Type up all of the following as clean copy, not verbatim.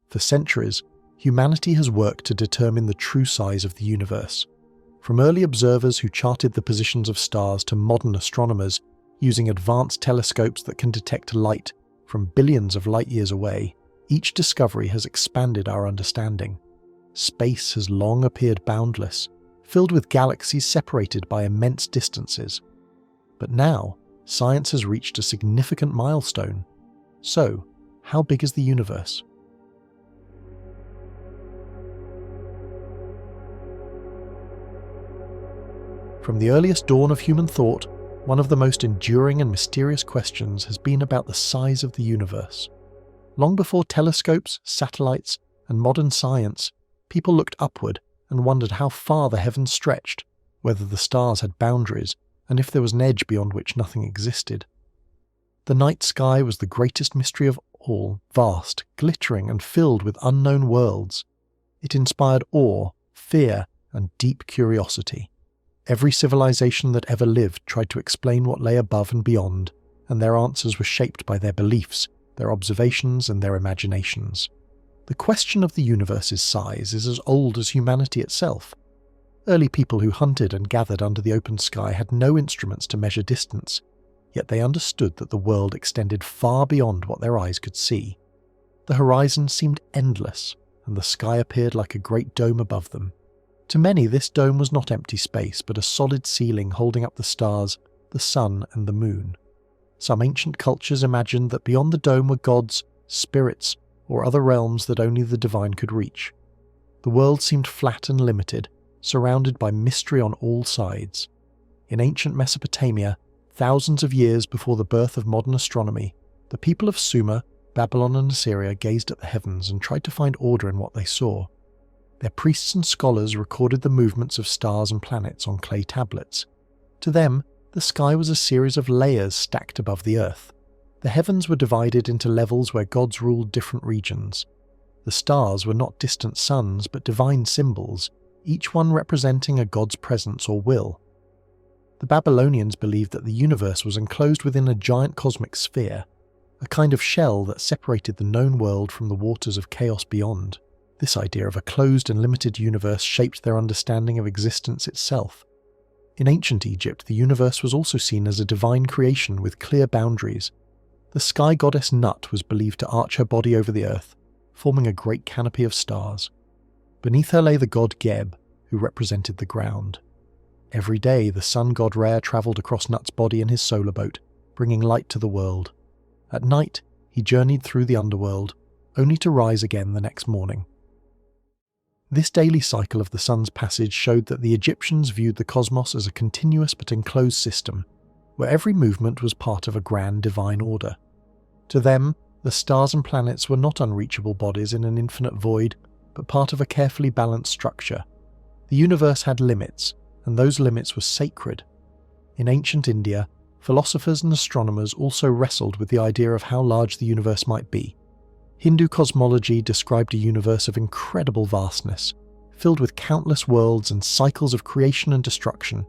For centuries, humanity has worked to determine the true size of the universe. From early observers who charted the positions of stars to modern astronomers using advanced telescopes that can detect light from billions of light years away, each discovery has expanded our understanding. Space has long appeared boundless, filled with galaxies separated by immense distances. But now, science has reached a significant milestone. So, how big is the universe? From the earliest dawn of human thought, one of the most enduring and mysterious questions has been about the size of the universe. Long before telescopes, satellites, and modern science, people looked upward and wondered how far the heavens stretched, whether the stars had boundaries, and if there was an edge beyond which nothing existed. The night sky was the greatest mystery of all, vast, glittering, and filled with unknown worlds. It inspired awe, fear, and deep curiosity. Every civilization that ever lived tried to explain what lay above and beyond, and their answers were shaped by their beliefs, their observations, and their imaginations. The question of the universe's size is as old as humanity itself. Early people who hunted and gathered under the open sky had no instruments to measure distance, yet they understood that the world extended far beyond what their eyes could see. The horizon seemed endless, and the sky appeared like a great dome above them. To many, this dome was not empty space, but a solid ceiling holding up the stars, the sun, and the moon. Some ancient cultures imagined that beyond the dome were gods, spirits, or other realms that only the divine could reach. The world seemed flat and limited, surrounded by mystery on all sides. In ancient Mesopotamia, thousands of years before the birth of modern astronomy, the people of Sumer, Babylon, and Assyria gazed at the heavens and tried to find order in what they saw. Their priests and scholars recorded the movements of stars and planets on clay tablets. To them, the sky was a series of layers stacked above the earth. The heavens were divided into levels where gods ruled different regions. The stars were not distant suns, but divine symbols, each one representing a god's presence or will. The Babylonians believed that the universe was enclosed within a giant cosmic sphere, a kind of shell that separated the known world from the waters of chaos beyond. This idea of a closed and limited universe shaped their understanding of existence itself. In ancient Egypt, the universe was also seen as a divine creation with clear boundaries. The sky goddess Nut was believed to arch her body over the earth, forming a great canopy of stars. Beneath her lay the god Geb, who represented the ground. Every day, the sun god Re travelled across Nut's body in his solar boat, bringing light to the world. At night, he journeyed through the underworld, only to rise again the next morning. This daily cycle of the sun's passage showed that the Egyptians viewed the cosmos as a continuous but enclosed system, where every movement was part of a grand divine order. To them, the stars and planets were not unreachable bodies in an infinite void, but part of a carefully balanced structure. The universe had limits, and those limits were sacred. In ancient India, philosophers and astronomers also wrestled with the idea of how large the universe might be. Hindu cosmology described a universe of incredible vastness, filled with countless worlds and cycles of creation and destruction.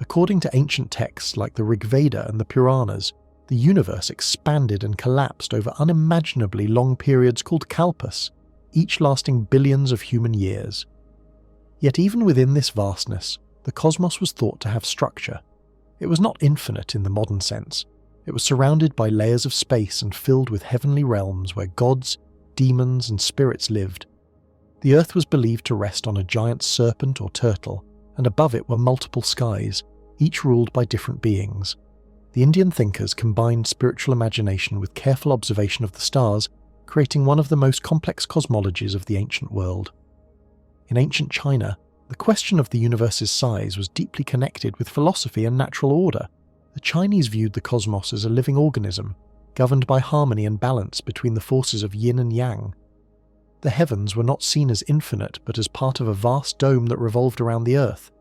According to ancient texts like the Rig Veda and the Puranas, the universe expanded and collapsed over unimaginably long periods called kalpas, each lasting billions of human years. Yet even within this vastness, the cosmos was thought to have structure. It was not infinite in the modern sense. It was surrounded by layers of space and filled with heavenly realms where gods, demons, and spirits lived. The earth was believed to rest on a giant serpent or turtle, and above it were multiple skies, each ruled by different beings. The Indian thinkers combined spiritual imagination with careful observation of the stars, creating one of the most complex cosmologies of the ancient world. In ancient China, the question of the universe's size was deeply connected with philosophy and natural order. The Chinese viewed the cosmos as a living organism, governed by harmony and balance between the forces of yin and yang. The heavens were not seen as infinite, but as part of a vast dome that revolved around the earth.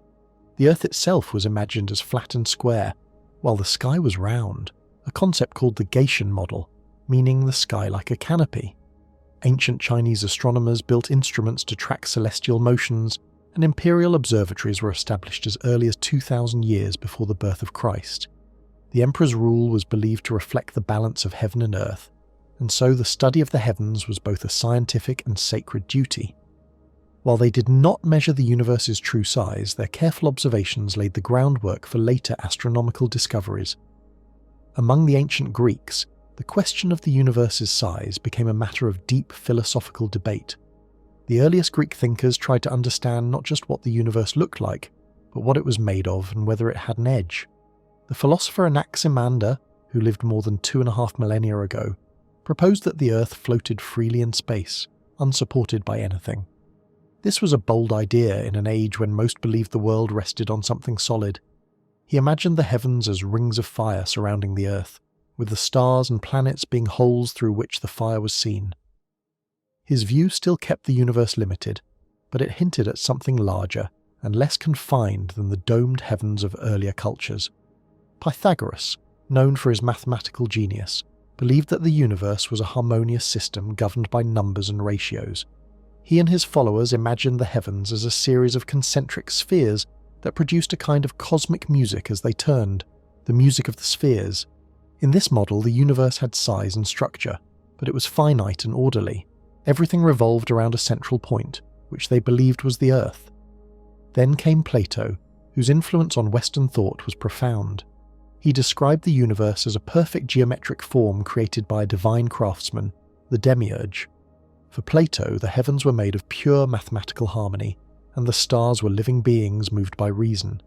The earth itself was imagined as flat and square, while the sky was round, a concept called the Gaitian model, meaning the sky like a canopy. Ancient Chinese astronomers built instruments to track celestial motions, and imperial observatories were established as early as 2,000 years before the birth of Christ. The emperor's rule was believed to reflect the balance of heaven and earth. and so the study of the heavens was both a scientific and sacred duty. While they did not measure the universe's true size, their careful observations laid the groundwork for later astronomical discoveries. Among the ancient Greeks, the question of the universe's size became a matter of deep philosophical debate. The earliest Greek thinkers tried to understand not just what the universe looked like, but what it was made of and whether it had an edge. The philosopher Anaximander, who lived more than 2.5 millennia ago, proposed that the Earth floated freely in space, unsupported by anything. This was a bold idea in an age when most believed the world rested on something solid. He imagined the heavens as rings of fire surrounding the Earth, with the stars and planets being holes through which the fire was seen. His view still kept the universe limited, but it hinted at something larger and less confined than the domed heavens of earlier cultures. Pythagoras, known for his mathematical genius, believed that the universe was a harmonious system governed by numbers and ratios. He and his followers imagined the heavens as a series of concentric spheres that produced a kind of cosmic music as they turned, the music of the spheres. In this model, the universe had size and structure, but it was finite and orderly. Everything revolved around a central point, which they believed was the Earth. Then came Plato, whose influence on Western thought was profound. He described the universe as a perfect geometric form created by a divine craftsman, the demiurge. For Plato, the heavens were made of pure mathematical harmony, and the stars were living beings moved by reason.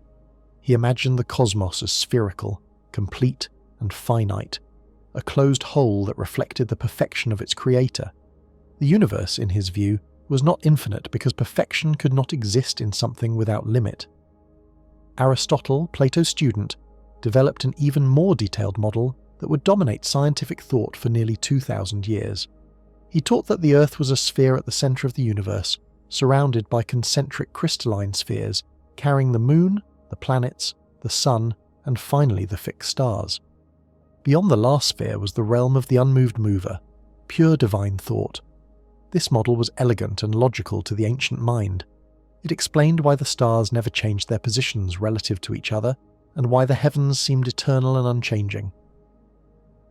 He imagined the cosmos as spherical, complete, and finite, a closed whole that reflected the perfection of its creator. The universe, in his view, was not infinite because perfection could not exist in something without limit. Aristotle, Plato's student, developed an even more detailed model that would dominate scientific thought for nearly 2,000 years. He taught that the Earth was a sphere at the centre of the universe, surrounded by concentric crystalline spheres, carrying the Moon, the planets, the Sun, and finally the fixed stars. Beyond the last sphere was the realm of the unmoved mover, pure divine thought. This model was elegant and logical to the ancient mind. It explained why the stars never changed their positions relative to each other, and why the heavens seemed eternal and unchanging.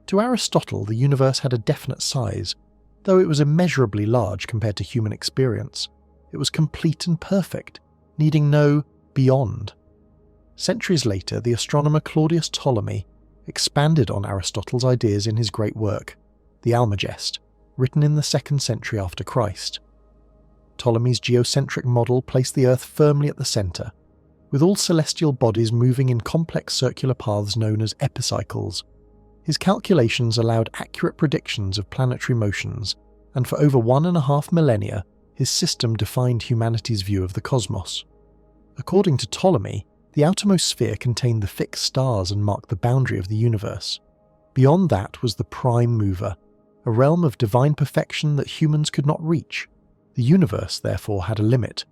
To Aristotle, the universe had a definite size, though it was immeasurably large compared to human experience. It was complete and perfect, needing no beyond. Centuries later, the astronomer Claudius Ptolemy expanded on Aristotle's ideas in his great work, the Almagest, written in the 2nd century after Christ. Ptolemy's geocentric model placed the Earth firmly at the centre, with all celestial bodies moving in complex circular paths known as epicycles. His calculations allowed accurate predictions of planetary motions, and for over 1.5 millennia, his system defined humanity's view of the cosmos. According to Ptolemy, the outermost sphere contained the fixed stars and marked the boundary of the universe. Beyond that was the prime mover, a realm of divine perfection that humans could not reach. The universe, therefore, had a limit,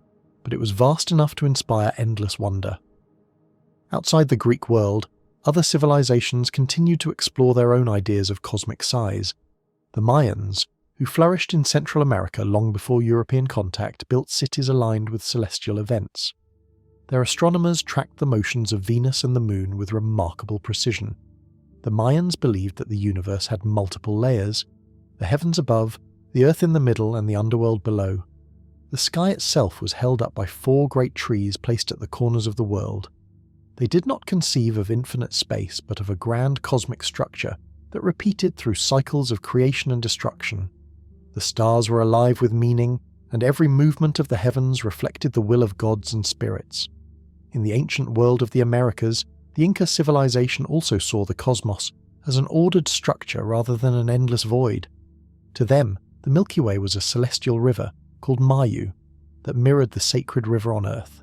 but it was vast enough to inspire endless wonder. Outside the Greek world, other civilizations continued to explore their own ideas of cosmic size. The Mayans, who flourished in Central America long before European contact, built cities aligned with celestial events. Their astronomers tracked the motions of Venus and the Moon with remarkable precision. The Mayans believed that the universe had multiple layers, the heavens above, the earth in the middle, and the underworld below. The sky itself was held up by 4 great trees placed at the corners of the world. They did not conceive of infinite space, but of a grand cosmic structure that repeated through cycles of creation and destruction. The stars were alive with meaning, and every movement of the heavens reflected the will of gods and spirits. In the ancient world of the Americas, the Inca civilization also saw the cosmos as an ordered structure rather than an endless void. To them, the Milky Way was a celestial river, called Mayu, that mirrored the sacred river on Earth.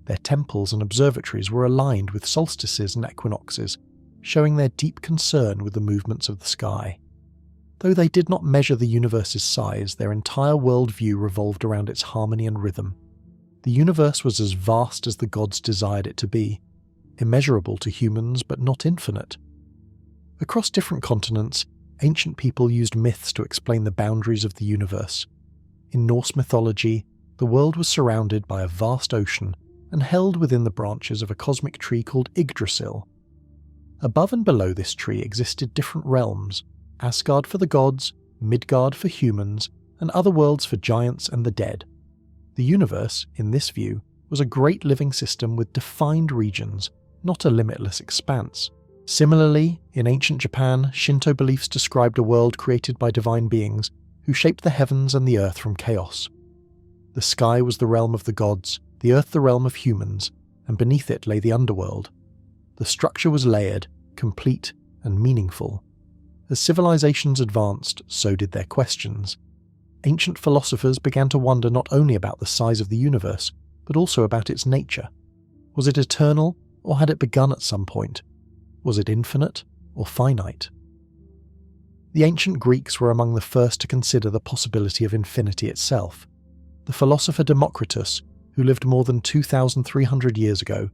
Their temples and observatories were aligned with solstices and equinoxes, showing their deep concern with the movements of the sky. Though they did not measure the universe's size, their entire worldview revolved around its harmony and rhythm. The universe was as vast as the gods desired it to be, immeasurable to humans but not infinite. Across different continents, ancient people used myths to explain the boundaries of the universe. In Norse mythology, the world was surrounded by a vast ocean and held within the branches of a cosmic tree called Yggdrasil. Above and below this tree existed different realms, Asgard for the gods, Midgard for humans, and other worlds for giants and the dead. The universe, in this view, was a great living system with defined regions, not a limitless expanse. Similarly, in ancient Japan, Shinto beliefs described a world created by divine beings who shaped the heavens and the earth from chaos. The sky was the realm of the gods, the earth the realm of humans, and beneath it lay the underworld. The structure was layered, complete, and meaningful. As civilizations advanced, so did their questions. Ancient philosophers began to wonder not only about the size of the universe, but also about its nature. Was it eternal, or had it begun at some point? Was it infinite, or finite? The ancient Greeks were among the first to consider the possibility of infinity itself. The philosopher Democritus, who lived more than 2,300 years ago,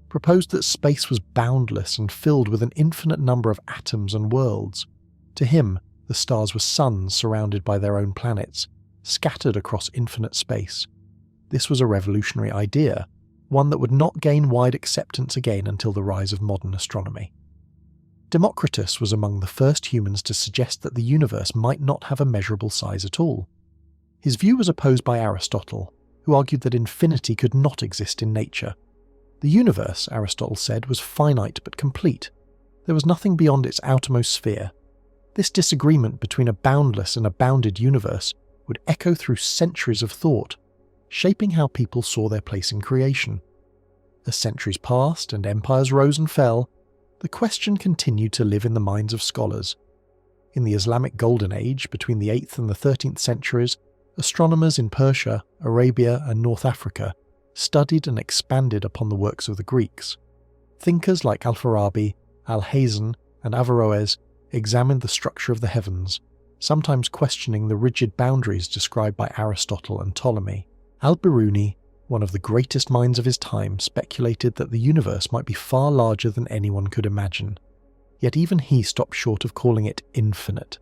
proposed that space was boundless and filled with an infinite number of atoms and worlds. To him, the stars were suns surrounded by their own planets, scattered across infinite space. This was a revolutionary idea, one that would not gain wide acceptance again until the rise of modern astronomy. Democritus was among the first humans to suggest that the universe might not have a measurable size at all. His view was opposed by Aristotle, who argued that infinity could not exist in nature. The universe, Aristotle said, was finite but complete. There was nothing beyond its outermost sphere. This disagreement between a boundless and a bounded universe would echo through centuries of thought, shaping how people saw their place in creation. As centuries passed and empires rose and fell, the question continued to live in the minds of scholars. In the Islamic Golden Age, between the 8th and the 13th centuries, astronomers in Persia, Arabia, and North Africa studied and expanded upon the works of the Greeks. Thinkers like Al-Farabi, Al-Hazen, and Averroes examined the structure of the heavens, sometimes questioning the rigid boundaries described by Aristotle and Ptolemy. Al-Biruni, one of the greatest minds of his time, speculated that the universe might be far larger than anyone could imagine. Yet even he stopped short of calling it infinite.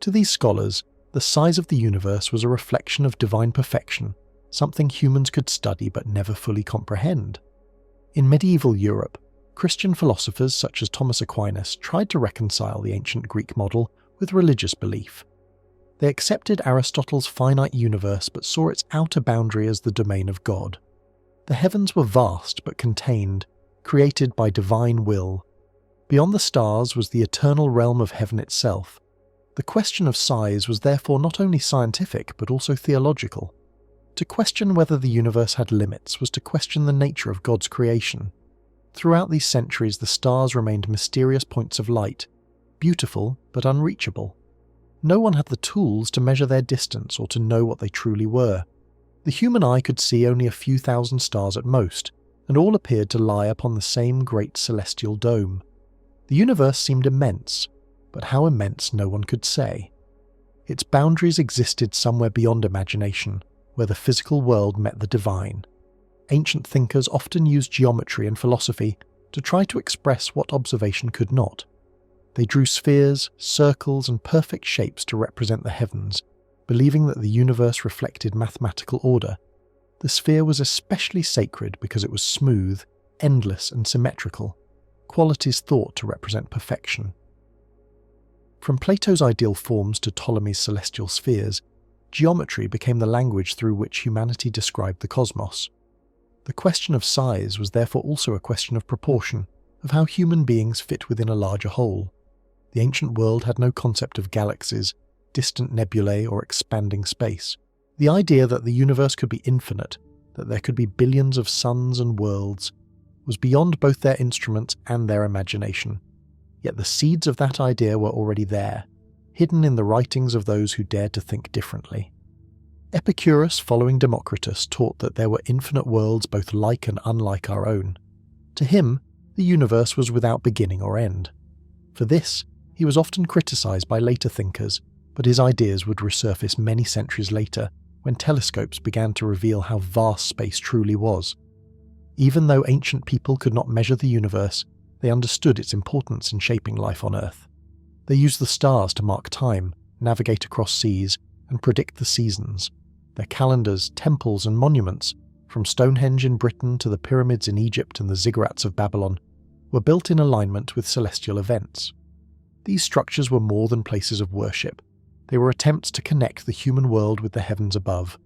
To these scholars, the size of the universe was a reflection of divine perfection, something humans could study but never fully comprehend. In medieval Europe, Christian philosophers such as Thomas Aquinas tried to reconcile the ancient Greek model with religious belief. They accepted Aristotle's finite universe but saw its outer boundary as the domain of God. The heavens were vast but contained, created by divine will. Beyond the stars was the eternal realm of heaven itself. The question of size was therefore not only scientific but also theological. To question whether the universe had limits was to question the nature of God's creation. Throughout these centuries, the stars remained mysterious points of light, beautiful but unreachable. No one had the tools to measure their distance or to know what they truly were. The human eye could see only a few thousand stars at most, and all appeared to lie upon the same great celestial dome. The universe seemed immense, but how immense no one could say. Its boundaries existed somewhere beyond imagination, where the physical world met the divine. Ancient thinkers often used geometry and philosophy to try to express what observation could not. They drew spheres, circles, and perfect shapes to represent the heavens, believing that the universe reflected mathematical order. The sphere was especially sacred because it was smooth, endless, and symmetrical, qualities thought to represent perfection. From Plato's ideal forms to Ptolemy's celestial spheres, geometry became the language through which humanity described the cosmos. The question of size was therefore also a question of proportion, of how human beings fit within a larger whole. The ancient world had no concept of galaxies, distant nebulae, or expanding space. The idea that the universe could be infinite, that there could be billions of suns and worlds, was beyond both their instruments and their imagination. Yet the seeds of that idea were already there, hidden in the writings of those who dared to think differently. Epicurus, following Democritus, taught that there were infinite worlds both like and unlike our own. To him, the universe was without beginning or end. For this, he was often criticized by later thinkers, but his ideas would resurface many centuries later when telescopes began to reveal how vast space truly was. Even though ancient people could not measure the universe, they understood its importance in shaping life on Earth. They used the stars to mark time, navigate across seas, and predict the seasons. Their calendars, temples, and monuments, from Stonehenge in Britain to the pyramids in Egypt and the ziggurats of Babylon, were built in alignment with celestial events. These structures were more than places of worship. They were attempts to connect the human world with the heavens above.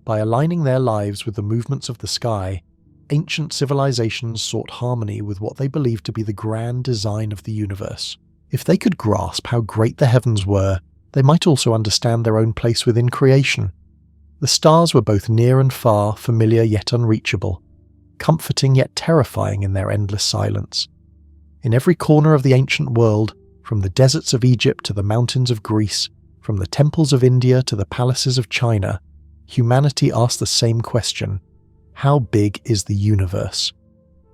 By aligning their lives with the movements of the sky, ancient civilizations sought harmony with what they believed to be the grand design of the universe. If they could grasp how great the heavens were, they might also understand their own place within creation. The stars were both near and far, familiar yet unreachable, comforting yet terrifying in their endless silence. In every corner of the ancient world, from the deserts of Egypt to the mountains of Greece, from the temples of India to the palaces of China, humanity asked the same question: how big is the universe?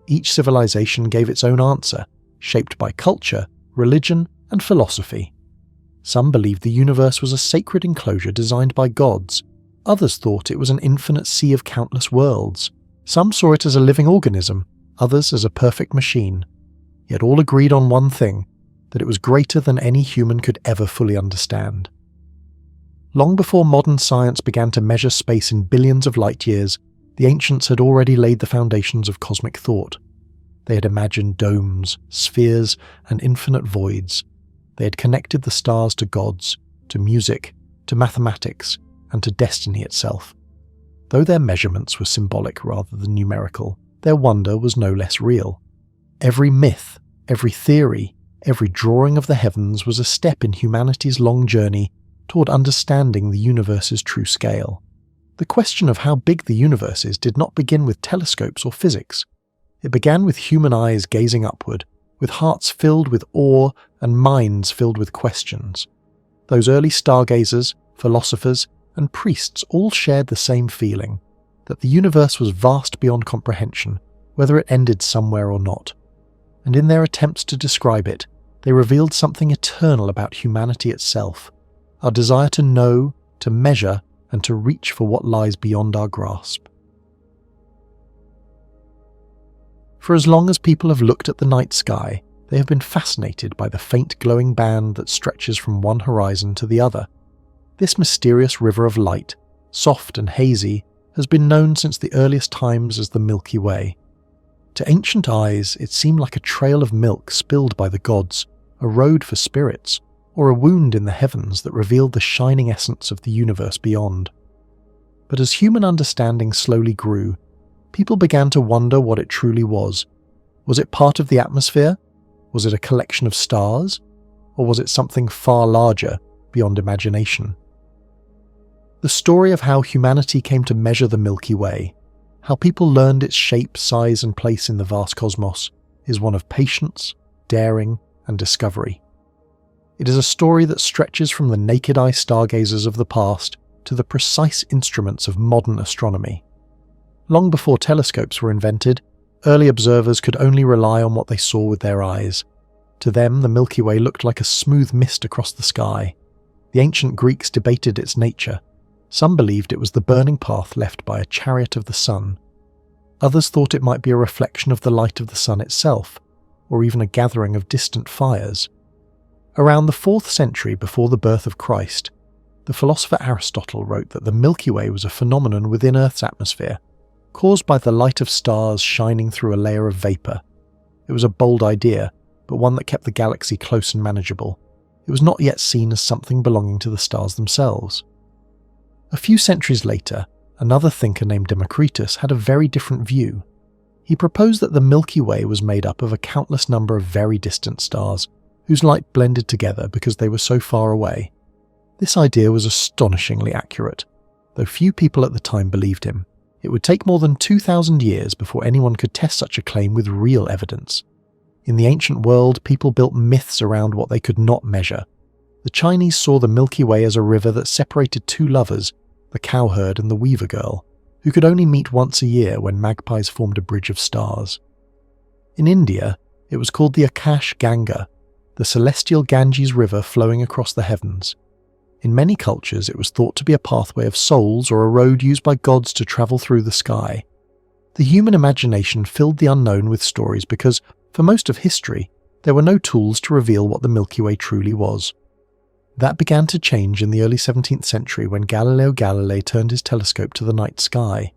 Each civilization gave its own answer, shaped by culture, religion, and philosophy. Some believed the universe was a sacred enclosure designed by gods. Others thought it was an infinite sea of countless worlds. Some saw it as a living organism, others as a perfect machine. Yet all agreed on one thing, that it was greater than any human could ever fully understand. Long before modern science began to measure space in billions of light years, the ancients had already laid the foundations of cosmic thought. They had imagined domes, spheres, and infinite voids. They had connected the stars to gods, to music, to mathematics, and to destiny itself. Though their measurements were symbolic rather than numerical, their wonder was no less real. Every myth, every theory, every drawing of the heavens was a step in humanity's long journey toward understanding the universe's true scale. The question of how big the universe is did not begin with telescopes or physics. It began with human eyes gazing upward, with hearts filled with awe and minds filled with questions. Those early stargazers, philosophers, and priests all shared the same feeling, that the universe was vast beyond comprehension, whether it ended somewhere or not. And in their attempts to describe it, they revealed something eternal about humanity itself, our desire to know, to measure, and to reach for what lies beyond our grasp. For as long as people have looked at the night sky, they have been fascinated by the faint glowing band that stretches from one horizon to the other. This mysterious river of light, soft and hazy, has been known since the earliest times as the Milky Way. To ancient eyes, it seemed like a trail of milk spilled by the gods, a road for spirits, or a wound in the heavens that revealed the shining essence of the universe beyond. But as human understanding slowly grew, people began to wonder what it truly was. Was it part of the atmosphere? Was it a collection of stars? Or was it something far larger, beyond imagination? The story of how humanity came to measure the Milky Way, how people learned its shape, size, and place in the vast cosmos, is one of patience, daring, and discovery. It is a story that stretches from the naked-eye stargazers of the past to the precise instruments of modern astronomy. Long before telescopes were invented, early observers could only rely on what they saw with their eyes. To them, the Milky Way looked like a smooth mist across the sky. The ancient Greeks debated its nature. Some believed it was the burning path left by a chariot of the sun. Others thought it might be a reflection of the light of the sun itself, or even a gathering of distant fires. Around the 4th century before the birth of Christ, the philosopher Aristotle wrote that the Milky Way was a phenomenon within Earth's atmosphere, caused by the light of stars shining through a layer of vapour. It was a bold idea, but one that kept the galaxy close and manageable. It was not yet seen as something belonging to the stars themselves. A few centuries later, another thinker named Democritus had a very different view. He proposed that the Milky Way was made up of a countless number of very distant stars, whose light blended together because they were so far away. This idea was astonishingly accurate, though few people at the time believed him. It would take more than 2,000 years before anyone could test such a claim with real evidence. In the ancient world, people built myths around what they could not measure. The Chinese saw the Milky Way as a river that separated two lovers, the cowherd and the weaver girl, who could only meet once a year when magpies formed a bridge of stars. In India, it was called the Akash Ganga, the celestial Ganges river flowing across the heavens. In many cultures, it was thought to be a pathway of souls or a road used by gods to travel through the sky. The human imagination filled the unknown with stories because, for most of history, there were no tools to reveal what the Milky Way truly was. That began to change in the early 17th century when Galileo Galilei turned his telescope to the night sky.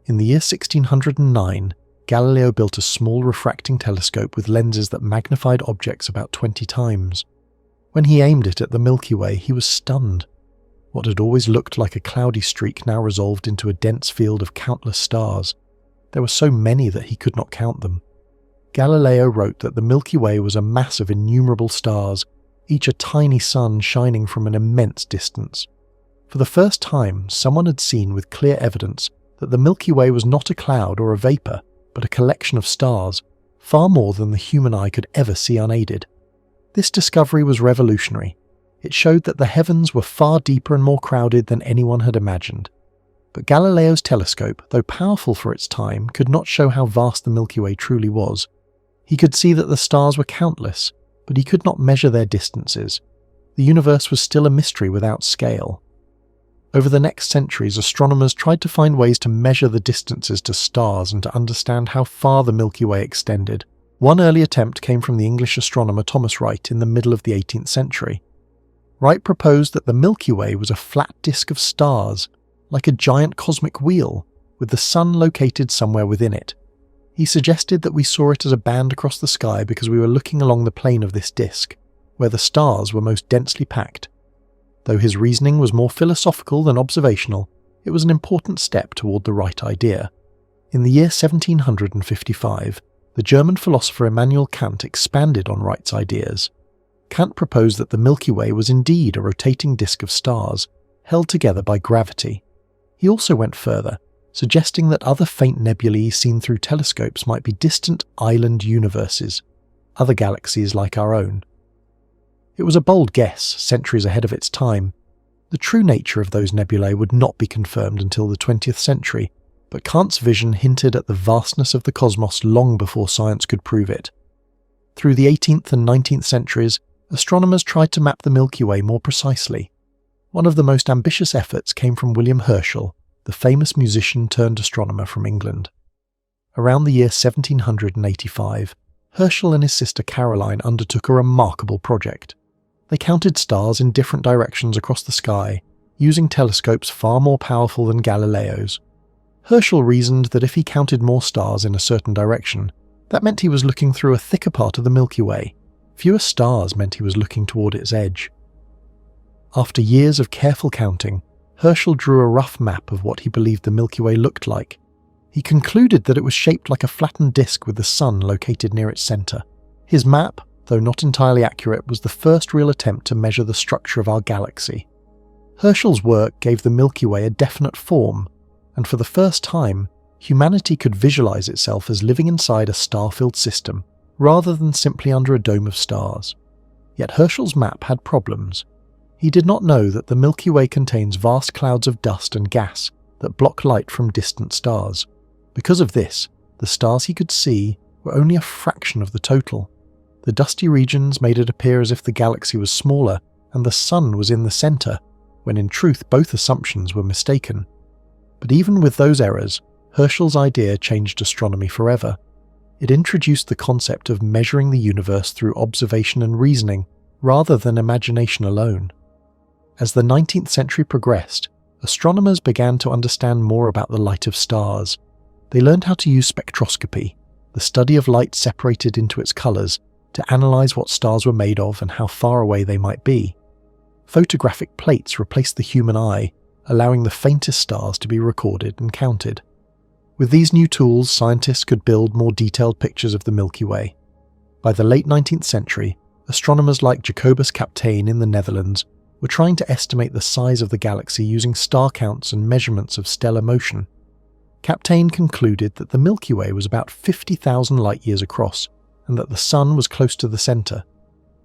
In the year 1609, Galileo built a small refracting telescope with lenses that magnified objects about 20 times. When he aimed it at the Milky Way, he was stunned. What had always looked like a cloudy streak now resolved into a dense field of countless stars. There were so many that he could not count them. Galileo wrote that the Milky Way was a mass of innumerable stars, each a tiny sun shining from an immense distance. For the first time, someone had seen with clear evidence that the Milky Way was not a cloud or a vapour, but a collection of stars, far more than the human eye could ever see unaided. This discovery was revolutionary. It showed that the heavens were far deeper and more crowded than anyone had imagined. But Galileo's telescope, though powerful for its time, could not show how vast the Milky Way truly was. He could see that the stars were countless, but he could not measure their distances. The universe was still a mystery without scale. Over the next centuries, astronomers tried to find ways to measure the distances to stars and to understand how far the Milky Way extended. One early attempt came from the English astronomer Thomas Wright in the middle of the 18th century. Wright proposed that the Milky Way was a flat disk of stars, like a giant cosmic wheel, with the sun located somewhere within it. He suggested that we saw it as a band across the sky because we were looking along the plane of this disk, where the stars were most densely packed. Though his reasoning was more philosophical than observational, it was an important step toward the right idea. In the year 1755, the German philosopher Immanuel Kant expanded on Wright's ideas. Kant proposed that the Milky Way was indeed a rotating disk of stars, held together by gravity. He also went further, suggesting that other faint nebulae seen through telescopes might be distant island universes, other galaxies like our own. It was a bold guess, centuries ahead of its time. The true nature of those nebulae would not be confirmed until the 20th century, but Kant's vision hinted at the vastness of the cosmos long before science could prove it. Through the 18th and 19th centuries, astronomers tried to map the Milky Way more precisely. One of the most ambitious efforts came from William Herschel, the famous musician turned astronomer from England. Around the year 1785, Herschel and his sister Caroline undertook a remarkable project. They counted stars in different directions across the sky, using telescopes far more powerful than Galileo's. Herschel reasoned that if he counted more stars in a certain direction, that meant he was looking through a thicker part of the Milky Way. Fewer stars meant he was looking toward its edge. After years of careful counting, Herschel drew a rough map of what he believed the Milky Way looked like. He concluded that it was shaped like a flattened disk with the sun located near its centre. His map, though not entirely accurate, was the first real attempt to measure the structure of our galaxy. Herschel's work gave the Milky Way a definite form, and for the first time, humanity could visualize itself as living inside a star-filled system, rather than simply under a dome of stars. Yet Herschel's map had problems. He did not know that the Milky Way contains vast clouds of dust and gas that block light from distant stars. Because of this, the stars he could see were only a fraction of the total. The dusty regions made it appear as if the galaxy was smaller and the sun was in the centre, when in truth both assumptions were mistaken. But even with those errors, Herschel's idea changed astronomy forever. It introduced the concept of measuring the universe through observation and reasoning, rather than imagination alone. As the 19th century progressed, astronomers began to understand more about the light of stars. They learned how to use spectroscopy, the study of light separated into its colours, to analyse what stars were made of and how far away they might be. Photographic plates replaced the human eye, allowing the faintest stars to be recorded and counted. With these new tools, scientists could build more detailed pictures of the Milky Way. By the late 19th century, astronomers like Jacobus Kapteyn in the Netherlands were trying to estimate the size of the galaxy using star counts and measurements of stellar motion. Kapteyn concluded that the Milky Way was about 50,000 light-years across, and that the Sun was close to the centre.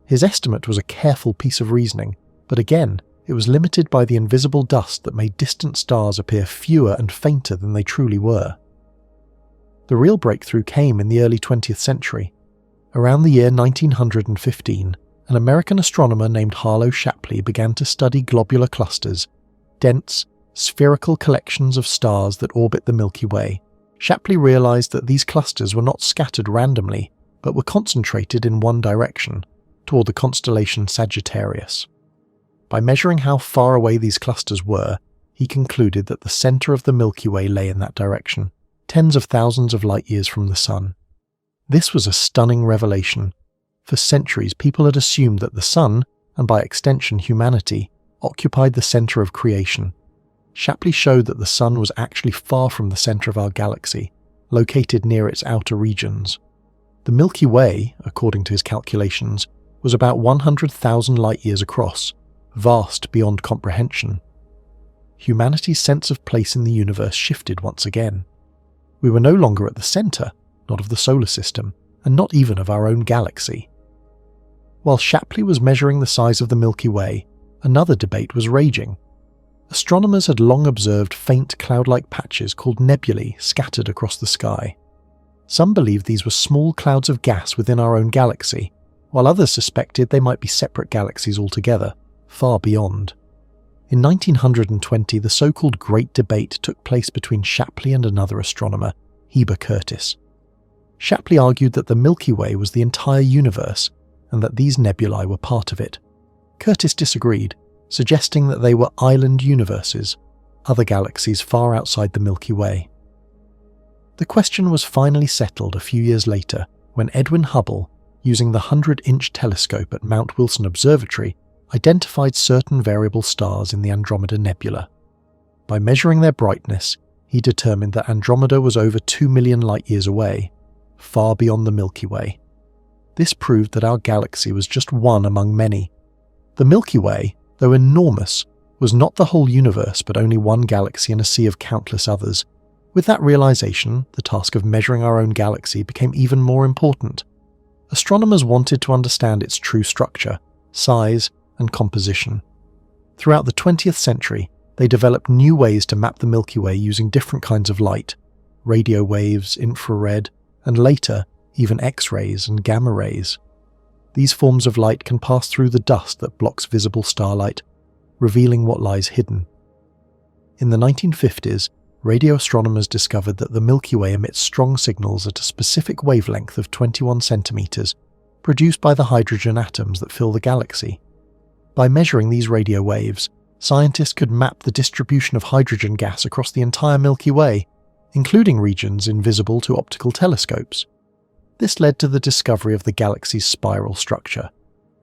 His estimate was a careful piece of reasoning, but again, it was limited by the invisible dust that made distant stars appear fewer and fainter than they truly were. The real breakthrough came in the early 20th century. Around the year 1915, an American astronomer named Harlow Shapley began to study globular clusters, dense, spherical collections of stars that orbit the Milky Way. Shapley realized that these clusters were not scattered randomly, but were concentrated in one direction, toward the constellation Sagittarius. By measuring how far away these clusters were, he concluded that the center of the Milky Way lay in that direction, tens of thousands of light-years from the Sun. This was a stunning revelation. For centuries, people had assumed that the Sun, and by extension humanity, occupied the centre of creation. Shapley showed that the Sun was actually far from the centre of our galaxy, located near its outer regions. The Milky Way, according to his calculations, was about 100,000 light-years across, vast beyond comprehension. Humanity's sense of place in the universe shifted once again. We were no longer at the centre, not of the solar system, and not even of our own galaxy. While Shapley was measuring the size of the Milky Way, another debate was raging. Astronomers had long observed faint cloud-like patches called nebulae scattered across the sky. Some believed these were small clouds of gas within our own galaxy, while others suspected they might be separate galaxies altogether, far beyond. In 1920, the so-called Great Debate took place between Shapley and another astronomer, Heber Curtis. Shapley argued that the Milky Way was the entire universe, and that these nebulae were part of it. Curtis disagreed, suggesting that they were island universes, other galaxies far outside the Milky Way. The question was finally settled a few years later when Edwin Hubble, using the 100-inch telescope at Mount Wilson Observatory, identified certain variable stars in the Andromeda Nebula. By measuring their brightness, he determined that Andromeda was over 2 million light-years away, far beyond the Milky Way. This proved that our galaxy was just one among many. The Milky Way, though enormous, was not the whole universe but only one galaxy in a sea of countless others. With that realization, the task of measuring our own galaxy became even more important. Astronomers wanted to understand its true structure, size, and composition. Throughout the 20th century, they developed new ways to map the Milky Way using different kinds of light, radio waves, infrared, and later, even X-rays and gamma rays. These forms of light can pass through the dust that blocks visible starlight, revealing what lies hidden. In the 1950s, radio astronomers discovered that the Milky Way emits strong signals at a specific wavelength of 21 centimeters, produced by the hydrogen atoms that fill the galaxy. By measuring these radio waves, scientists could map the distribution of hydrogen gas across the entire Milky Way, including regions invisible to optical telescopes. This led to the discovery of the galaxy's spiral structure,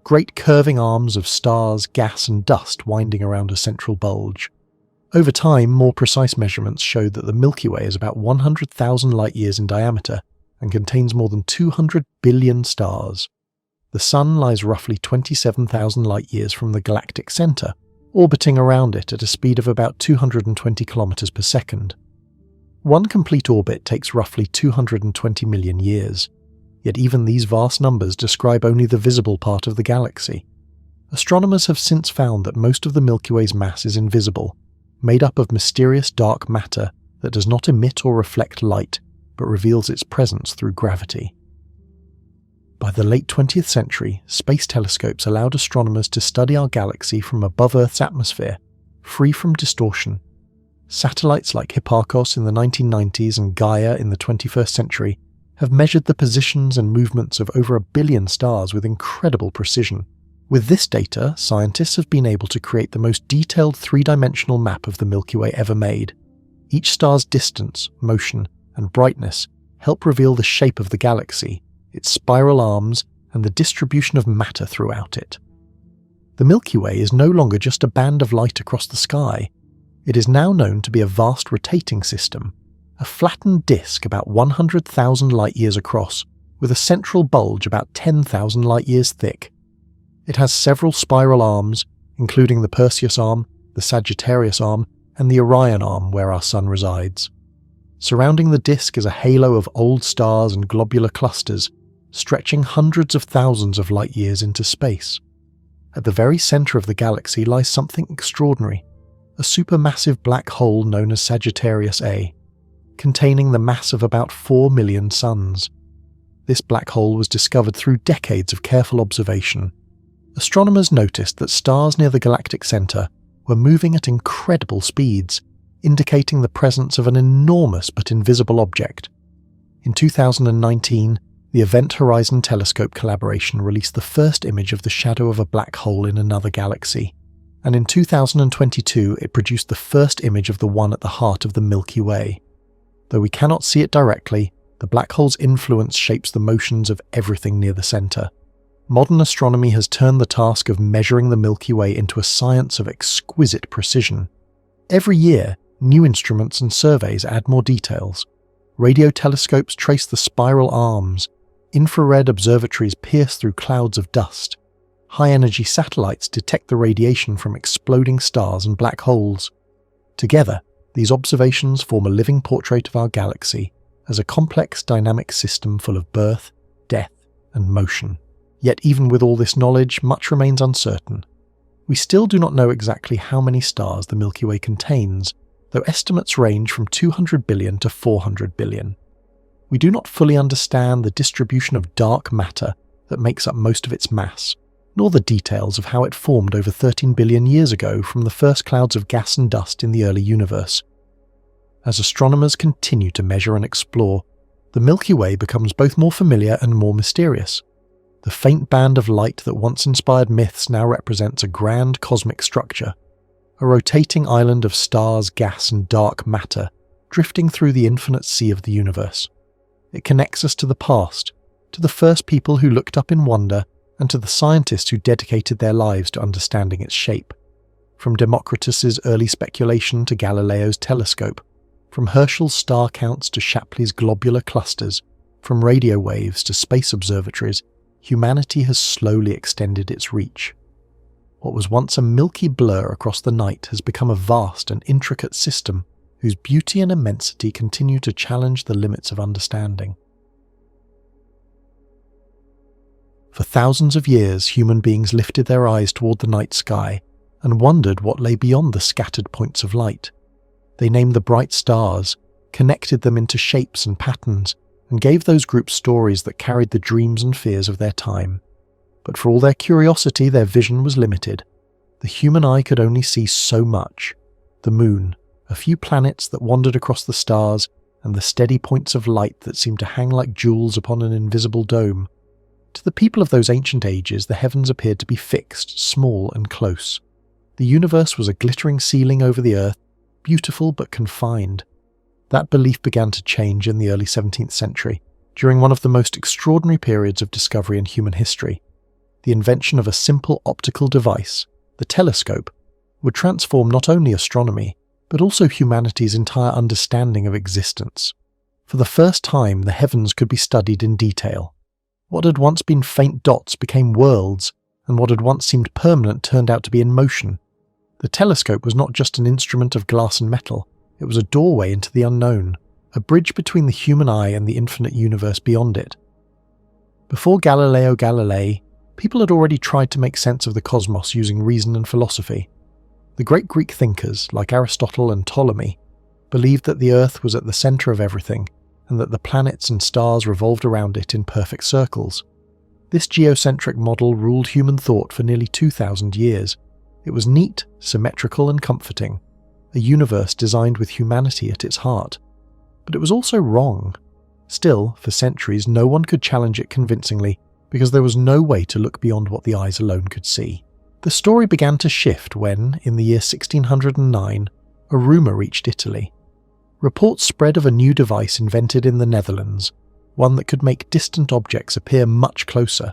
great curving arms of stars, gas and dust winding around a central bulge. Over time, more precise measurements showed that the Milky Way is about 100,000 light-years in diameter and contains more than 200 billion stars. The Sun lies roughly 27,000 light-years from the galactic centre, orbiting around it at a speed of about 220 kilometers per second. One complete orbit takes roughly 220 million years, yet even these vast numbers describe only the visible part of the galaxy. Astronomers have since found that most of the Milky Way's mass is invisible, made up of mysterious dark matter that does not emit or reflect light, but reveals its presence through gravity. By the late 20th century, space telescopes allowed astronomers to study our galaxy from above Earth's atmosphere, free from distortion. Satellites like Hipparcos in the 1990s and Gaia in the 21st century have measured the positions and movements of over 1 billion stars with incredible precision. With this data, scientists have been able to create the most detailed three-dimensional map of the Milky Way ever made. Each star's distance, motion, and brightness help reveal the shape of the galaxy, its spiral arms, and the distribution of matter throughout it. The Milky Way is no longer just a band of light across the sky. It is now known to be a vast rotating system, a flattened disk about 100,000 light-years across, with a central bulge about 10,000 light-years thick. It has several spiral arms, including the Perseus arm, the Sagittarius arm, and the Orion arm where our Sun resides. Surrounding the disk is a halo of old stars and globular clusters, stretching hundreds of thousands of light-years into space. At the very centre of the galaxy lies something extraordinary, a supermassive black hole known as Sagittarius A, containing the mass of about 4 million suns. This black hole was discovered through decades of careful observation. Astronomers noticed that stars near the galactic centre were moving at incredible speeds, indicating the presence of an enormous but invisible object. In 2019, the Event Horizon Telescope collaboration released the first image of the shadow of a black hole in another galaxy, and in 2022 it produced the first image of the one at the heart of the Milky Way. Though we cannot see it directly, the black hole's influence shapes the motions of everything near the centre. Modern astronomy has turned the task of measuring the Milky Way into a science of exquisite precision. Every year, new instruments and surveys add more details. Radio telescopes trace the spiral arms, infrared observatories pierce through clouds of dust, high-energy satellites detect the radiation from exploding stars and black holes. Together, these observations form a living portrait of our galaxy as a complex dynamic system full of birth, death, and motion. Yet even with all this knowledge, much remains uncertain. We still do not know exactly how many stars the Milky Way contains, though estimates range from 200 billion to 400 billion. We do not fully understand the distribution of dark matter that makes up most of its mass, nor the details of how it formed over 13 billion years ago from the first clouds of gas and dust in the early universe. As astronomers continue to measure and explore, the Milky Way becomes both more familiar and more mysterious. The faint band of light that once inspired myths now represents a grand cosmic structure, a rotating island of stars, gas, and dark matter drifting through the infinite sea of the universe. It connects us to the past, to the first people who looked up in wonder, and to the scientists who dedicated their lives to understanding its shape. From Democritus's early speculation to Galileo's telescope, from Herschel's star counts to Shapley's globular clusters, from radio waves to space observatories, humanity has slowly extended its reach. What was once a milky blur across the night has become a vast and intricate system whose beauty and immensity continue to challenge the limits of understanding. For thousands of years, human beings lifted their eyes toward the night sky and wondered what lay beyond the scattered points of light. They named the bright stars, connected them into shapes and patterns, and gave those groups stories that carried the dreams and fears of their time. But for all their curiosity, their vision was limited. The human eye could only see so much. The moon, a few planets that wandered across the stars, and the steady points of light that seemed to hang like jewels upon an invisible dome. To the people of those ancient ages, the heavens appeared to be fixed, small, and close. The universe was a glittering ceiling over the earth, beautiful but confined. That belief began to change in the early 17th century, during one of the most extraordinary periods of discovery in human history. The invention of a simple optical device, the telescope, would transform not only astronomy, but also humanity's entire understanding of existence. For the first time, the heavens could be studied in detail. What had once been faint dots became worlds, and what had once seemed permanent turned out to be in motion. The telescope was not just an instrument of glass and metal, it was a doorway into the unknown, a bridge between the human eye and the infinite universe beyond it. Before Galileo Galilei, people had already tried to make sense of the cosmos using reason and philosophy. The great Greek thinkers, like Aristotle and Ptolemy, believed that the Earth was at the centre of everything, and that the planets and stars revolved around it in perfect circles. This geocentric model ruled human thought for nearly 2,000 years. It was neat, symmetrical, and comforting, a universe designed with humanity at its heart. But it was also wrong. Still, for centuries, no one could challenge it convincingly, because there was no way to look beyond what the eyes alone could see. The story began to shift when, in the year 1609, a rumour reached Italy. Reports spread of a new device invented in the Netherlands, one that could make distant objects appear much closer.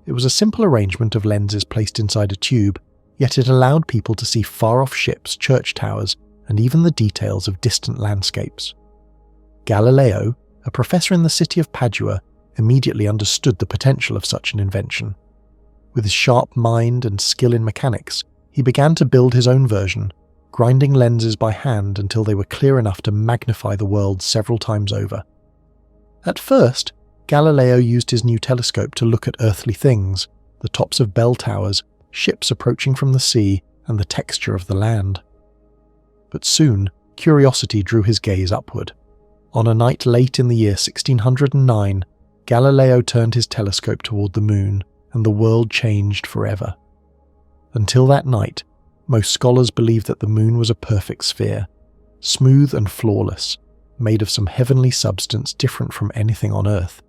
It was a simple arrangement of lenses placed inside a tube, yet it allowed people to see far-off ships, church towers, and even the details of distant landscapes. Galileo, a professor in the city of Padua, immediately understood the potential of such an invention. With his sharp mind and skill in mechanics, he began to build his own version, grinding lenses by hand until they were clear enough to magnify the world several times over. At first, Galileo used his new telescope to look at earthly things, the tops of bell towers, ships approaching from the sea, and the texture of the land. But soon, curiosity drew his gaze upward. On a night late in the year 1609, Galileo turned his telescope toward the moon, and the world changed forever. Until that night, most scholars believed that the moon was a perfect sphere, smooth and flawless, made of some heavenly substance different from anything on Earth.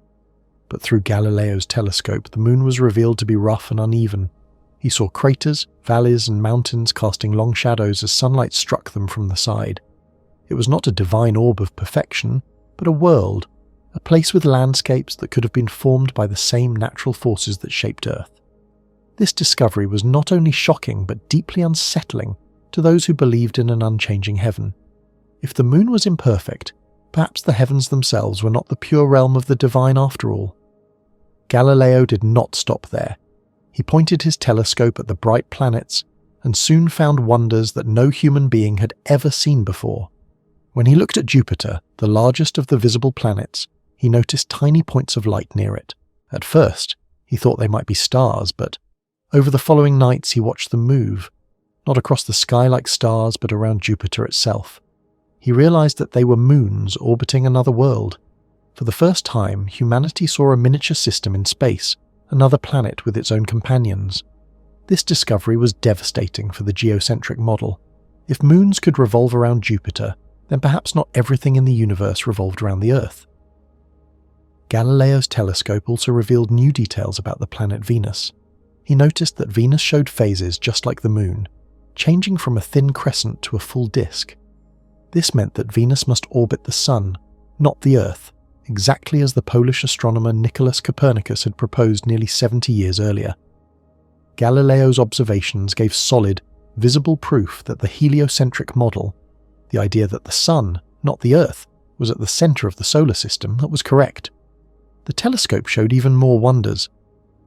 But through Galileo's telescope, the moon was revealed to be rough and uneven. He saw craters, valleys, and mountains casting long shadows as sunlight struck them from the side. It was not a divine orb of perfection, but a world a place with landscapes that could have been formed by the same natural forces that shaped Earth. This discovery was not only shocking but deeply unsettling to those who believed in an unchanging heaven. If the moon was imperfect, perhaps the heavens themselves were not the pure realm of the divine after all. Galileo did not stop there. He pointed his telescope at the bright planets and soon found wonders that no human being had ever seen before. When he looked at Jupiter, the largest of the visible planets, he noticed tiny points of light near it. At first, he thought they might be stars, but over the following nights he watched them move, not across the sky like stars, but around Jupiter itself. He realized that they were moons orbiting another world. For the first time, humanity saw a miniature system in space, another planet with its own companions. This discovery was devastating for the geocentric model. If moons could revolve around Jupiter, then perhaps not everything in the universe revolved around the Earth. Galileo's telescope also revealed new details about the planet Venus. He noticed that Venus showed phases just like the Moon, changing from a thin crescent to a full disk. This meant that Venus must orbit the Sun, not the Earth, exactly as the Polish astronomer Nicholas Copernicus had proposed nearly 70 years earlier. Galileo's observations gave solid, visible proof that the heliocentric model, the idea that the Sun, not the Earth, was at the center of the solar system, was correct. The telescope showed even more wonders.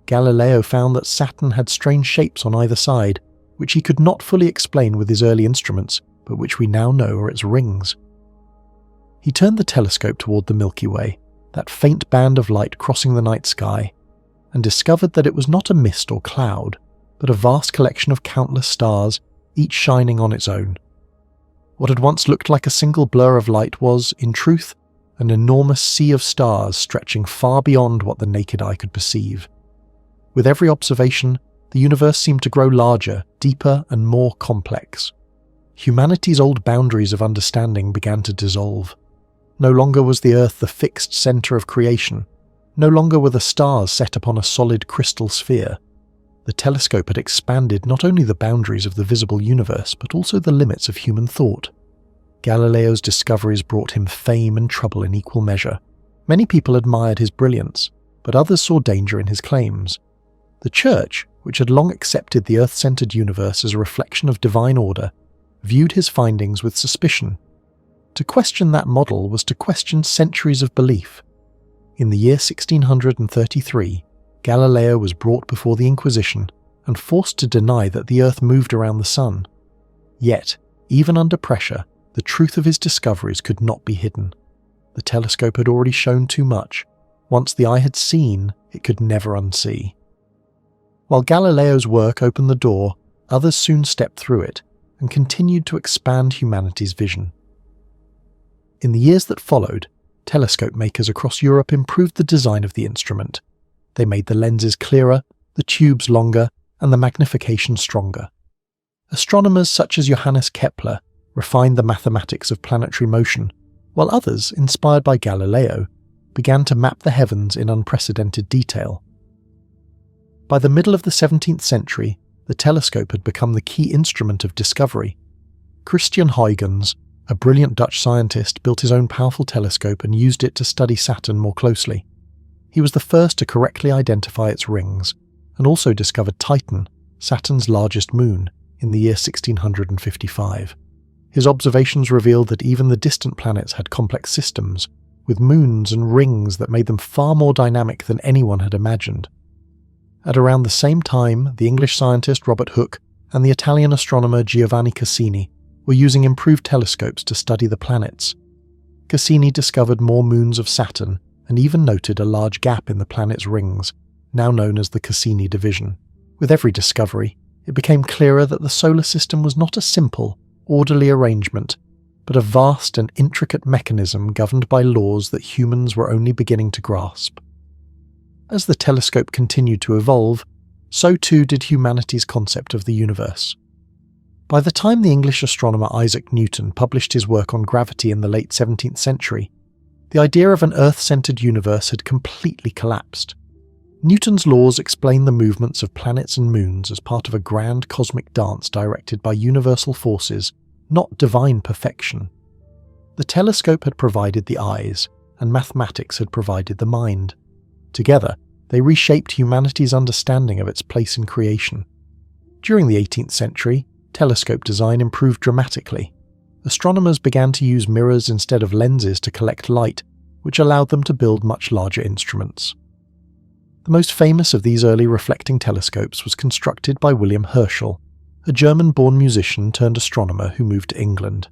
Galileo found that Saturn had strange shapes on either side, which he could not fully explain with his early instruments, but which we now know are its rings. He turned the telescope toward the Milky Way, that faint band of light crossing the night sky, and discovered that it was not a mist or cloud, but a vast collection of countless stars, each shining on its own. What had once looked like a single blur of light was, in truth, an enormous sea of stars stretching far beyond what the naked eye could perceive. With every observation, the universe seemed to grow larger, deeper, and more complex. Humanity's old boundaries of understanding began to dissolve. No longer was the Earth the fixed center of creation. No longer were the stars set upon a solid crystal sphere. The telescope had expanded not only the boundaries of the visible universe, but also the limits of human thought. Galileo's discoveries brought him fame and trouble in equal measure. Many people admired his brilliance, but others saw danger in his claims. The Church, which had long accepted the Earth-centered universe as a reflection of divine order, viewed his findings with suspicion. To question that model was to question centuries of belief. In the year 1633, Galileo was brought before the Inquisition and forced to deny that the Earth moved around the Sun. Yet, even under pressure, the truth of his discoveries could not be hidden. The telescope had already shown too much. Once the eye had seen, it could never unsee. While Galileo's work opened the door, others soon stepped through it and continued to expand humanity's vision. In the years that followed, telescope makers across Europe improved the design of the instrument. They made the lenses clearer, the tubes longer, and the magnification stronger. Astronomers such as Johannes Kepler refined the mathematics of planetary motion, while others, inspired by Galileo, began to map the heavens in unprecedented detail. By the middle of the 17th century, the telescope had become the key instrument of discovery. Christian Huygens, a brilliant Dutch scientist, built his own powerful telescope and used it to study Saturn more closely. He was the first to correctly identify its rings, and also discovered Titan, Saturn's largest moon, in the year 1655. His observations revealed that even the distant planets had complex systems, with moons and rings that made them far more dynamic than anyone had imagined. At around the same time, the English scientist Robert Hooke and the Italian astronomer Giovanni Cassini were using improved telescopes to study the planets. Cassini discovered more moons of Saturn and even noted a large gap in the planet's rings, now known as the Cassini division. With every discovery, it became clearer that the solar system was not a simple, orderly arrangement, but a vast and intricate mechanism governed by laws that humans were only beginning to grasp. As the telescope continued to evolve, so too did humanity's concept of the universe. By the time the English astronomer Isaac Newton published his work on gravity in the late 17th century, the idea of an Earth-centered universe had completely collapsed. Newton's laws explain the movements of planets and moons as part of a grand cosmic dance directed by universal forces, not divine perfection. The telescope had provided the eyes, and mathematics had provided the mind. Together, they reshaped humanity's understanding of its place in creation. During the 18th century, telescope design improved dramatically. Astronomers began to use mirrors instead of lenses to collect light, which allowed them to build much larger instruments. The most famous of these early reflecting telescopes was constructed by William Herschel, a German-born musician turned astronomer who moved to England.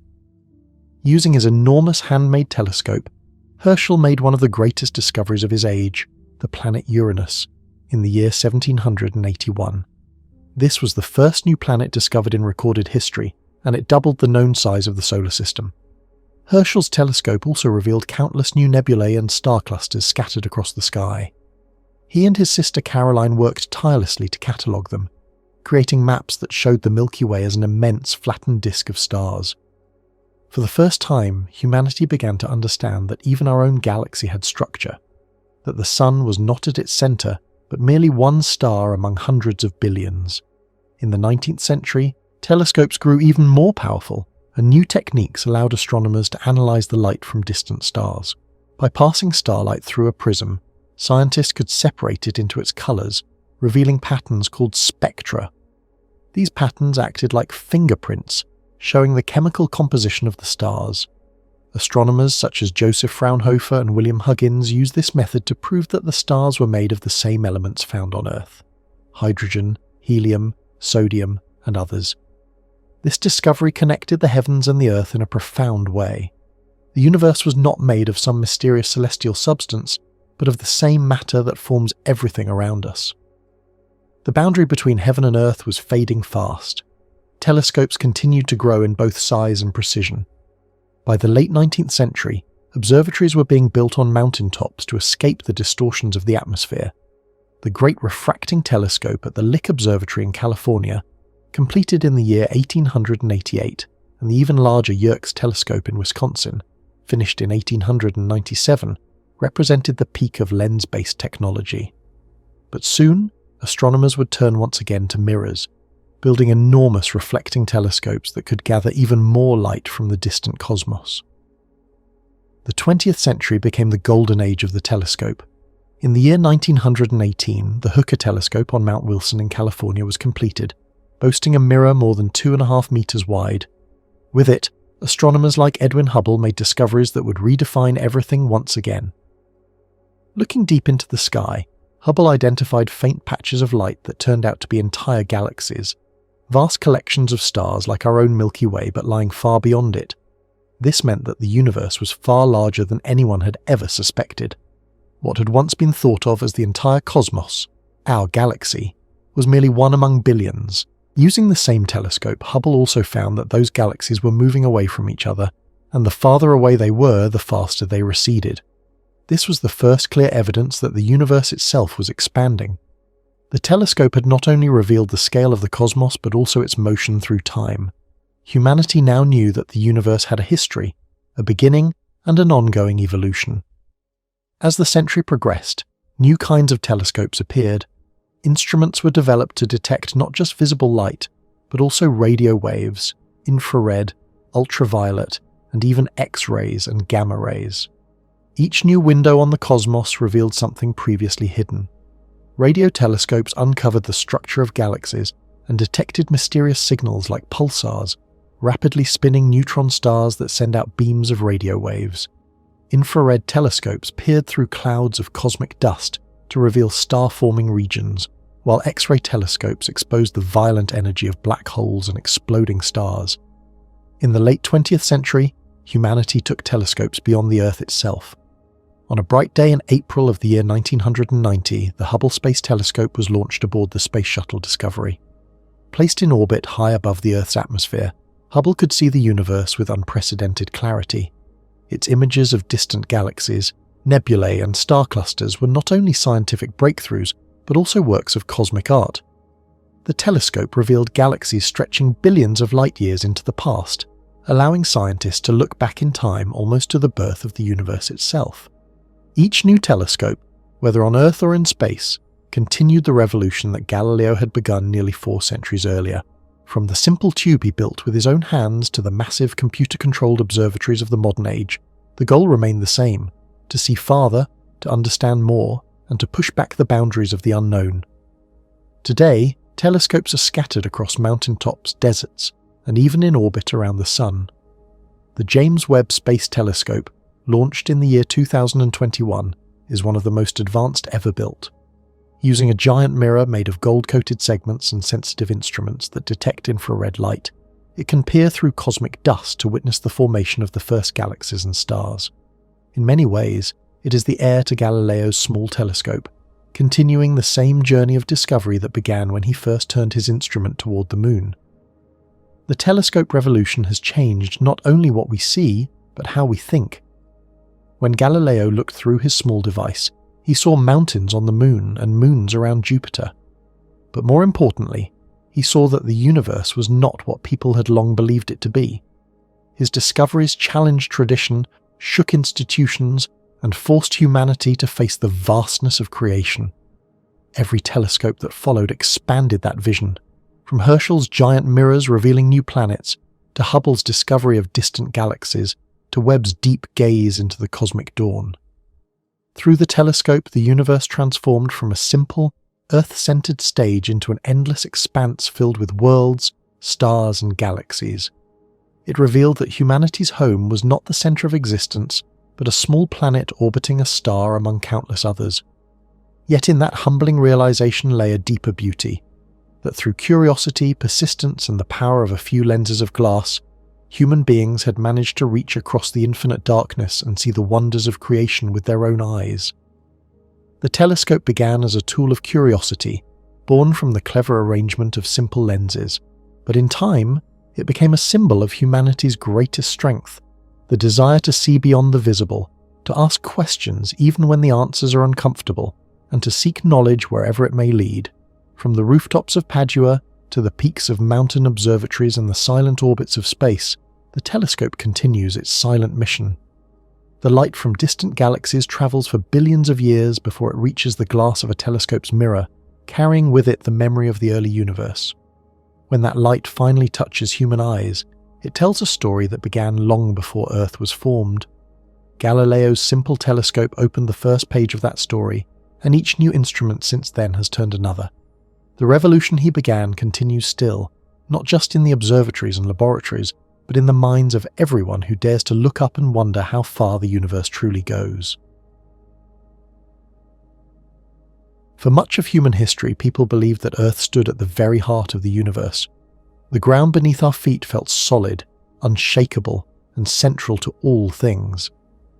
Using his enormous handmade telescope, Herschel made one of the greatest discoveries of his age, the planet Uranus, in the year 1781. This was the first new planet discovered in recorded history, and it doubled the known size of the solar system. Herschel's telescope also revealed countless new nebulae and star clusters scattered across the sky. He and his sister Caroline worked tirelessly to catalogue them, creating maps that showed the Milky Way as an immense flattened disk of stars. For the first time, humanity began to understand that even our own galaxy had structure, that the Sun was not at its centre, but merely one star among hundreds of billions. In the 19th century, telescopes grew even more powerful, and new techniques allowed astronomers to analyse the light from distant stars. By passing starlight through a prism, scientists could separate it into its colours, revealing patterns called spectra. These patterns acted like fingerprints, showing the chemical composition of the stars. Astronomers such as Joseph Fraunhofer and William Huggins used this method to prove that the stars were made of the same elements found on Earth: hydrogen, helium, sodium, and others. This discovery connected the heavens and the Earth in a profound way. The universe was not made of some mysterious celestial substance, but of the same matter that forms everything around us. The boundary between heaven and Earth was fading fast. Telescopes continued to grow in both size and precision. By the late 19th century, observatories were being built on mountaintops to escape the distortions of the atmosphere. The Great Refracting Telescope at the Lick Observatory in California, completed in the year 1888, and the even larger Yerkes Telescope in Wisconsin, finished in 1897, represented the peak of lens-based technology. But soon, astronomers would turn once again to mirrors, building enormous reflecting telescopes that could gather even more light from the distant cosmos. The 20th century became the golden age of the telescope. In the year 1918, the Hooker Telescope on Mount Wilson in California was completed, boasting a mirror more than 2.5 meters wide. With it, astronomers like Edwin Hubble made discoveries that would redefine everything once again. Looking deep into the sky, Hubble identified faint patches of light that turned out to be entire galaxies, vast collections of stars like our own Milky Way but lying far beyond it. This meant that the universe was far larger than anyone had ever suspected. What had once been thought of as the entire cosmos, our galaxy, was merely one among billions. Using the same telescope, Hubble also found that those galaxies were moving away from each other, and the farther away they were, the faster they receded. This was the first clear evidence that the universe itself was expanding. The telescope had not only revealed the scale of the cosmos but also its motion through time. Humanity now knew that the universe had a history, a beginning, and an ongoing evolution. As the century progressed, new kinds of telescopes appeared. Instruments were developed to detect not just visible light, but also radio waves, infrared, ultraviolet, and even X-rays and gamma rays. Each new window on the cosmos revealed something previously hidden. Radio telescopes uncovered the structure of galaxies and detected mysterious signals like pulsars, rapidly spinning neutron stars that send out beams of radio waves. Infrared telescopes peered through clouds of cosmic dust to reveal star-forming regions, while X-ray telescopes exposed the violent energy of black holes and exploding stars. In the late 20th century, humanity took telescopes beyond the Earth itself. On a bright day in April of the year 1990, the Hubble Space Telescope was launched aboard the Space Shuttle Discovery. Placed in orbit high above the Earth's atmosphere, Hubble could see the universe with unprecedented clarity. Its images of distant galaxies, nebulae and star clusters were not only scientific breakthroughs, but also works of cosmic art. The telescope revealed galaxies stretching billions of light-years into the past, allowing scientists to look back in time almost to the birth of the universe itself. Each new telescope, whether on Earth or in space, continued the revolution that Galileo had begun nearly 4 centuries earlier. From the simple tube he built with his own hands to the massive computer-controlled observatories of the modern age, the goal remained the same: to see farther, to understand more, and to push back the boundaries of the unknown. Today, telescopes are scattered across mountaintops, deserts, and even in orbit around the Sun. The James Webb Space Telescope, launched in the year 2021, is one of the most advanced ever built. Using a giant mirror made of gold-coated segments and sensitive instruments that detect infrared light, it can peer through cosmic dust to witness the formation of the first galaxies and stars. In many ways, it is the heir to Galileo's small telescope, continuing the same journey of discovery that began when he first turned his instrument toward the moon. The telescope revolution has changed not only what we see, but how we think. When Galileo looked through his small device, he saw mountains on the moon and moons around Jupiter. But more importantly, he saw that the universe was not what people had long believed it to be. His discoveries challenged tradition, shook institutions, and forced humanity to face the vastness of creation. Every telescope that followed expanded that vision, from Herschel's giant mirrors revealing new planets, to Hubble's discovery of distant galaxies, to Webb's deep gaze into the cosmic dawn. Through the telescope, the universe transformed from a simple, Earth-centered stage into an endless expanse filled with worlds, stars, and galaxies. It revealed that humanity's home was not the center of existence, but a small planet orbiting a star among countless others. Yet in that humbling realization lay a deeper beauty, that through curiosity, persistence, and the power of a few lenses of glass, human beings had managed to reach across the infinite darkness and see the wonders of creation with their own eyes. The telescope began as a tool of curiosity, born from the clever arrangement of simple lenses, but in time, it became a symbol of humanity's greatest strength, the desire to see beyond the visible, to ask questions even when the answers are uncomfortable, and to seek knowledge wherever it may lead. From the rooftops of Padua to the peaks of mountain observatories and the silent orbits of space, the telescope continues its silent mission. The light from distant galaxies travels for billions of years before it reaches the glass of a telescope's mirror, carrying with it the memory of the early universe. When that light finally touches human eyes, it tells a story that began long before Earth was formed. Galileo's simple telescope opened the first page of that story, and each new instrument since then has turned another. The revolution he began continues still, not just in the observatories and laboratories, but in the minds of everyone who dares to look up and wonder how far the universe truly goes. For much of human history, people believed that Earth stood at the very heart of the universe. The ground beneath our feet felt solid, unshakable, and central to all things.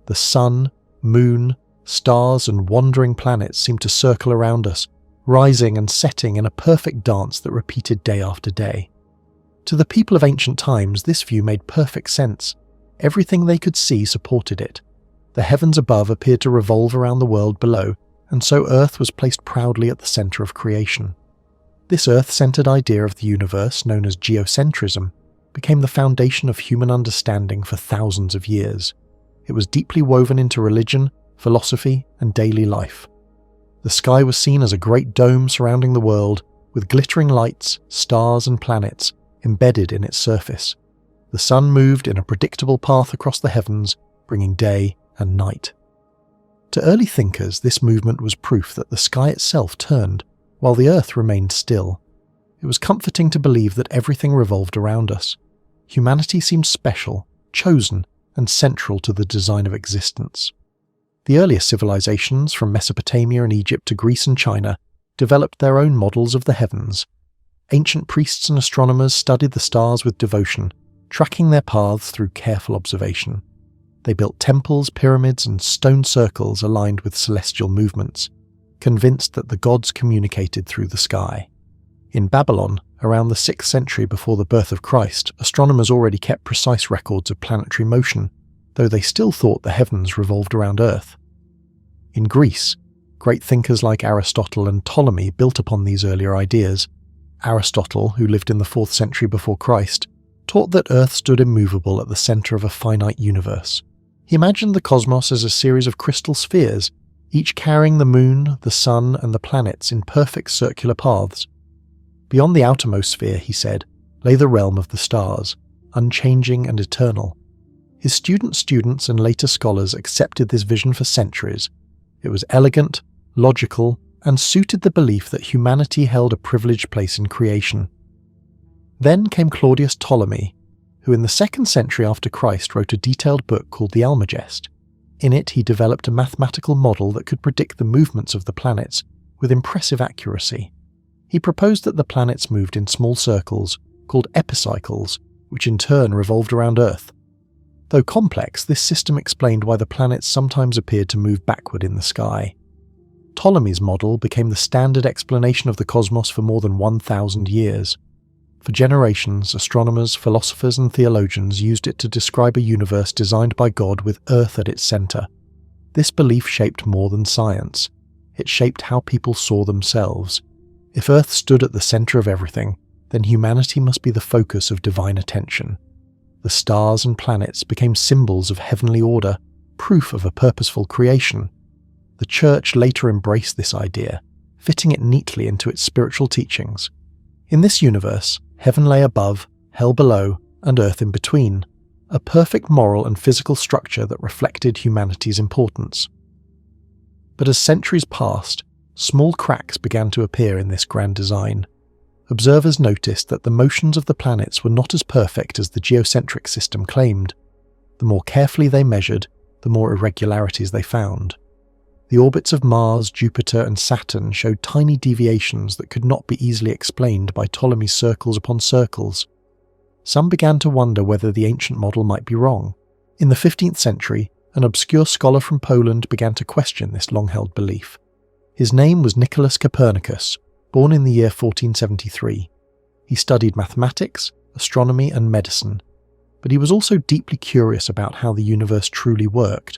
The sun, moon, stars, and wandering planets seemed to circle around us, rising and setting in a perfect dance that repeated day after day. To the people of ancient times, this view made perfect sense. Everything they could see supported it. The heavens above appeared to revolve around the world below, and so Earth was placed proudly at the center of creation. This Earth-centered idea of the universe, known as heliocentrism, became the foundation of human understanding for thousands of years. It was deeply woven into religion, philosophy, and daily life. The sky was seen as a great dome surrounding the world, with glittering lights, stars, and planets embedded in its surface. The sun moved in a predictable path across the heavens, bringing day and night. To early thinkers, this movement was proof that the sky itself turned, while the earth remained still. It was comforting to believe that everything revolved around us. Humanity seemed special, chosen, and central to the design of existence. The earliest civilizations, from Mesopotamia and Egypt to Greece and China, developed their own models of the heavens. Ancient priests and astronomers studied the stars with devotion, tracking their paths through careful observation. They built temples, pyramids, and stone circles aligned with celestial movements, convinced that the gods communicated through the sky. In Babylon, around the 6th century before the birth of Christ, astronomers already kept precise records of planetary motion, though they still thought the heavens revolved around Earth. In Greece, great thinkers like Aristotle and Ptolemy built upon these earlier ideas. Aristotle, who lived in the 4th century before Christ, taught that Earth stood immovable at the center of a finite universe. He imagined the cosmos as a series of crystal spheres, each carrying the moon, the sun, and the planets in perfect circular paths. Beyond the outermost sphere, he said, lay the realm of the stars, unchanging and eternal. His students and later scholars accepted this vision for centuries. It was elegant, logical, and suited the belief that humanity held a privileged place in creation. Then came Claudius Ptolemy, who in the 2nd century after Christ wrote a detailed book called the Almagest. In it he developed a mathematical model that could predict the movements of the planets with impressive accuracy. He proposed that the planets moved in small circles, called epicycles, which in turn revolved around Earth. Though complex, this system explained why the planets sometimes appeared to move backward in the sky. Ptolemy's model became the standard explanation of the cosmos for more than 1,000 years. For generations, astronomers, philosophers, and theologians used it to describe a universe designed by God with Earth at its center. This belief shaped more than science. It shaped how people saw themselves. If Earth stood at the center of everything, then humanity must be the focus of divine attention. The stars and planets became symbols of heavenly order, proof of a purposeful creation. The Church later embraced this idea, fitting it neatly into its spiritual teachings. In this universe, heaven lay above, hell below, and earth in between, a perfect moral and physical structure that reflected humanity's importance. But as centuries passed, small cracks began to appear in this grand design. Observers noticed that the motions of the planets were not as perfect as the geocentric system claimed. The more carefully they measured, the more irregularities they found. The orbits of Mars, Jupiter, and Saturn showed tiny deviations that could not be easily explained by Ptolemy's circles upon circles. Some began to wonder whether the ancient model might be wrong. In the 15th century, an obscure scholar from Poland began to question this long-held belief. His name was Nicholas Copernicus, born in the year 1473. He studied mathematics, astronomy, and medicine, but he was also deeply curious about how the universe truly worked.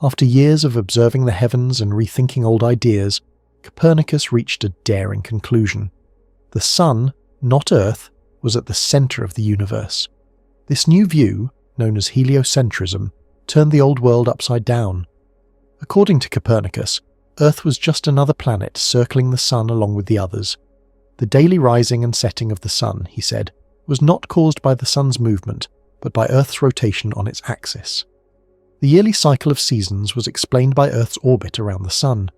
After years of observing the heavens and rethinking old ideas, Copernicus reached a daring conclusion. The Sun, not Earth, was at the center of the universe. This new view, known as heliocentrism, turned the old world upside down. According to Copernicus, Earth was just another planet circling the Sun along with the others. The daily rising and setting of the Sun, he said, was not caused by the Sun's movement, but by Earth's rotation on its axis. The yearly cycle of seasons was explained by Earth's orbit around the Sun.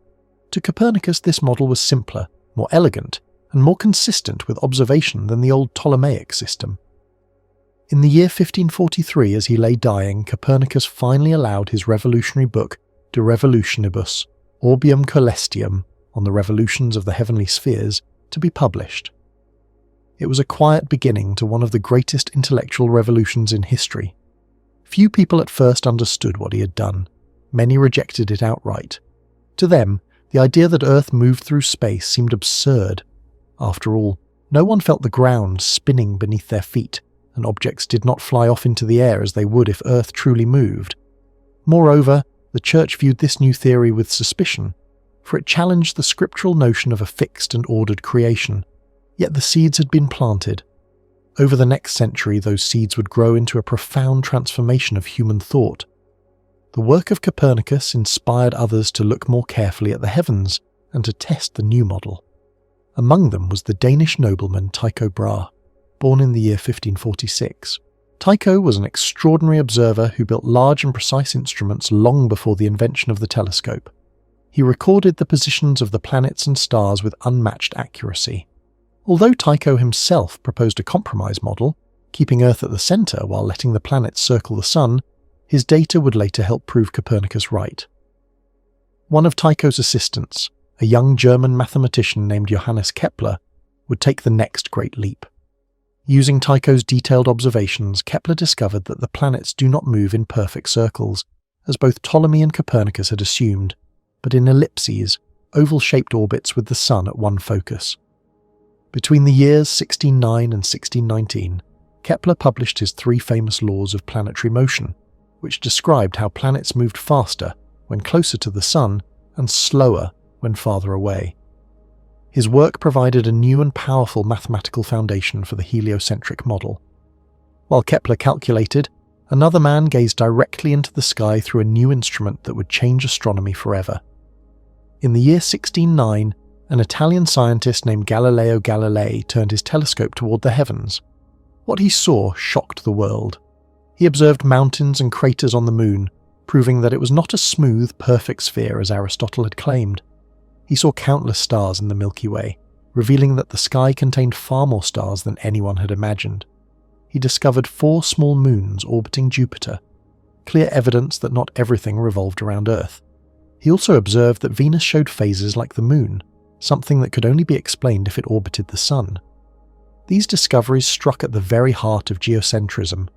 To Copernicus, this model was simpler, more elegant, and more consistent with observation than the old Ptolemaic system. In the year 1543, as he lay dying, Copernicus finally allowed his revolutionary book, De Revolutionibus, Orbium Coelestium, on the revolutions of the heavenly spheres, to be published. It was a quiet beginning to one of the greatest intellectual revolutions in history. Few people at first understood what he had done. Many rejected it outright. To them, the idea that Earth moved through space seemed absurd. After all, no one felt the ground spinning beneath their feet, and objects did not fly off into the air as they would if Earth truly moved. Moreover, the Church viewed this new theory with suspicion, for it challenged the scriptural notion of a fixed and ordered creation. Yet the seeds had been planted. Over the next century, those seeds would grow into a profound transformation of human thought. The work of Copernicus inspired others to look more carefully at the heavens and to test the new model. Among them was the Danish nobleman Tycho Brahe, born in the year 1546. Tycho was an extraordinary observer who built large and precise instruments long before the invention of the telescope. He recorded the positions of the planets and stars with unmatched accuracy. Although Tycho himself proposed a compromise model, keeping Earth at the center while letting the planets circle the Sun, his data would later help prove Copernicus right. One of Tycho's assistants, a young German mathematician named Johannes Kepler, would take the next great leap. Using Tycho's detailed observations, Kepler discovered that the planets do not move in perfect circles, as both Ptolemy and Copernicus had assumed, but in ellipses, oval-shaped orbits with the Sun at one focus. Between the years 1609 and 1619, Kepler published his three famous laws of planetary motion, which described how planets moved faster when closer to the Sun and slower when farther away. His work provided a new and powerful mathematical foundation for the heliocentric model. While Kepler calculated, another man gazed directly into the sky through a new instrument that would change astronomy forever. In the year 1609, an Italian scientist named Galileo Galilei turned his telescope toward the heavens. What he saw shocked the world. He observed mountains and craters on the Moon, proving that it was not a smooth, perfect sphere as Aristotle had claimed. He saw countless stars in the Milky Way, revealing that the sky contained far more stars than anyone had imagined. He discovered 4 small moons orbiting Jupiter, clear evidence that not everything revolved around Earth. He also observed that Venus showed phases like the Moon, something that could only be explained if it orbited the Sun. These discoveries struck at the very heart of geocentrism.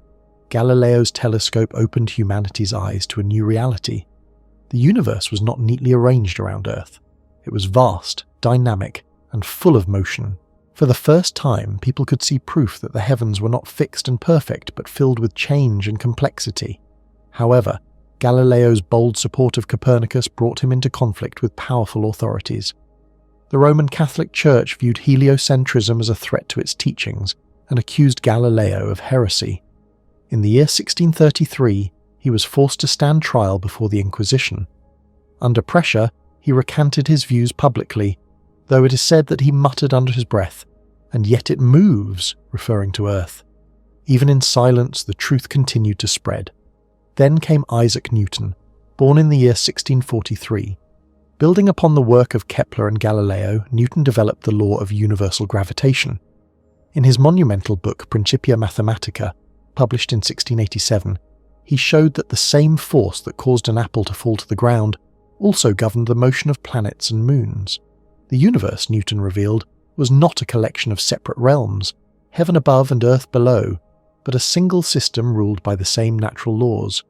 Galileo's telescope opened humanity's eyes to a new reality. The universe was not neatly arranged around Earth. It was vast, dynamic, and full of motion. For the first time, people could see proof that the heavens were not fixed and perfect, but filled with change and complexity. However, Galileo's bold support of Copernicus brought him into conflict with powerful authorities. The Roman Catholic Church viewed heliocentrism as a threat to its teachings and accused Galileo of heresy. In the year 1633, he was forced to stand trial before the Inquisition. Under pressure, he recanted his views publicly, though it is said that he muttered under his breath, "And yet it moves," referring to Earth. Even in silence, the truth continued to spread. Then came Isaac Newton, born in the year 1643. Building upon the work of Kepler and Galileo, Newton developed the law of universal gravitation. In his monumental book Principia Mathematica, published in 1687, he showed that the same force that caused an apple to fall to the ground also governed the motion of planets and moons. The universe, Newton revealed, was not a collection of separate realms, heaven above and earth below, but a single system ruled by the same natural laws.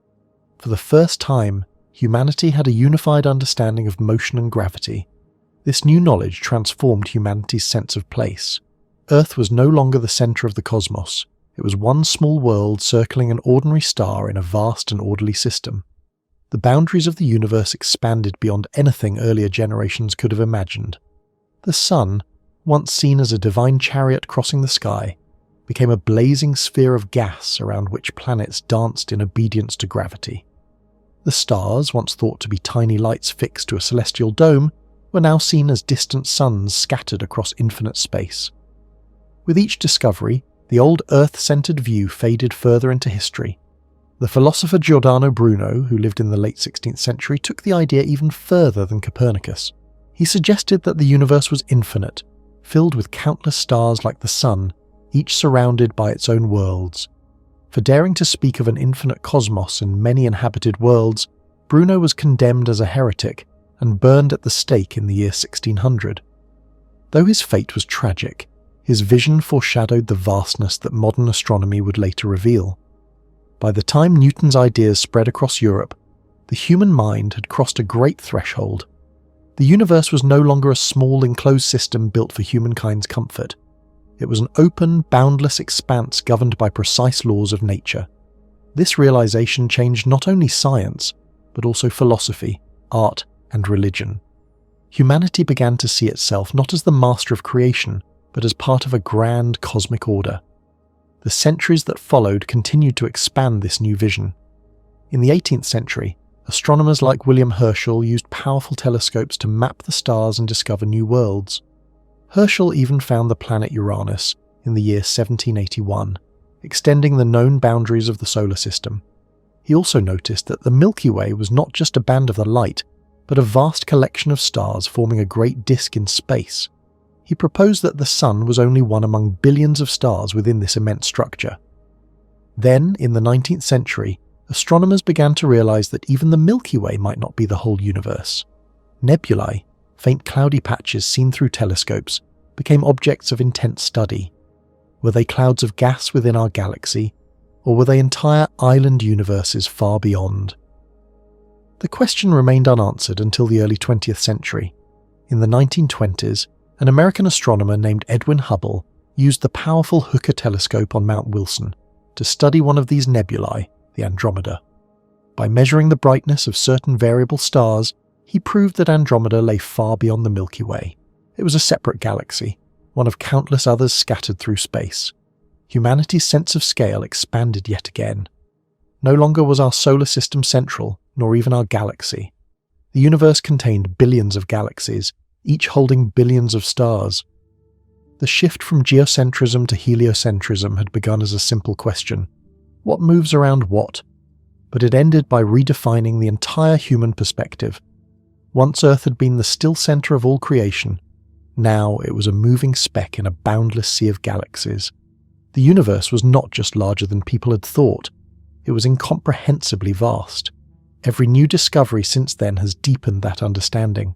For the first time, humanity had a unified understanding of motion and gravity. This new knowledge transformed humanity's sense of place. Earth was no longer the centre of the cosmos. It was one small world circling an ordinary star in a vast and orderly system. The boundaries of the universe expanded beyond anything earlier generations could have imagined. The sun, once seen as a divine chariot crossing the sky, became a blazing sphere of gas around which planets danced in obedience to gravity. The stars, once thought to be tiny lights fixed to a celestial dome, were now seen as distant suns scattered across infinite space. With each discovery, the old Earth-centered view faded further into history. The philosopher Giordano Bruno, who lived in the late 16th century, took the idea even further than Copernicus. He suggested that the universe was infinite, filled with countless stars like the sun, each surrounded by its own worlds. For daring to speak of an infinite cosmos and many inhabited worlds, Bruno was condemned as a heretic and burned at the stake in the year 1600. Though his fate was tragic, his vision foreshadowed the vastness that modern astronomy would later reveal. By the time Newton's ideas spread across Europe, the human mind had crossed a great threshold. The universe was no longer a small enclosed system built for humankind's comfort. It was an open, boundless expanse governed by precise laws of nature. This realization changed not only science, but also philosophy, art, and religion. Humanity began to see itself not as the master of creation, but as part of a grand cosmic order. The centuries that followed continued to expand this new vision. In the 18th century, astronomers like William Herschel used powerful telescopes to map the stars and discover new worlds. Herschel even found the planet Uranus in the year 1781, extending the known boundaries of the solar system. He also noticed that the Milky Way was not just a band of the light, but a vast collection of stars forming a great disk in space. He proposed that the Sun was only one among billions of stars within this immense structure. Then, in the 19th century, astronomers began to realize that even the Milky Way might not be the whole universe. Nebulae, faint cloudy patches seen through telescopes, became objects of intense study. Were they clouds of gas within our galaxy, or were they entire island universes far beyond? The question remained unanswered until the early 20th century. In the 1920s, an American astronomer named Edwin Hubble used the powerful Hooker telescope on Mount Wilson to study one of these nebulae, the Andromeda. By measuring the brightness of certain variable stars, he proved that Andromeda lay far beyond the Milky Way. It was a separate galaxy, one of countless others scattered through space. Humanity's sense of scale expanded yet again. No longer was our solar system central, nor even our galaxy. The universe contained billions of galaxies, each holding billions of stars. The shift from geocentrism to heliocentrism had begun as a simple question. What moves around what? But it ended by redefining the entire human perspective. Once Earth had been the still centre of all creation, now it was a moving speck in a boundless sea of galaxies. The universe was not just larger than people had thought, it was incomprehensibly vast. Every new discovery since then has deepened that understanding.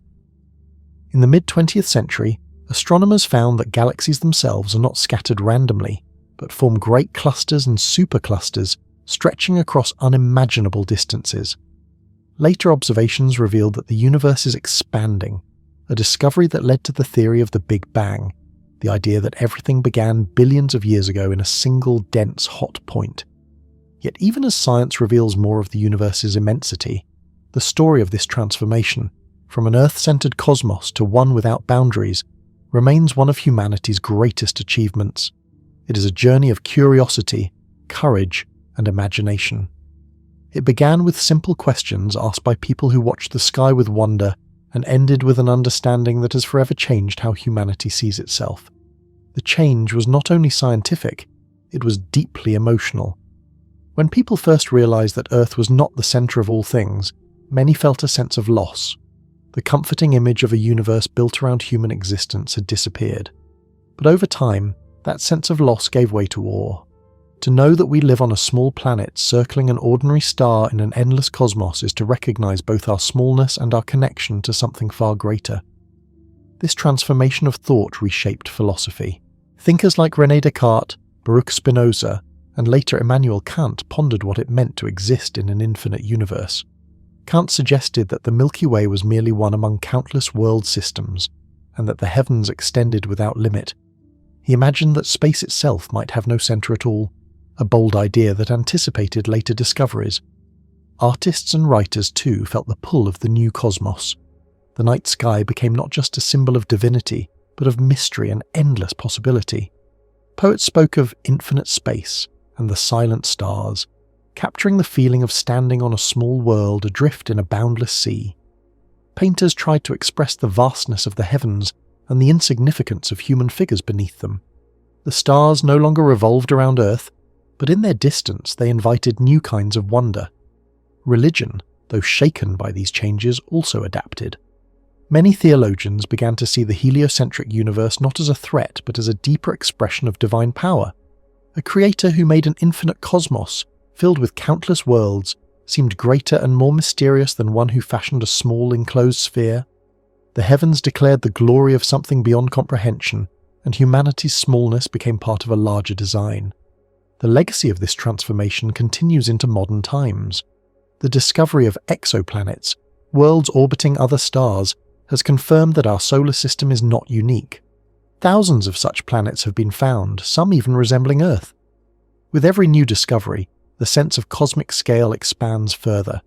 In the mid-20th century, astronomers found that galaxies themselves are not scattered randomly, but form great clusters and superclusters stretching across unimaginable distances. Later observations revealed that the universe is expanding, a discovery that led to the theory of the Big Bang, the idea that everything began billions of years ago in a single dense hot point. Yet even as science reveals more of the universe's immensity, the story of this transformation, from an Earth-centered cosmos to one without boundaries, remains one of humanity's greatest achievements. It is a journey of curiosity, courage, and imagination. It began with simple questions asked by people who watched the sky with wonder and ended with an understanding that has forever changed how humanity sees itself. The change was not only scientific, it was deeply emotional. When people first realized that Earth was not the center of all things, many felt a sense of loss. The comforting image of a universe built around human existence had disappeared. But over time, that sense of loss gave way to awe. To know that we live on a small planet circling an ordinary star in an endless cosmos is to recognize both our smallness and our connection to something far greater. This transformation of thought reshaped philosophy. Thinkers like René Descartes, Baruch Spinoza, and later Immanuel Kant pondered what it meant to exist in an infinite universe. Kant suggested that the Milky Way was merely one among countless world systems, and that the heavens extended without limit. He imagined that space itself might have no center at all, a bold idea that anticipated later discoveries. Artists and writers too felt the pull of the new cosmos. The night sky became not just a symbol of divinity, but of mystery and endless possibility. Poets spoke of infinite space and the silent stars, capturing the feeling of standing on a small world adrift in a boundless sea. Painters tried to express the vastness of the heavens and the insignificance of human figures beneath them. The stars no longer revolved around Earth, but in their distance they invited new kinds of wonder. Religion, though shaken by these changes, also adapted. Many theologians began to see the heliocentric universe not as a threat but as a deeper expression of divine power. A creator who made an infinite cosmos, filled with countless worlds, seemed greater and more mysterious than one who fashioned a small enclosed sphere. The heavens declared the glory of something beyond comprehension, and humanity's smallness became part of a larger design. The legacy of this transformation continues into modern times. The discovery of exoplanets, worlds orbiting other stars, has confirmed that our solar system is not unique. Thousands of such planets have been found, some even resembling Earth. With every new discovery, the sense of cosmic scale expands further.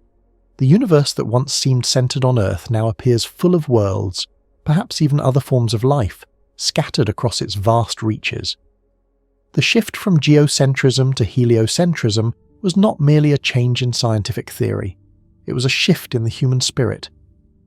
The universe that once seemed centered on Earth now appears full of worlds, perhaps even other forms of life, scattered across its vast reaches. The shift from geocentrism to heliocentrism was not merely a change in scientific theory. It was a shift in the human spirit.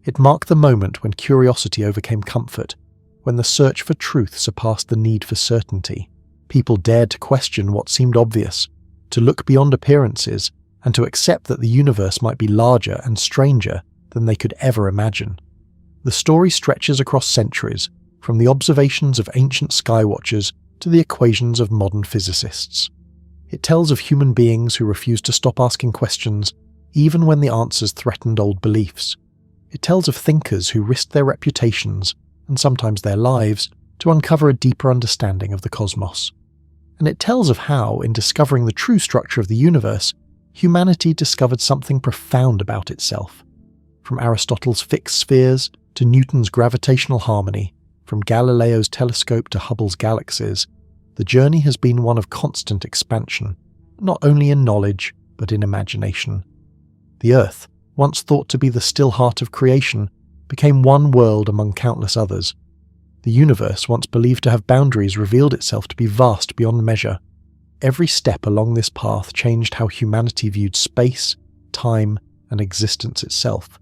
It marked the moment when curiosity overcame comfort, when the search for truth surpassed the need for certainty. People dared to question what seemed obvious, to look beyond appearances, and to accept that the universe might be larger and stranger than they could ever imagine. The story stretches across centuries, from the observations of ancient skywatchers to the equations of modern physicists. It tells of human beings who refused to stop asking questions, even when the answers threatened old beliefs. It tells of thinkers who risked their reputations, and sometimes their lives, to uncover a deeper understanding of the cosmos. And it tells of how, in discovering the true structure of the universe, humanity discovered something profound about itself. From Aristotle's fixed spheres to Newton's gravitational harmony, from Galileo's telescope to Hubble's galaxies, the journey has been one of constant expansion, not only in knowledge, but in imagination. The Earth, once thought to be the still heart of creation, became one world among countless others. The universe, once believed to have boundaries, revealed itself to be vast beyond measure. Every step along this path changed how humanity viewed space, time, and existence itself.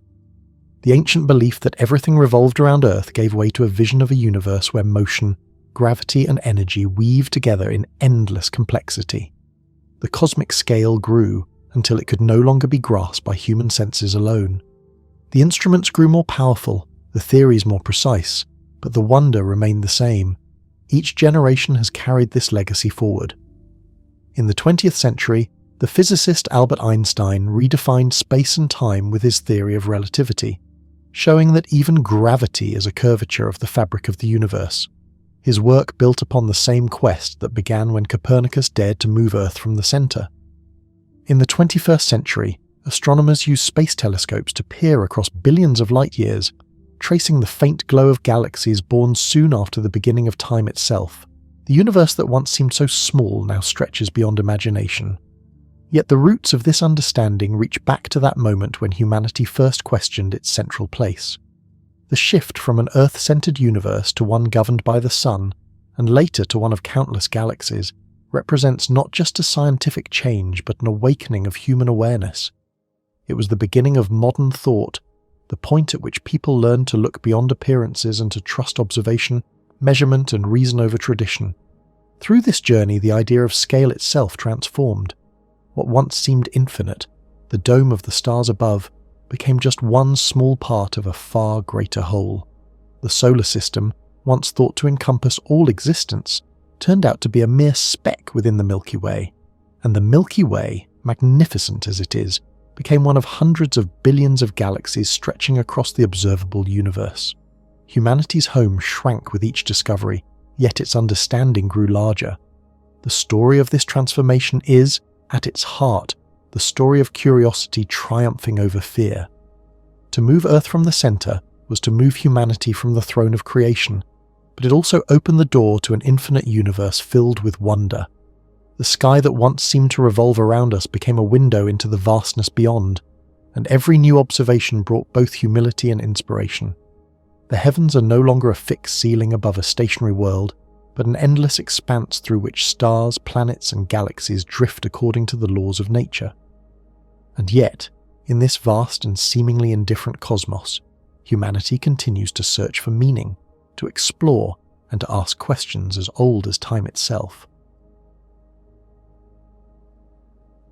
The ancient belief that everything revolved around Earth gave way to a vision of a universe where motion, gravity, and energy weave together in endless complexity. the cosmic scale grew until it could no longer be grasped by human senses alone. The instruments grew more powerful, the theories more precise, but the wonder remained the same. Each generation has carried this legacy forward. In the 20th century, the physicist Albert Einstein redefined space and time with his theory of relativity, showing that even gravity is a curvature of the fabric of the universe. His work built upon the same quest that began when Copernicus dared to move Earth from the centre. In the 21st century, astronomers use space telescopes to peer across billions of light years, tracing the faint glow of galaxies born soon after the beginning of time itself. The universe that once seemed so small now stretches beyond imagination. Yet the roots of this understanding reach back to that moment when humanity first questioned its central place. The shift from an Earth-centered universe to one governed by the Sun, and later to one of countless galaxies, represents not just a scientific change but an awakening of human awareness. It was the beginning of modern thought, the point at which people learned to look beyond appearances and to trust observation, measurement and reason over tradition. Through this journey, the idea of scale itself transformed. What once seemed infinite, the dome of the stars above, became just one small part of a far greater whole. The solar system, once thought to encompass all existence, turned out to be a mere speck within the Milky Way, and the Milky Way, magnificent as it is, became one of hundreds of billions of galaxies stretching across the observable universe. Humanity's home shrank with each discovery, yet its understanding grew larger. The story of this transformation is, at its heart, the story of curiosity triumphing over fear. To move Earth from the centre was to move humanity from the throne of creation, but it also opened the door to an infinite universe filled with wonder. The sky that once seemed to revolve around us became a window into the vastness beyond, and every new observation brought both humility and inspiration. The heavens are no longer a fixed ceiling above a stationary world, but an endless expanse through which stars, planets and galaxies drift according to the laws of nature. And yet, in this vast and seemingly indifferent cosmos, humanity continues to search for meaning, to explore and to ask questions as old as time itself.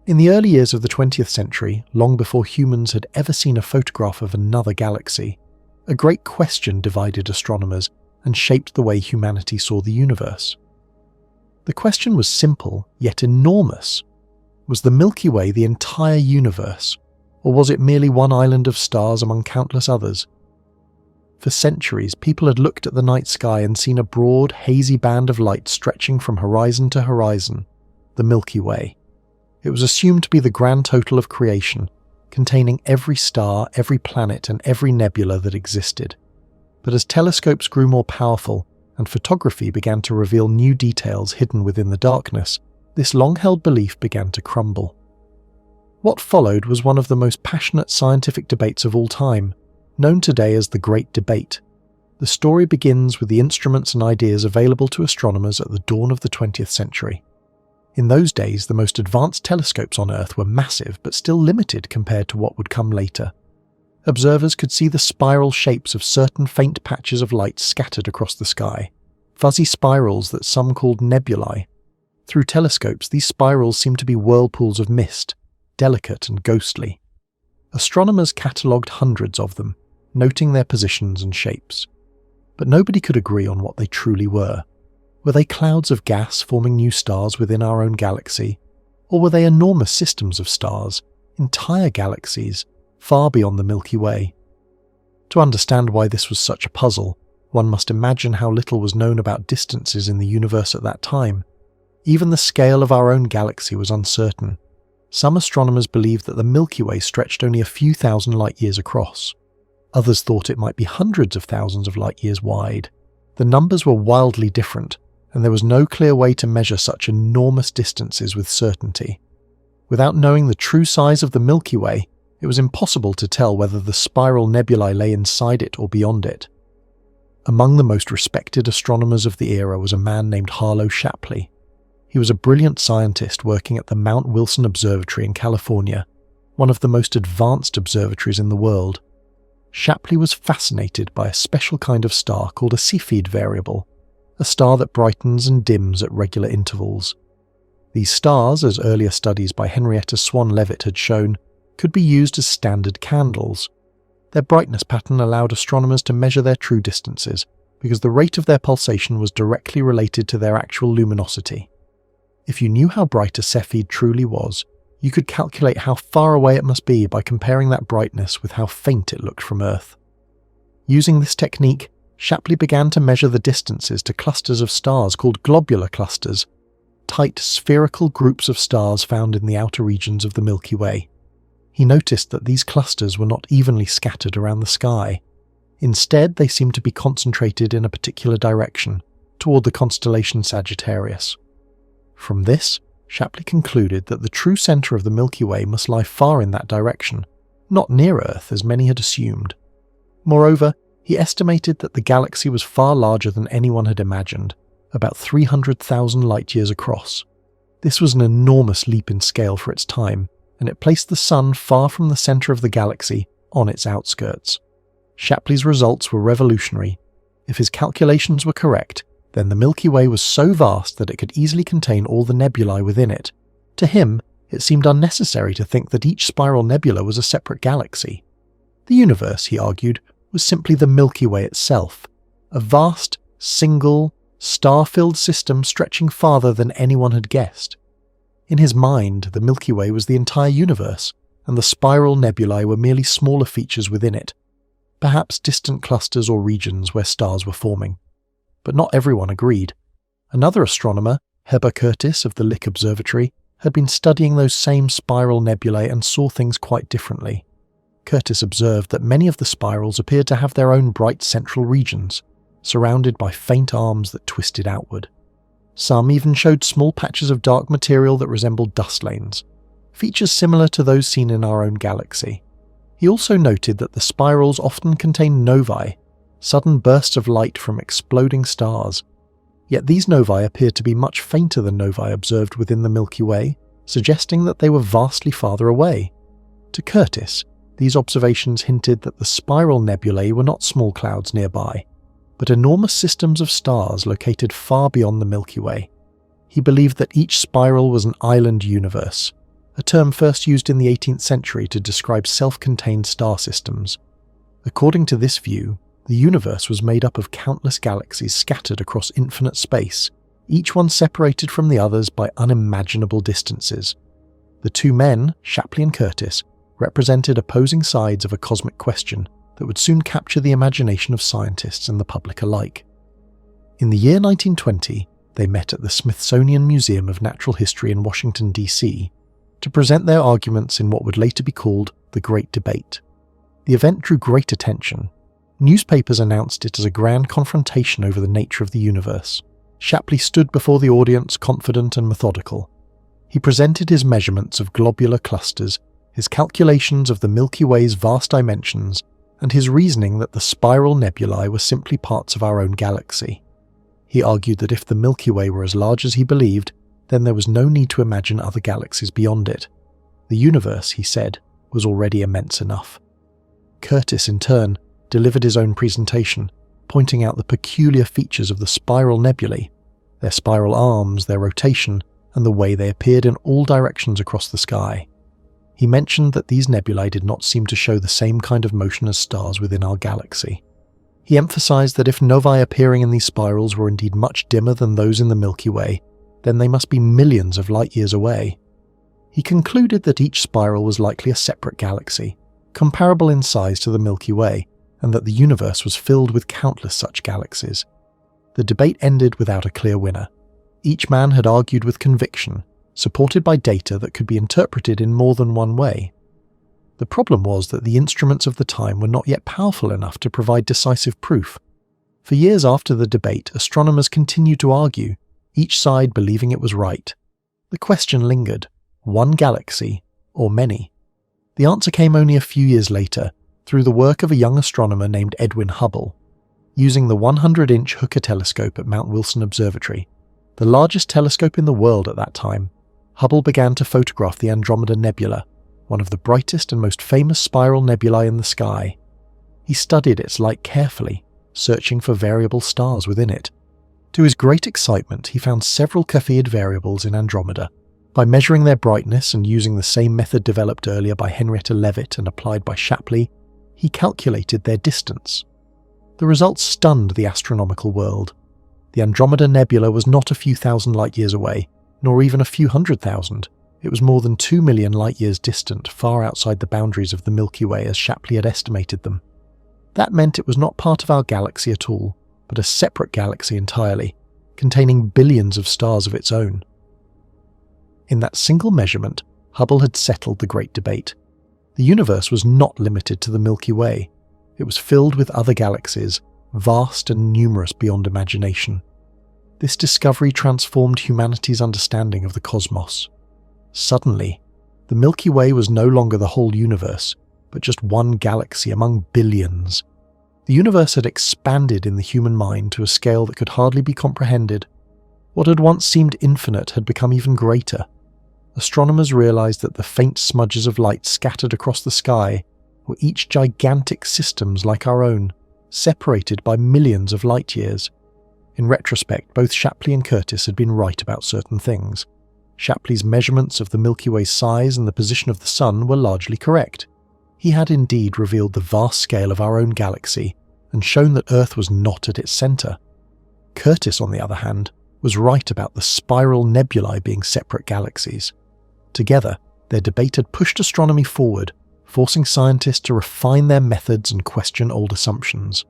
In the early years of the 20th century, long before humans had ever seen a photograph of another galaxy, a great question divided astronomers and shaped the way humanity saw the universe. The question was simple, yet enormous. Was the Milky Way the entire universe, or was it merely one island of stars among countless others? For centuries, people had looked at the night sky and seen a broad, hazy band of light stretching from horizon to horizon, the Milky Way. It was assumed to be the grand total of creation, containing every star, every planet, and every nebula that existed. But as telescopes grew more powerful and photography began to reveal new details hidden within the darkness, this long-held belief began to crumble. What followed was one of the most passionate scientific debates of all time, known today as the Great Debate. The story begins with the instruments and ideas available to astronomers at the dawn of the 20th century. In those days, the most advanced telescopes on Earth were massive but still limited compared to what would come later. Observers could see the spiral shapes of certain faint patches of light scattered across the sky, fuzzy spirals that some called nebulae. Through telescopes, these spirals seemed to be whirlpools of mist, delicate and ghostly. Astronomers catalogued hundreds of them, noting their positions and shapes. But nobody could agree on what they truly were. Were they clouds of gas forming new stars within our own galaxy? Or were they enormous systems of stars, entire galaxies, far beyond the Milky Way? To understand why this was such a puzzle, one must imagine how little was known about distances in the universe at that time. Even the scale of our own galaxy was uncertain. Some astronomers believed that the Milky Way stretched only a few thousand light-years across. Others thought it might be hundreds of thousands of light-years wide. The numbers were wildly different, and there was no clear way to measure such enormous distances with certainty. Without knowing the true size of the Milky Way, it was impossible to tell whether the spiral nebulae lay inside it or beyond it. Among the most respected astronomers of the era was a man named Harlow Shapley. He was a brilliant scientist working at the Mount Wilson Observatory in California, one of the most advanced observatories in the world. Shapley was fascinated by a special kind of star called a Cepheid variable, a star that brightens and dims at regular intervals. These stars, as earlier studies by Henrietta Swan-Leavitt had shown, could be used as standard candles. Their brightness pattern allowed astronomers to measure their true distances, because the rate of their pulsation was directly related to their actual luminosity. If you knew how bright a Cepheid truly was, you could calculate how far away it must be by comparing that brightness with how faint it looked from Earth. Using this technique, Shapley began to measure the distances to clusters of stars called globular clusters, tight spherical groups of stars found in the outer regions of the Milky Way. He noticed that these clusters were not evenly scattered around the sky. Instead, they seemed to be concentrated in a particular direction, toward the constellation Sagittarius. From this, Shapley concluded that the true centre of the Milky Way must lie far in that direction, not near Earth as many had assumed. Moreover, he estimated that the galaxy was far larger than anyone had imagined, about 300,000 light-years across. This was an enormous leap in scale for its time, and it placed the Sun far from the centre of the galaxy, on its outskirts. Shapley's results were revolutionary. If his calculations were correct, then the Milky Way was so vast that it could easily contain all the nebulae within it. To him, it seemed unnecessary to think that each spiral nebula was a separate galaxy. The universe, he argued, was simply the Milky Way itself, a vast, single, star-filled system stretching farther than anyone had guessed. In his mind, the Milky Way was the entire universe, and the spiral nebulae were merely smaller features within it, perhaps distant clusters or regions where stars were forming. But not everyone agreed. Another astronomer, Heber Curtis of the Lick Observatory, had been studying those same spiral nebulae and saw things quite differently. Curtis observed that many of the spirals appeared to have their own bright central regions, surrounded by faint arms that twisted outward. Some even showed small patches of dark material that resembled dust lanes, features similar to those seen in our own galaxy. He also noted that the spirals often contained novae, sudden bursts of light from exploding stars. Yet these novae appeared to be much fainter than novae observed within the Milky Way, suggesting that they were vastly farther away. To Curtis, these observations hinted that the spiral nebulae were not small clouds nearby, but enormous systems of stars located far beyond the Milky Way. He believed that each spiral was an island universe, a term first used in the 18th century to describe self-contained star systems. According to this view, the universe was made up of countless galaxies scattered across infinite space, each one separated from the others by unimaginable distances. The two men, Shapley and Curtis, represented opposing sides of a cosmic question that would soon capture the imagination of scientists and the public alike. In the year 1920, they met at the Smithsonian Museum of Natural History in Washington, D.C., to present their arguments in what would later be called the Great Debate. The event drew great attention. Newspapers announced it as a grand confrontation over the nature of the universe. Shapley stood before the audience confident and methodical. He presented his measurements of globular clusters, his calculations of the Milky Way's vast dimensions, and his reasoning that the spiral nebulae were simply parts of our own galaxy. He argued that if the Milky Way were as large as he believed, then there was no need to imagine other galaxies beyond it. The universe, he said, was already immense enough. Curtis, in turn, delivered his own presentation, pointing out the peculiar features of the spiral nebulae, their spiral arms, their rotation, and the way they appeared in all directions across the sky. He mentioned that these nebulae did not seem to show the same kind of motion as stars within our galaxy. He emphasized that if novae appearing in these spirals were indeed much dimmer than those in the Milky Way, then they must be millions of light-years away. He concluded that each spiral was likely a separate galaxy, comparable in size to the Milky Way, and that the universe was filled with countless such galaxies. The debate ended without a clear winner. Each man had argued with conviction, supported by data that could be interpreted in more than one way. The problem was that the instruments of the time were not yet powerful enough to provide decisive proof. For years after the debate, astronomers continued to argue, each side believing it was right. The question lingered: one galaxy or many? The answer came only a few years later, through the work of a young astronomer named Edwin Hubble. Using the 100-inch Hooker telescope at Mount Wilson Observatory, the largest telescope in the world at that time, Hubble began to photograph the Andromeda Nebula, one of the brightest and most famous spiral nebulae in the sky. He studied its light carefully, searching for variable stars within it. To his great excitement, he found several Cepheid variables in Andromeda, By measuring their brightness and using the same method developed earlier by Henrietta Leavitt and applied by Shapley, he calculated their distance. The results stunned the astronomical world. The Andromeda Nebula was not a few thousand light-years away, nor even a few 100,000. It was more than 2 million light-years distant, far outside the boundaries of the Milky Way as Shapley had estimated them. That meant it was not part of our galaxy at all, but a separate galaxy entirely, containing billions of stars of its own. In that single measurement, Hubble had settled the great debate. The universe was not limited to the Milky Way. It was filled with other galaxies, vast and numerous beyond imagination. This discovery transformed humanity's understanding of the cosmos. Suddenly, the Milky Way was no longer the whole universe, but just one galaxy among billions. The universe had expanded in the human mind to a scale that could hardly be comprehended. What had once seemed infinite had become even greater. Astronomers realized that the faint smudges of light scattered across the sky were each gigantic systems like our own, separated by millions of light-years. In retrospect, both Shapley and Curtis had been right about certain things. Shapley's measurements of the Milky Way's size and the position of the Sun were largely correct. He had indeed revealed the vast scale of our own galaxy and shown that Earth was not at its centre. Curtis, on the other hand, was right about the spiral nebulae being separate galaxies. Together, their debate had pushed astronomy forward, forcing scientists to refine their methods and question old assumptions.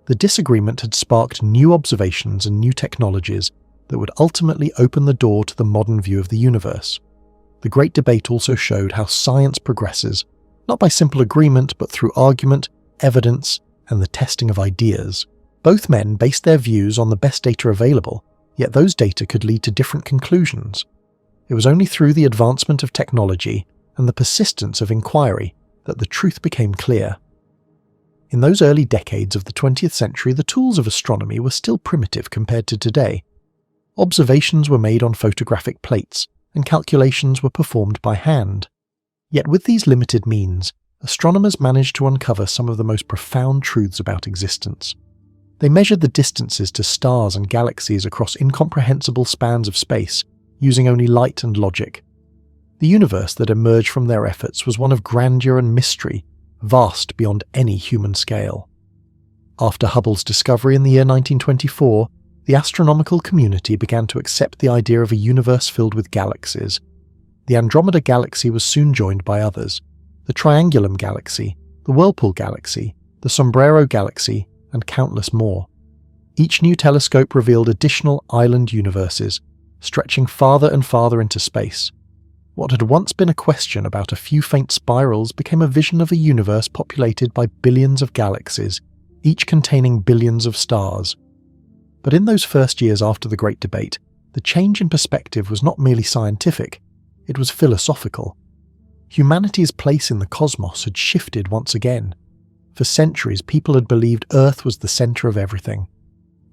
The disagreement had sparked new observations and new technologies that would ultimately open the door to the modern view of the universe. The great debate also showed how science progresses, not by simple agreement, but through argument, evidence, and the testing of ideas. Both men based their views on the best data available, yet those data could lead to different conclusions. It was only through the advancement of technology and the persistence of inquiry that the truth became clear. In those early decades of the 20th century, the tools of astronomy were still primitive compared to today. Observations were made on photographic plates, and calculations were performed by hand. Yet with these limited means, astronomers managed to uncover some of the most profound truths about existence. They measured the distances to stars and galaxies across incomprehensible spans of space, using only light and logic. The universe that emerged from their efforts was one of grandeur and mystery, vast beyond any human scale. After Hubble's discovery in the year 1924, the astronomical community began to accept the idea of a universe filled with galaxies. The Andromeda Galaxy was soon joined by others: the Triangulum Galaxy, the Whirlpool Galaxy, the Sombrero Galaxy, and countless more. Each new telescope revealed additional island universes, stretching farther and farther into space. What had once been a question about a few faint spirals became a vision of a universe populated by billions of galaxies, each containing billions of stars. But in those first years after the Great Debate, the change in perspective was not merely scientific, it was philosophical. Humanity's place in the cosmos had shifted once again. For centuries, people had believed Earth was the centre of everything.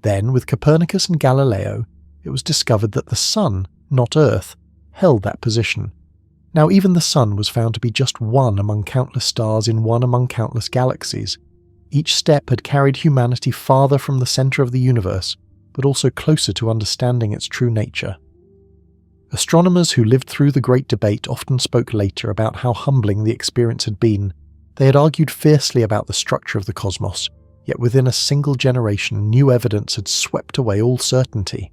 Then, with Copernicus and Galileo, it was discovered that the Sun, not Earth, held that position. Now even the Sun was found to be just one among countless stars in one among countless galaxies. Each step had carried humanity farther from the centre of the universe, but also closer to understanding its true nature. Astronomers who lived through the Great Debate often spoke later about how humbling the experience had been. They had argued fiercely about the structure of the cosmos, yet within a single generation new evidence had swept away all certainty.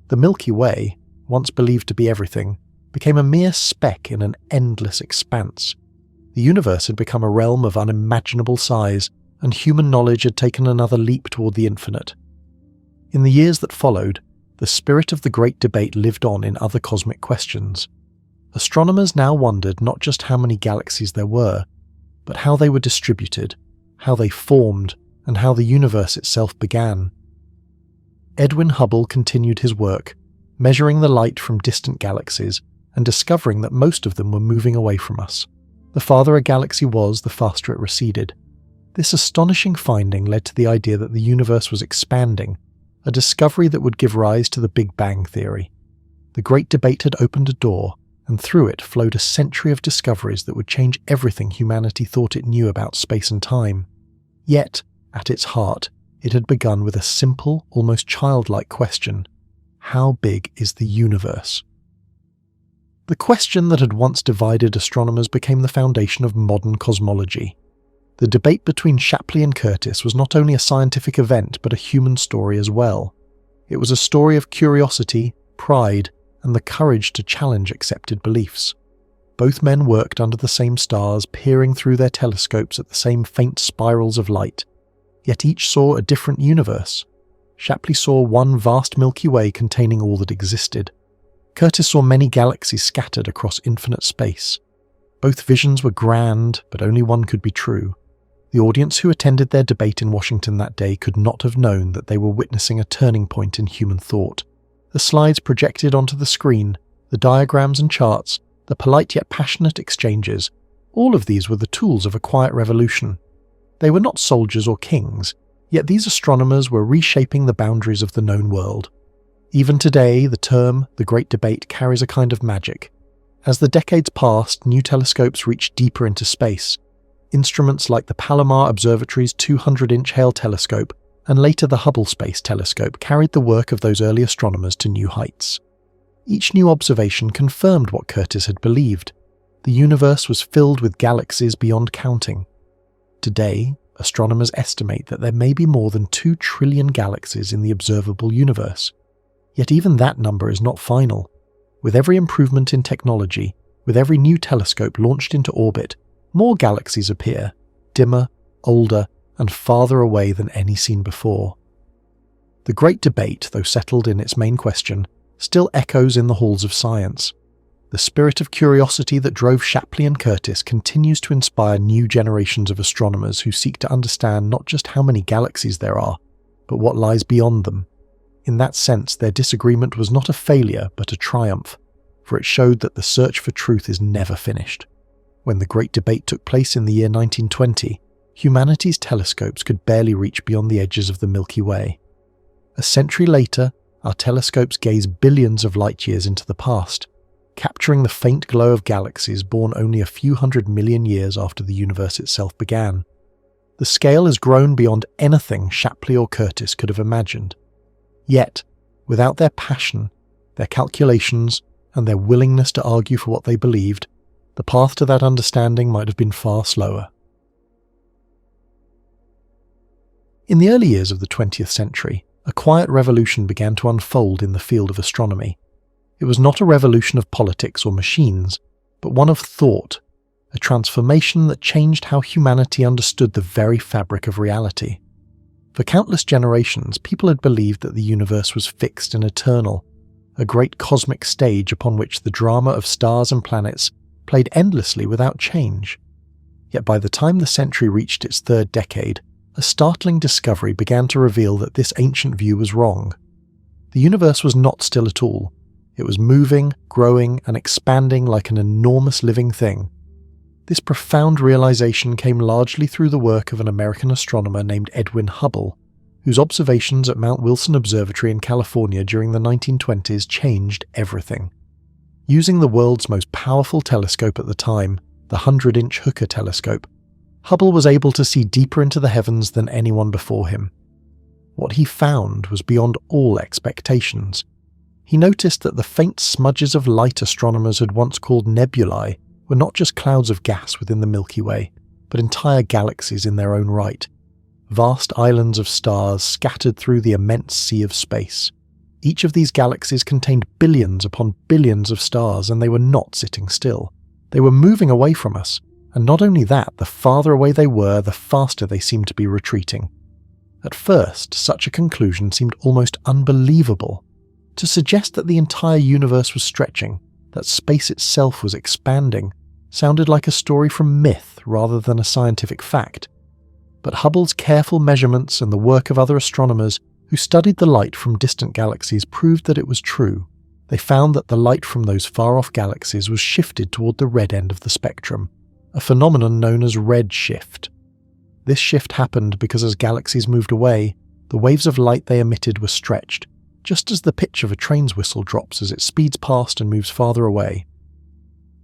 The Milky Way, once believed to be everything, became a mere speck in an endless expanse. The universe had become a realm of unimaginable size, and human knowledge had taken another leap toward the infinite. In the years that followed, the spirit of the Great Debate lived on in other cosmic questions. Astronomers now wondered not just how many galaxies there were, but how they were distributed, how they formed, and how the universe itself began. Edwin Hubble continued his work, measuring the light from distant galaxies and discovering that most of them were moving away from us. The farther a galaxy was, the faster it receded. This astonishing finding led to the idea that the universe was expanding, a discovery that would give rise to the Big Bang theory. The Great Debate had opened a door, and through it flowed a century of discoveries that would change everything humanity thought it knew about space and time. Yet, at its heart, it had begun with a simple, almost childlike question: how big is the universe? The question that had once divided astronomers became the foundation of modern cosmology. The debate between Shapley and Curtis was not only a scientific event but a human story as well. It was a story of curiosity, pride, and the courage to challenge accepted beliefs. Both men worked under the same stars, peering through their telescopes at the same faint spirals of light. Yet each saw a different universe. Shapley saw one vast Milky Way containing all that existed. Curtis saw many galaxies scattered across infinite space. Both visions were grand, but only one could be true. The audience who attended their debate in Washington that day could not have known that they were witnessing a turning point in human thought. The slides projected onto the screen, the diagrams and charts, the polite yet passionate exchanges, all of these were the tools of a quiet revolution. They were not soldiers or kings, yet these astronomers were reshaping the boundaries of the known world. Even today, the term, the Great Debate, carries a kind of magic. As the decades passed, new telescopes reached deeper into space. Instruments like the Palomar Observatory's 200-inch Hale telescope and later the Hubble Space Telescope carried the work of those early astronomers to new heights. Each new observation confirmed what Curtis had believed. The universe was filled with galaxies beyond counting. Today, astronomers estimate that there may be more than 2 trillion galaxies in the observable universe. Yet even that number is not final. With every improvement in technology, with every new telescope launched into orbit, more galaxies appear, dimmer, older, and farther away than any seen before. The Great Debate, though settled in its main question, still echoes in the halls of science. The spirit of curiosity that drove Shapley and Curtis continues to inspire new generations of astronomers who seek to understand not just how many galaxies there are, but what lies beyond them. In that sense, their disagreement was not a failure but a triumph, for it showed that the search for truth is never finished. When the Great Debate took place in the year 1920, humanity's telescopes could barely reach beyond the edges of the Milky Way. A century later, our telescopes gaze billions of light-years into the past, capturing the faint glow of galaxies born only a few 100 million years after the universe itself began. The scale has grown beyond anything Shapley or Curtis could have imagined. Yet, without their passion, their calculations, and their willingness to argue for what they believed, the path to that understanding might have been far slower. In the early years of the 20th century, a quiet revolution began to unfold in the field of astronomy. It was not a revolution of politics or machines, but one of thought, a transformation that changed how humanity understood the very fabric of reality. For countless generations, people had believed that the universe was fixed and eternal, a great cosmic stage upon which the drama of stars and planets played endlessly without change. Yet by the time the century reached its third decade, a startling discovery began to reveal that this ancient view was wrong. The universe was not still at all. It was moving, growing, and expanding like an enormous living thing. This profound realization came largely through the work of an American astronomer named Edwin Hubble, whose observations at Mount Wilson Observatory in California during the 1920s changed everything. Using the world's most powerful telescope at the time, the 100-inch Hooker telescope, Hubble was able to see deeper into the heavens than anyone before him. What he found was beyond all expectations. He noticed that the faint smudges of light astronomers had once called nebulae were not just clouds of gas within the Milky Way, but entire galaxies in their own right. Vast islands of stars scattered through the immense sea of space. Each of these galaxies contained billions upon billions of stars, and they were not sitting still. They were moving away from us, and not only that, the farther away they were, the faster they seemed to be retreating. At first, such a conclusion seemed almost unbelievable. To suggest that the entire universe was stretching, that space itself was expanding, sounded like a story from myth rather than a scientific fact. But Hubble's careful measurements and the work of other astronomers who studied the light from distant galaxies proved that it was true. They found that the light from those far-off galaxies was shifted toward the red end of the spectrum, a phenomenon known as redshift. This shift happened because as galaxies moved away, the waves of light they emitted were stretched, just as the pitch of a train's whistle drops as it speeds past and moves farther away.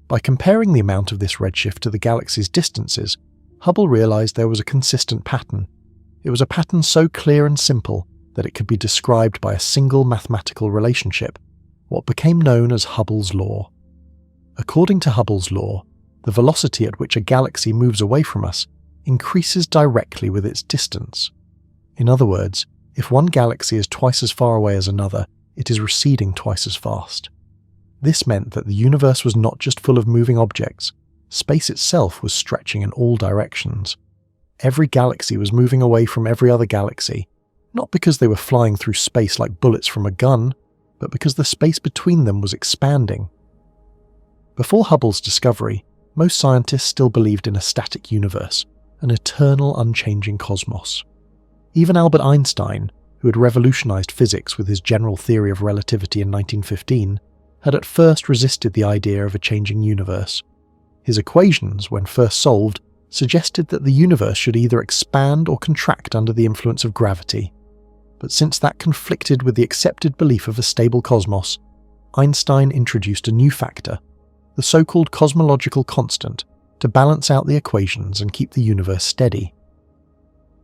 By comparing the amount of this redshift to the galaxy's distances, Hubble realized there was a consistent pattern. It was a pattern so clear and simple that it could be described by a single mathematical relationship, what became known as Hubble's law. According to Hubble's law, the velocity at which a galaxy moves away from us increases directly with its distance. In other words, if one galaxy is twice as far away as another, it is receding twice as fast. This meant that the universe was not just full of moving objects, space itself was stretching in all directions. Every galaxy was moving away from every other galaxy, not because they were flying through space like bullets from a gun, but because the space between them was expanding. Before Hubble's discovery, most scientists still believed in a static universe, an eternal, unchanging cosmos. Even Albert Einstein, who had revolutionized physics with his general theory of relativity in 1915, had at first resisted the idea of a changing universe. His equations, when first solved, suggested that the universe should either expand or contract under the influence of gravity. But since that conflicted with the accepted belief of a stable cosmos, Einstein introduced a new factor, the so-called cosmological constant, to balance out the equations and keep the universe steady.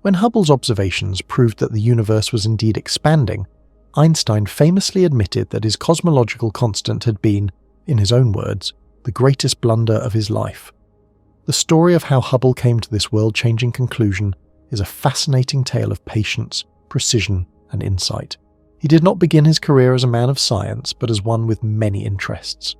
When Hubble's observations proved that the universe was indeed expanding, Einstein famously admitted that his cosmological constant had been, in his own words, the greatest blunder of his life. The story of how Hubble came to this world-changing conclusion is a fascinating tale of patience, precision, and insight. He did not begin his career as a man of science, but as one with many interests.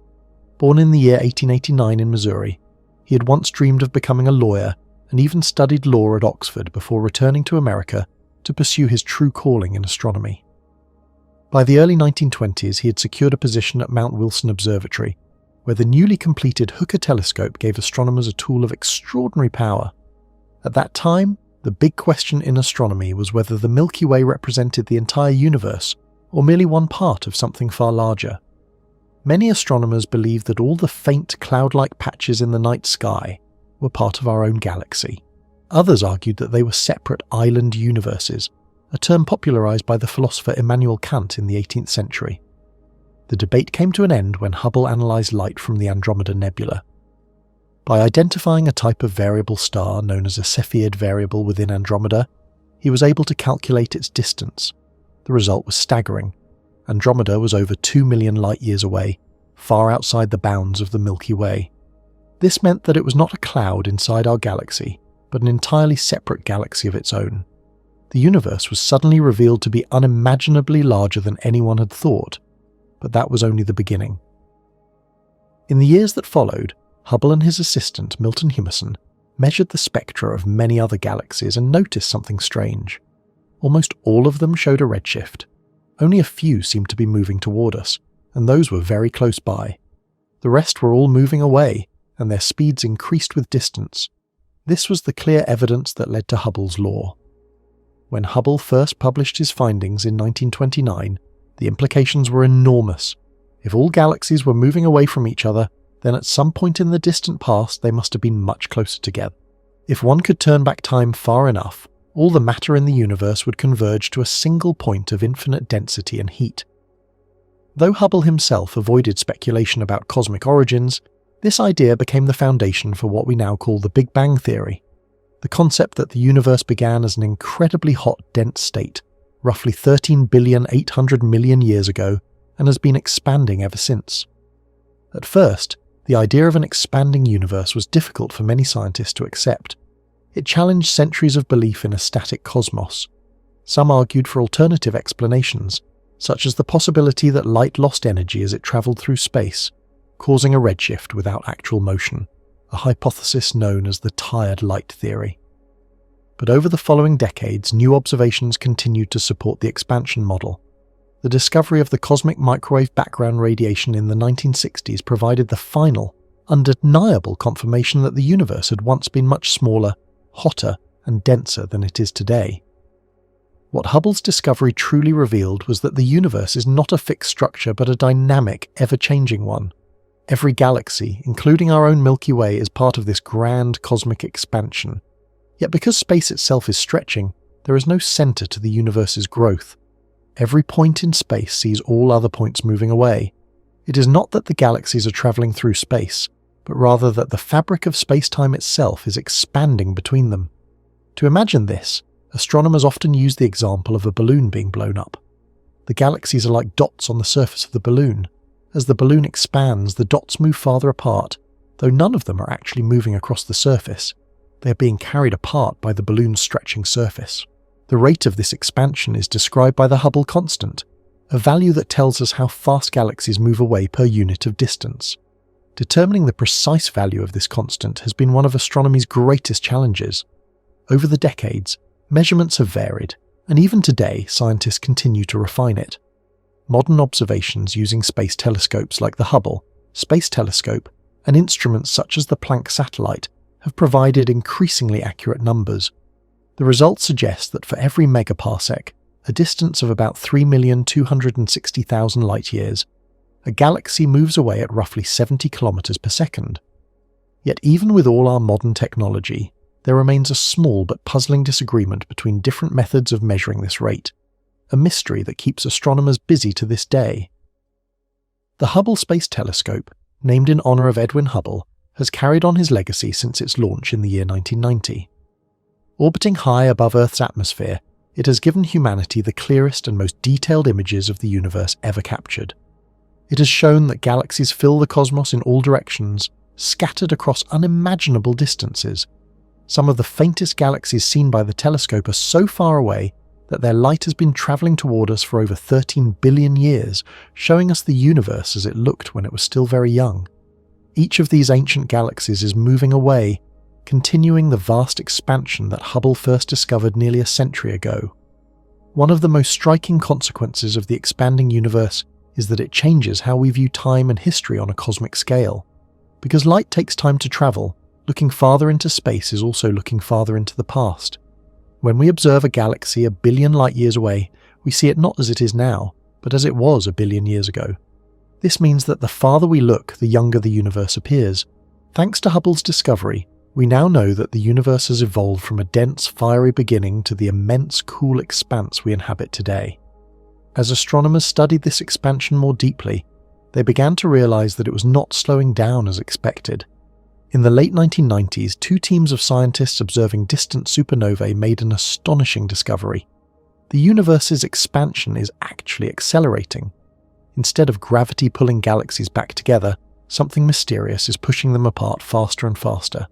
Born in the year 1889 in Missouri, he had once dreamed of becoming a lawyer and even studied law at Oxford before returning to America to pursue his true calling in astronomy. By the early 1920s, he had secured a position at Mount Wilson Observatory, where the newly completed Hooker telescope gave astronomers a tool of extraordinary power. At that time, the big question in astronomy was whether the Milky Way represented the entire universe or merely one part of something far larger. Many astronomers believed that all the faint cloud-like patches in the night sky were part of our own galaxy. Others argued that they were separate island universes, a term popularized by the philosopher Immanuel Kant in the 18th century. The debate came to an end when Hubble analyzed light from the Andromeda Nebula. By identifying a type of variable star known as a Cepheid variable within Andromeda, he was able to calculate its distance. The result was staggering. Andromeda was over 2 million light-years away, far outside the bounds of the Milky Way. This meant that it was not a cloud inside our galaxy, but an entirely separate galaxy of its own. The universe was suddenly revealed to be unimaginably larger than anyone had thought, but that was only the beginning. In the years that followed, Hubble and his assistant Milton Humason measured the spectra of many other galaxies and noticed something strange. Almost all of them showed a redshift. Only a few seemed to be moving toward us, and those were very close by. The rest were all moving away, and their speeds increased with distance. This was the clear evidence that led to Hubble's law. When Hubble first published his findings in 1929, the implications were enormous. If all galaxies were moving away from each other, then at some point in the distant past they must have been much closer together. If one could turn back time far enough, all the matter in the universe would converge to a single point of infinite density and heat. Though Hubble himself avoided speculation about cosmic origins, this idea became the foundation for what we now call the Big Bang Theory, the concept that the universe began as an incredibly hot, dense state, roughly 13,800,000,000 years ago, and has been expanding ever since. At first, the idea of an expanding universe was difficult for many scientists to accept. It challenged centuries of belief in a static cosmos. Some argued for alternative explanations, such as the possibility that light lost energy as it travelled through space, causing a redshift without actual motion, a hypothesis known as the tired light theory. But over the following decades, new observations continued to support the expansion model. The discovery of the cosmic microwave background radiation in the 1960s provided the final, undeniable confirmation that the universe had once been much smaller, hotter, and denser than it is today. What Hubble's discovery truly revealed was that the universe is not a fixed structure but a dynamic, ever-changing one. Every galaxy, including our own Milky Way, is part of this grand cosmic expansion. Yet because space itself is stretching, there is no centre to the universe's growth. Every point in space sees all other points moving away. It is not that the galaxies are travelling through space, but rather that the fabric of space-time itself is expanding between them. To imagine this, astronomers often use the example of a balloon being blown up. The galaxies are like dots on the surface of the balloon. As the balloon expands, the dots move farther apart, though none of them are actually moving across the surface. They are being carried apart by the balloon's stretching surface. The rate of this expansion is described by the Hubble constant, a value that tells us how fast galaxies move away per unit of distance. Determining the precise value of this constant has been one of astronomy's greatest challenges. Over the decades, measurements have varied, and even today scientists continue to refine it. Modern observations using space telescopes like the Hubble Space Telescope and instruments such as the Planck satellite have provided increasingly accurate numbers. The results suggest that for every megaparsec, a distance of about 3,260,000 light-years, a galaxy moves away at roughly 70 kilometers per second. Yet even with all our modern technology, there remains a small but puzzling disagreement between different methods of measuring this rate, a mystery that keeps astronomers busy to this day. The Hubble Space Telescope, named in honor of Edwin Hubble, has carried on his legacy since its launch in the year 1990. Orbiting high above Earth's atmosphere, it has given humanity the clearest and most detailed images of the universe ever captured. It has shown that galaxies fill the cosmos in all directions, scattered across unimaginable distances. Some of the faintest galaxies seen by the telescope are so far away that their light has been travelling toward us for over 13 billion years, showing us the universe as it looked when it was still very young. Each of these ancient galaxies is moving away, continuing the vast expansion that Hubble first discovered nearly a century ago. One of the most striking consequences of the expanding universe is that it changes how we view time and history on a cosmic scale. Because light takes time to travel, looking farther into space is also looking farther into the past. When we observe a galaxy a billion light-years away, we see it not as it is now, but as it was a billion years ago. This means that the farther we look, the younger the universe appears. Thanks to Hubble's discovery, we now know that the universe has evolved from a dense, fiery beginning to the immense, cool expanse we inhabit today. As astronomers studied this expansion more deeply, they began to realize that it was not slowing down as expected. In the late 1990s, two teams of scientists observing distant supernovae made an astonishing discovery. The universe's expansion is actually accelerating. Instead of gravity pulling galaxies back together, something mysterious is pushing them apart faster and faster.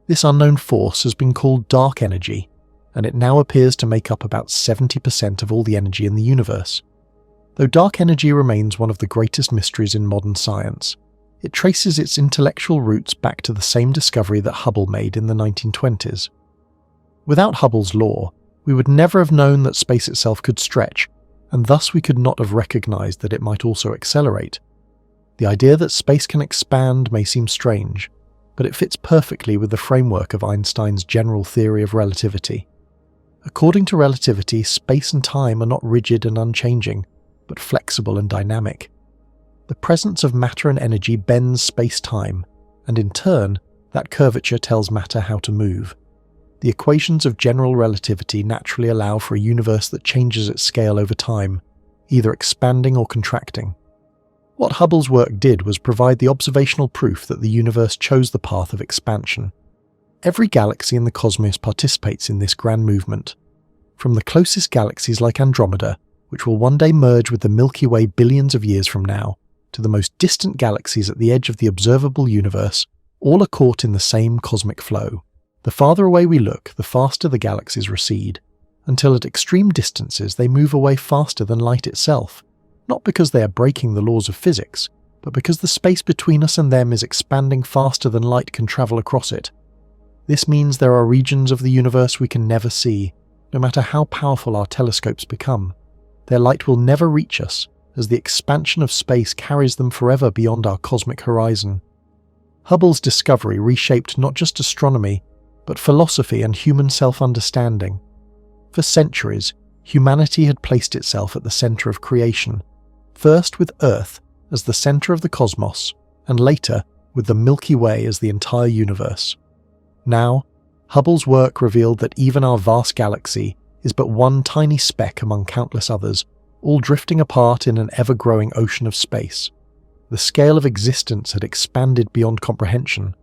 This unknown force has been called dark energy, and it now appears to make up about 70% of all the energy in the universe. Though dark energy remains one of the greatest mysteries in modern science, it traces its intellectual roots back to the same discovery that Hubble made in the 1920s. Without Hubble's law, we would never have known that space itself could stretch, and thus we could not have recognized that it might also accelerate. The idea that space can expand may seem strange, but it fits perfectly with the framework of Einstein's general theory of relativity. According to relativity, space and time are not rigid and unchanging, but flexible and dynamic. The presence of matter and energy bends space-time, and in turn, that curvature tells matter how to move. The equations of general relativity naturally allow for a universe that changes its scale over time, either expanding or contracting. What Hubble's work did was provide the observational proof that the universe chose the path of expansion. Every galaxy in the cosmos participates in this grand movement. From the closest galaxies like Andromeda, which will one day merge with the Milky Way billions of years from now, to the most distant galaxies at the edge of the observable universe, all are caught in the same cosmic flow. The farther away we look, the faster the galaxies recede, until at extreme distances they move away faster than light itself, not because they are breaking the laws of physics, but because the space between us and them is expanding faster than light can travel across it. This means there are regions of the universe we can never see, no matter how powerful our telescopes become. Their light will never reach us, as the expansion of space carries them forever beyond our cosmic horizon. Hubble's discovery reshaped not just astronomy, but philosophy and human self-understanding. For centuries, humanity had placed itself at the centre of creation, first with Earth as the centre of the cosmos, and later with the Milky Way as the entire universe. Now, Hubble's work revealed that even our vast galaxy is but one tiny speck among countless others, all drifting apart in an ever-growing ocean of space. The scale of existence had expanded beyond comprehension.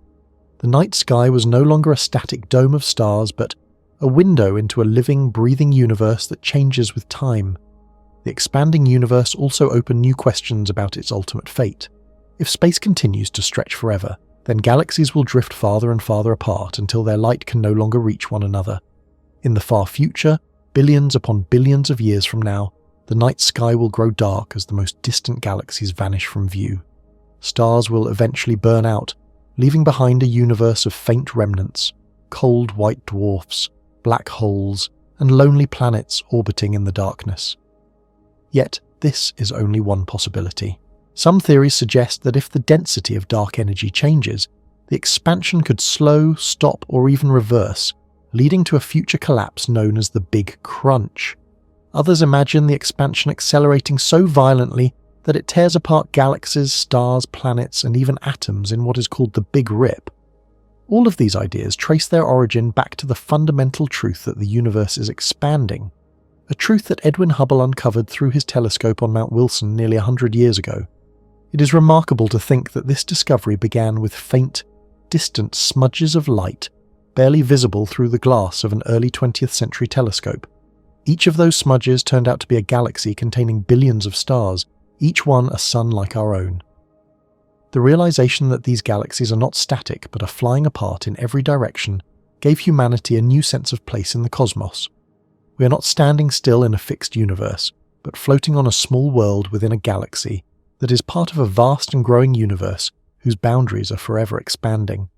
The night sky was no longer a static dome of stars, but a window into a living, breathing universe that changes with time. the expanding universe also opened new questions about its ultimate fate. If space continues to stretch forever, then galaxies will drift farther and farther apart until their light can no longer reach one another. In the far future, billions upon billions of years from now, the night sky will grow dark as the most distant galaxies vanish from view. Stars will eventually burn out, leaving behind a universe of faint remnants, cold white dwarfs, black holes, and lonely planets orbiting in the darkness. Yet, this is only one possibility. Some theories suggest that if the density of dark energy changes, the expansion could slow, stop, or even reverse, leading to a future collapse known as the Big Crunch. Others imagine the expansion accelerating so violently that it tears apart galaxies, stars, planets, and even atoms in what is called the Big Rip. All of these ideas trace their origin back to the fundamental truth that the universe is expanding, a truth that Edwin Hubble uncovered through his telescope on Mount Wilson nearly 100 years ago. It is remarkable to think that this discovery began with faint, distant smudges of light, barely visible through the glass of an early 20th century telescope. Each of those smudges turned out to be a galaxy containing billions of stars, each one a sun like our own. The realization that these galaxies are not static but are flying apart in every direction gave humanity a new sense of place in the cosmos. We are not standing still in a fixed universe, but floating on a small world within a galaxy that is part of a vast and growing universe whose boundaries are forever expanding.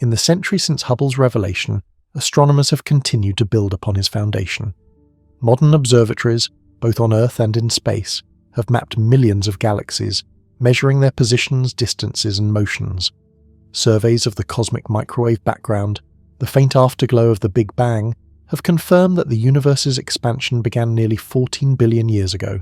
In the century since Hubble's revelation, astronomers have continued to build upon his foundation. Modern observatories, both on Earth and in space, have mapped millions of galaxies, measuring their positions, distances, and motions. Surveys of the cosmic microwave background, the faint afterglow of the Big Bang, have confirmed that the universe's expansion began nearly 14 billion years ago.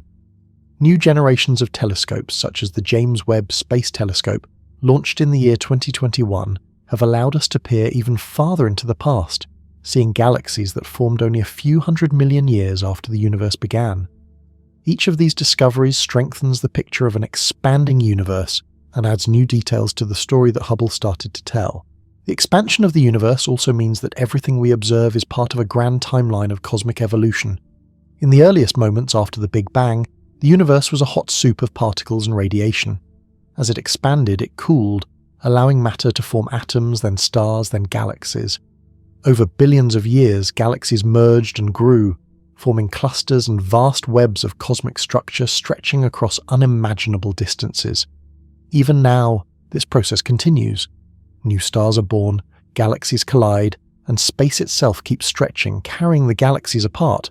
New generations of telescopes, such as the James Webb Space Telescope, launched in the year 2021, have allowed us to peer even farther into the past, seeing galaxies that formed only a few 100 million years after the universe began. Each of these discoveries strengthens the picture of an expanding universe and adds new details to the story that Hubble started to tell. The expansion of the universe also means that everything we observe is part of a grand timeline of cosmic evolution. In the earliest moments after the Big Bang, the universe was a hot soup of particles and radiation. As it expanded, it cooled, allowing matter to form atoms, then stars, then galaxies. Over billions of years, galaxies merged and grew, forming clusters and vast webs of cosmic structure stretching across unimaginable distances. Even now, this process continues. New stars are born, galaxies collide, and space itself keeps stretching, carrying the galaxies apart.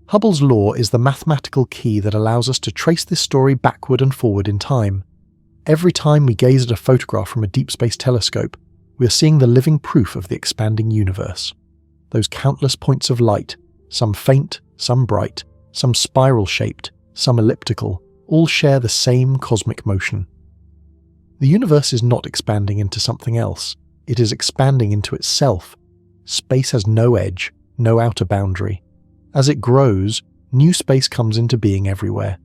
Hubble's law is the mathematical key that allows us to trace this story backward and forward in time. Every time we gaze at a photograph from a deep space telescope, we are seeing the living proof of the expanding universe. Those countless points of light, some faint, some bright, some spiral-shaped, some elliptical, all share the same cosmic motion. The universe is not expanding into something else. It is expanding into itself. Space has no edge, no outer boundary. As it grows, new space comes into being everywhere.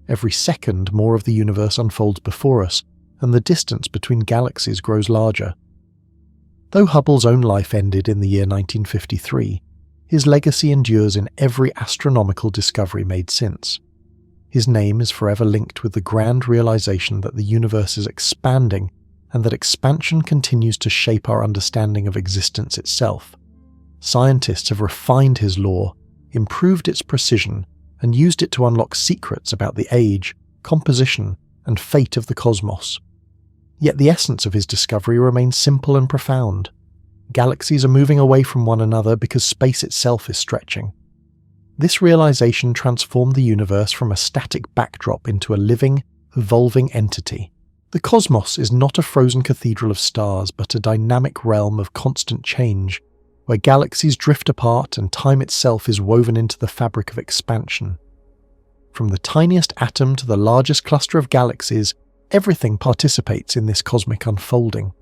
Every second, more of the universe unfolds before us, and the distance between galaxies grows larger. Though Hubble's own life ended in the year 1953, his legacy endures in every astronomical discovery made since. His name is forever linked with the grand realization that the universe is expanding and that expansion continues to shape our understanding of existence itself. Scientists have refined his law, improved its precision, and used it to unlock secrets about the age, composition, and fate of the cosmos. Yet the essence of his discovery remains simple and profound. Galaxies are moving away from one another because space itself is stretching. This realization transformed the universe from a static backdrop into a living, evolving entity. The cosmos is not a frozen cathedral of stars, but a dynamic realm of constant change, where galaxies drift apart and time itself is woven into the fabric of expansion. From the tiniest atom to the largest cluster of galaxies, everything participates in this cosmic unfolding.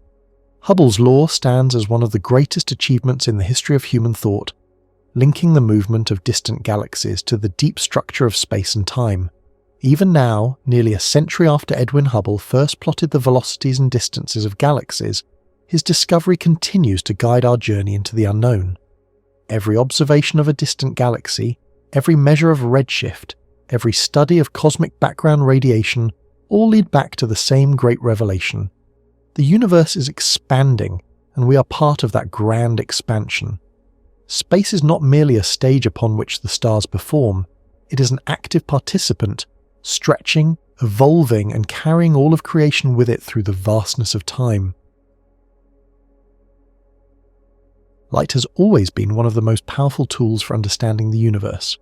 Hubble's law stands as one of the greatest achievements in the history of human thought, linking the movement of distant galaxies to the deep structure of space and time. Even now, nearly a century after Edwin Hubble first plotted the velocities and distances of galaxies, his discovery continues to guide our journey into the unknown. Every observation of a distant galaxy, every measure of redshift, every study of cosmic background radiation all lead back to the same great revelation. The universe is expanding, and we are part of that grand expansion. Space is not merely a stage upon which the stars perform, it is an active participant, stretching, evolving, and carrying all of creation with it through the vastness of time. Light has always been one of the most powerful tools for understanding the universe.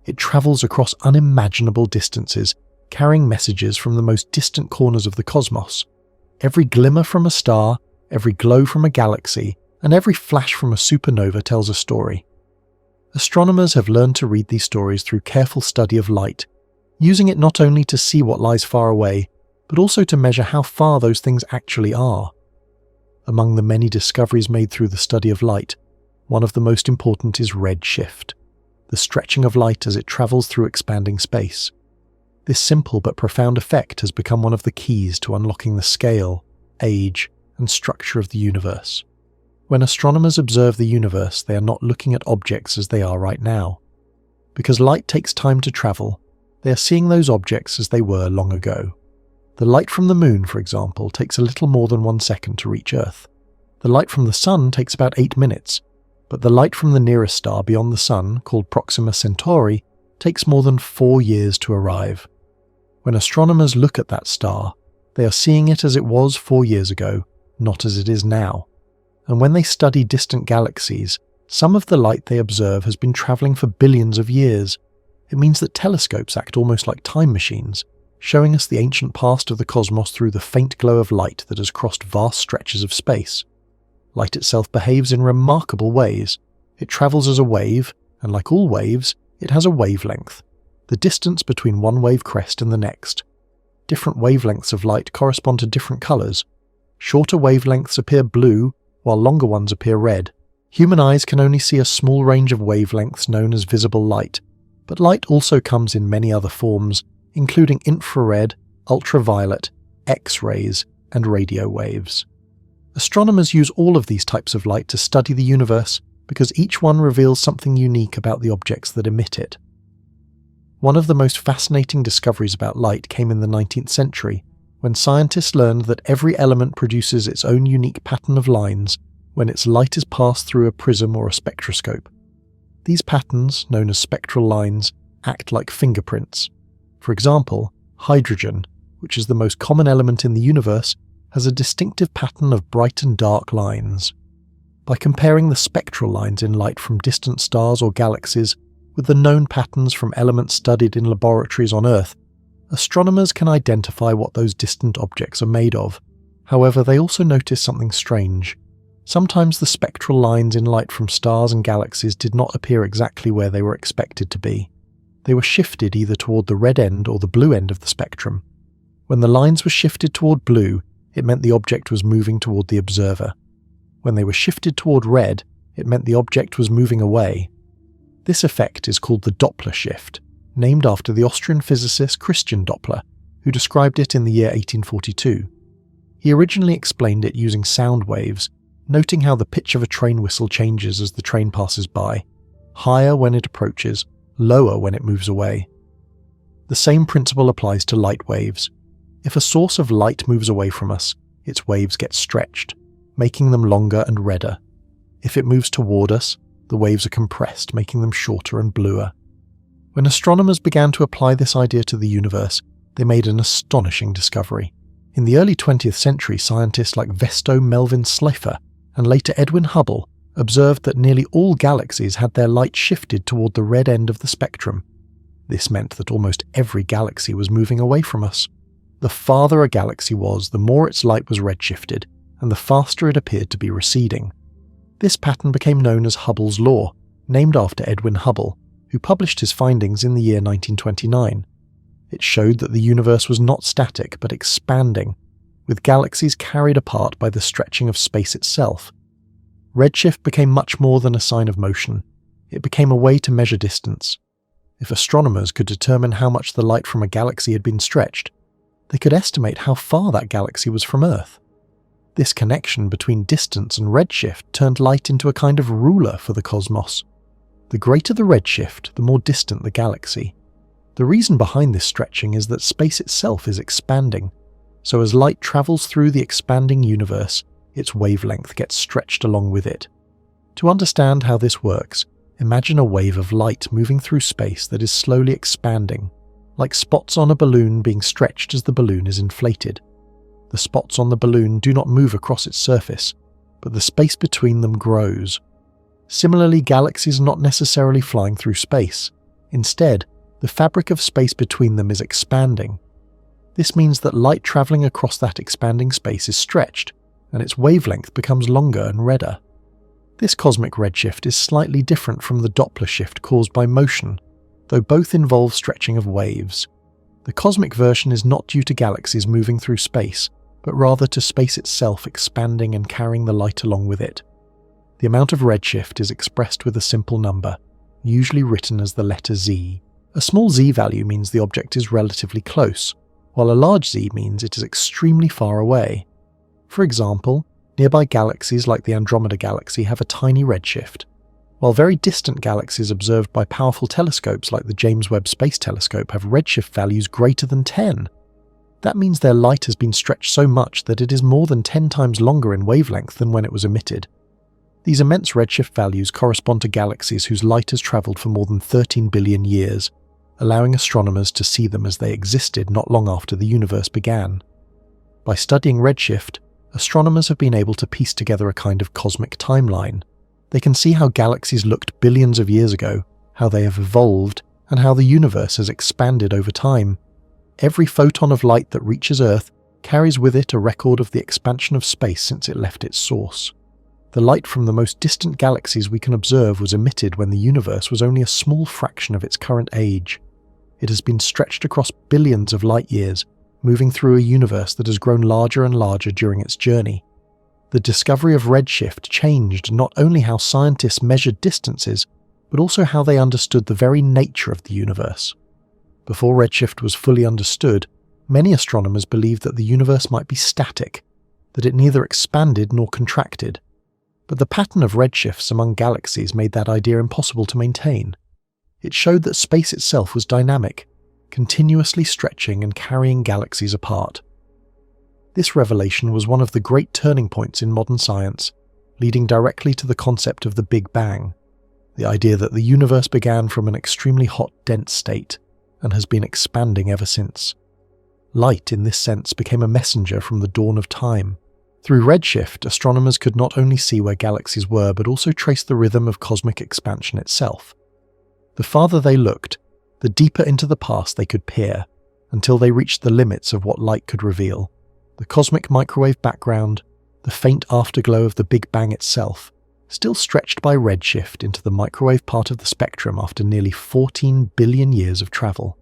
It travels across unimaginable distances, carrying messages from the most distant corners of the cosmos. Every glimmer from a star, every glow from a galaxy, and every flash from a supernova tells a story. Astronomers have learned to read these stories through careful study of light, using it not only to see what lies far away, but also to measure how far those things actually are. Among the many discoveries made through the study of light, one of the most important is redshift, the stretching of light as it travels through expanding space. This simple but profound effect has become one of the keys to unlocking the scale, age, and structure of the universe. When astronomers observe the universe, they are not looking at objects as they are right now. Because light takes time to travel, they are seeing those objects as they were long ago. The light from the moon, for example, takes a little more than 1 second to reach Earth. The light from the sun takes about 8 minutes, but the light from the nearest star beyond the sun, called Proxima Centauri, takes more than 4 years to arrive. When astronomers look at that star, they are seeing it as it was 4 years ago, not as it is now. And when they study distant galaxies, some of the light they observe has been travelling for billions of years. It means that telescopes act almost like time machines, showing us the ancient past of the cosmos through the faint glow of light that has crossed vast stretches of space. Light itself behaves in remarkable ways. It travels as a wave, and like all waves, it has a wavelength, the distance between one wave crest and the next. Different wavelengths of light correspond to different colours. Shorter wavelengths appear blue, while longer ones appear red. Human eyes can only see a small range of wavelengths known as visible light, but light also comes in many other forms, including infrared, ultraviolet, X-rays, and radio waves. Astronomers use all of these types of light to study the universe because each one reveals something unique about the objects that emit it. One of the most fascinating discoveries about light came in the 19th century, when scientists learned that every element produces its own unique pattern of lines when its light is passed through a prism or a spectroscope. These patterns, known as spectral lines, act like fingerprints. For example, hydrogen, which is the most common element in the universe, has a distinctive pattern of bright and dark lines. By comparing the spectral lines in light from distant stars or galaxies with the known patterns from elements studied in laboratories on Earth, astronomers can identify what those distant objects are made of. However, they also notice something strange. Sometimes the spectral lines in light from stars and galaxies did not appear exactly where they were expected to be. They were shifted either toward the red end or the blue end of the spectrum. When the lines were shifted toward blue, it meant the object was moving toward the observer. When they were shifted toward red, it meant the object was moving away. This effect is called the Doppler shift, named after the Austrian physicist Christian Doppler, who described it in the year 1842. He originally explained it using sound waves, noting how the pitch of a train whistle changes as the train passes by, higher when it approaches, lower when it moves away. The same principle applies to light waves. If a source of light moves away from us, its waves get stretched, making them longer and redder. If it moves toward us, the waves are compressed, making them shorter and bluer. When astronomers began to apply this idea to the universe, they made an astonishing discovery. In the early 20th century, scientists like Vesto Melvin Slipher and later Edwin Hubble observed that nearly all galaxies had their light shifted toward the red end of the spectrum. This meant that almost every galaxy was moving away from us. The farther a galaxy was, the more its light was redshifted, and the faster it appeared to be receding. This pattern became known as Hubble's law, named after Edwin Hubble, who published his findings in the year 1929. It showed that the universe was not static but expanding, with galaxies carried apart by the stretching of space itself. Redshift became much more than a sign of motion. It became a way to measure distance. If astronomers could determine how much the light from a galaxy had been stretched, they could estimate how far that galaxy was from Earth. This connection between distance and redshift turned light into a kind of ruler for the cosmos. The greater the redshift, the more distant the galaxy. The reason behind this stretching is that space itself is expanding, so as light travels through the expanding universe, its wavelength gets stretched along with it. To understand how this works, imagine a wave of light moving through space that is slowly expanding, like spots on a balloon being stretched as the balloon is inflated. The spots on the balloon do not move across its surface, but the space between them grows. Similarly, galaxies are not necessarily flying through space. Instead, the fabric of space between them is expanding. This means that light travelling across that expanding space is stretched, and its wavelength becomes longer and redder. This cosmic redshift is slightly different from the Doppler shift caused by motion, though both involve stretching of waves. The cosmic version is not due to galaxies moving through space, but rather to space itself expanding and carrying the light along with it. The amount of redshift is expressed with a simple number, usually written as the letter z. A small z value means the object is relatively close, while a large z means it is extremely far away. For example, nearby galaxies like the Andromeda Galaxy have a tiny redshift, while very distant galaxies observed by powerful telescopes like the James Webb Space Telescope have redshift values greater than 10. That means their light has been stretched so much that it is more than 10 times longer in wavelength than when it was emitted. These immense redshift values correspond to galaxies whose light has travelled for more than 13 billion years, allowing astronomers to see them as they existed not long after the universe began. By studying redshift, astronomers have been able to piece together a kind of cosmic timeline. They can see how galaxies looked billions of years ago, how they have evolved, and how the universe has expanded over time. Every photon of light that reaches Earth carries with it a record of the expansion of space since it left its source. The light from the most distant galaxies we can observe was emitted when the universe was only a small fraction of its current age. It has been stretched across billions of light years, moving through a universe that has grown larger and larger during its journey. The discovery of redshift changed not only how scientists measured distances, but also how they understood the very nature of the universe. Before redshift was fully understood, many astronomers believed that the universe might be static, that it neither expanded nor contracted. But the pattern of redshifts among galaxies made that idea impossible to maintain. It showed that space itself was dynamic, continuously stretching and carrying galaxies apart. This revelation was one of the great turning points in modern science, leading directly to the concept of the Big Bang, the idea that the universe began from an extremely hot, dense state, and has been expanding ever since. Light, in this sense, became a messenger from the dawn of time. Through redshift, astronomers could not only see where galaxies were, but also trace the rhythm of cosmic expansion itself. The farther they looked, the deeper into the past they could peer, until they reached the limits of what light could reveal. The cosmic microwave background, the faint afterglow of the Big Bang itself, still stretched by redshift into the microwave part of the spectrum after nearly 14 billion years of travel.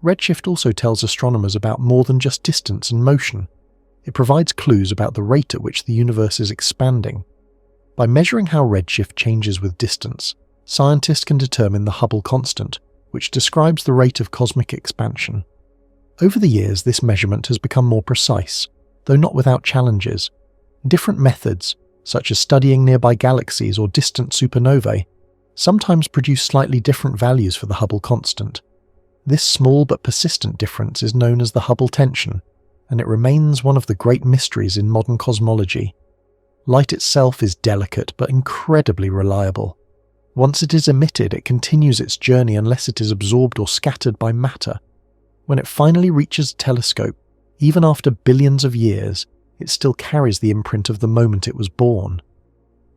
Redshift also tells astronomers about more than just distance and motion. It provides clues about the rate at which the universe is expanding. By measuring how redshift changes with distance, scientists can determine the Hubble constant, which describes the rate of cosmic expansion. Over the years, this measurement has become more precise, though not without challenges. Different methods, such as studying nearby galaxies or distant supernovae, sometimes produce slightly different values for the Hubble constant. This small but persistent difference is known as the Hubble tension, and it remains one of the great mysteries in modern cosmology. Light itself is delicate but incredibly reliable. Once it is emitted, it continues its journey unless it is absorbed or scattered by matter. When it finally reaches a telescope, even after billions of years, it still carries the imprint of the moment it was born.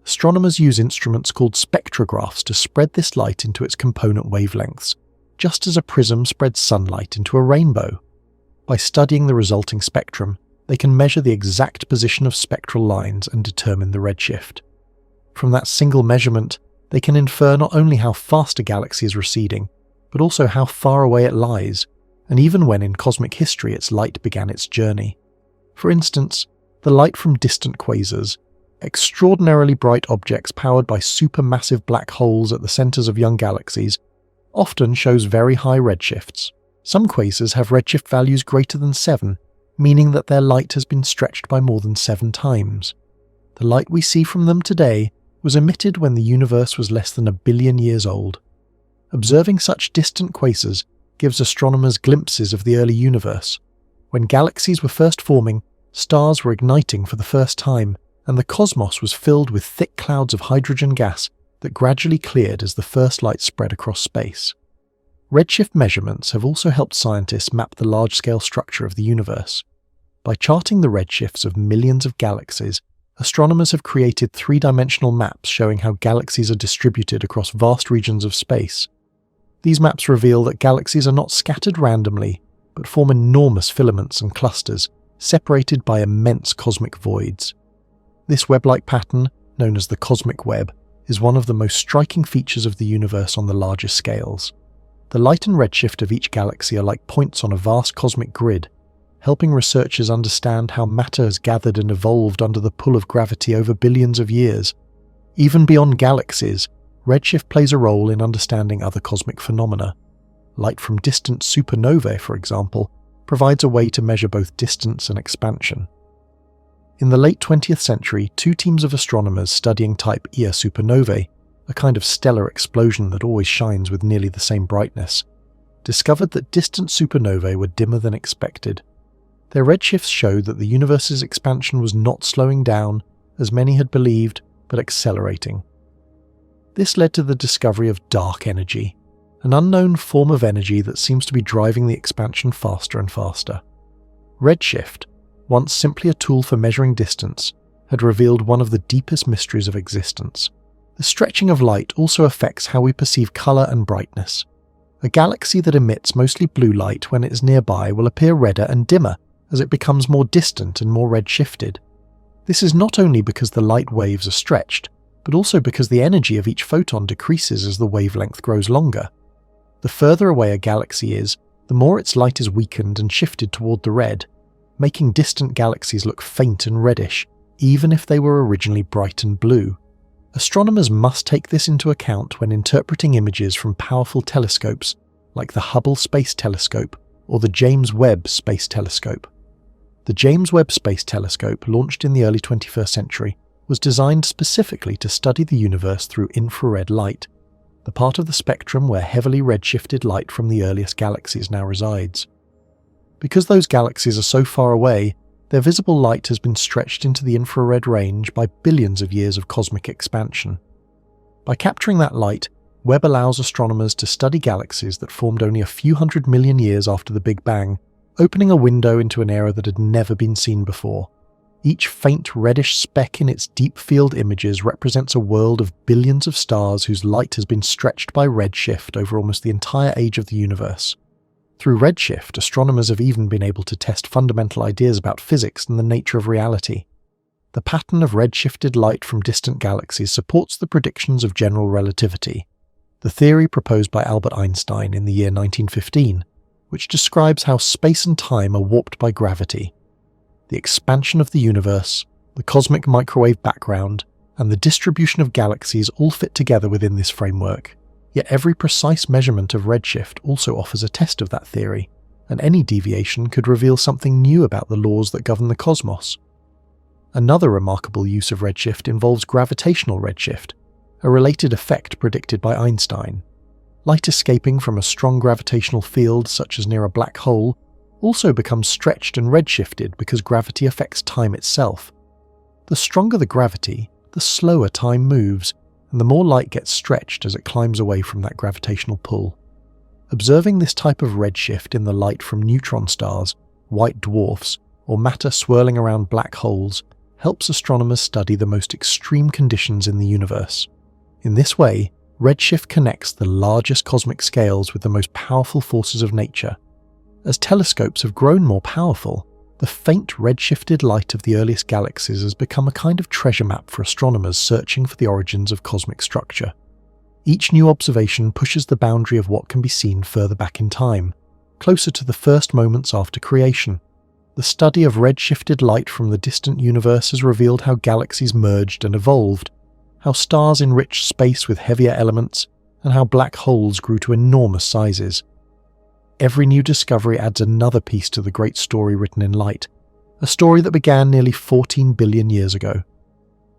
Astronomers use instruments called spectrographs to spread this light into its component wavelengths, just as a prism spreads sunlight into a rainbow. By studying the resulting spectrum, they can measure the exact position of spectral lines and determine the redshift. From that single measurement, they can infer not only how fast a galaxy is receding, but also how far away it lies, and even when in cosmic history its light began its journey. For instance, the light from distant quasars, extraordinarily bright objects powered by supermassive black holes at the centers of young galaxies, often shows very high redshifts. Some quasars have redshift values greater than 7, meaning that their light has been stretched by more than 7 times. The light we see from them today was emitted when the universe was less than 1 billion years old. Observing such distant quasars gives astronomers glimpses of the early universe. When galaxies were first forming, stars were igniting for the first time, and the cosmos was filled with thick clouds of hydrogen gas that gradually cleared as the first light spread across space. Redshift measurements have also helped scientists map the large-scale structure of the universe. By charting the redshifts of millions of galaxies, astronomers have created three-dimensional maps showing how galaxies are distributed across vast regions of space. These maps reveal that galaxies are not scattered randomly, but form enormous filaments and clusters, separated by immense cosmic voids. This web-like pattern, known as the cosmic web, is one of the most striking features of the universe on the largest scales. The light and redshift of each galaxy are like points on a vast cosmic grid, helping researchers understand how matter has gathered and evolved under the pull of gravity over billions of years. Even beyond galaxies, redshift plays a role in understanding other cosmic phenomena. Light from distant supernovae, for example, provides a way to measure both distance and expansion. In the late 20th century, two teams of astronomers studying type Ia supernovae, a kind of stellar explosion that always shines with nearly the same brightness, discovered that distant supernovae were dimmer than expected. Their redshifts showed that the universe's expansion was not slowing down, as many had believed, but accelerating. This led to the discovery of dark energy, an unknown form of energy that seems to be driving the expansion faster and faster. Redshift, once simply a tool for measuring distance, had revealed one of the deepest mysteries of existence. The stretching of light also affects how we perceive colour and brightness. A galaxy that emits mostly blue light when it is nearby will appear redder and dimmer as it becomes more distant and more redshifted. This is not only because the light waves are stretched, but also because the energy of each photon decreases as the wavelength grows longer. The further away a galaxy is, the more its light is weakened and shifted toward the red, making distant galaxies look faint and reddish, even if they were originally bright and blue. Astronomers must take this into account when interpreting images from powerful telescopes like the Hubble Space Telescope or the James Webb Space Telescope. The James Webb Space Telescope, launched in the early 21st century, was designed specifically to study the universe through infrared light, the part of the spectrum where heavily redshifted light from the earliest galaxies now resides. Because those galaxies are so far away, their visible light has been stretched into the infrared range by billions of years of cosmic expansion. By capturing that light, Webb allows astronomers to study galaxies that formed only a few 100 million years after the Big Bang, opening a window into an era that had never been seen before. Each faint reddish speck in its deep field images represents a world of billions of stars whose light has been stretched by redshift over almost the entire age of the universe. Through redshift, astronomers have even been able to test fundamental ideas about physics and the nature of reality. The pattern of redshifted light from distant galaxies supports the predictions of general relativity, the theory proposed by Albert Einstein in the year 1915, which describes how space and time are warped by gravity. The expansion of the universe, the cosmic microwave background, and the distribution of galaxies all fit together within this framework. Yet every precise measurement of redshift also offers a test of that theory, and any deviation could reveal something new about the laws that govern the cosmos. Another remarkable use of redshift involves gravitational redshift, a related effect predicted by Einstein. Light escaping from a strong gravitational field, such as near a black hole, also becomes stretched and redshifted because gravity affects time itself. The stronger the gravity, the slower time moves, and the more light gets stretched as it climbs away from that gravitational pull. Observing this type of redshift in the light from neutron stars, white dwarfs, or matter swirling around black holes helps astronomers study the most extreme conditions in the universe. In this way, redshift connects the largest cosmic scales with the most powerful forces of nature. As telescopes have grown more powerful, the faint redshifted light of the earliest galaxies has become a kind of treasure map for astronomers searching for the origins of cosmic structure. Each new observation pushes the boundary of what can be seen further back in time, closer to the first moments after creation. The study of redshifted light from the distant universe has revealed how galaxies merged and evolved, how stars enriched space with heavier elements, and how black holes grew to enormous sizes. Every new discovery adds another piece to the great story written in light, a story that began nearly 14 billion years ago.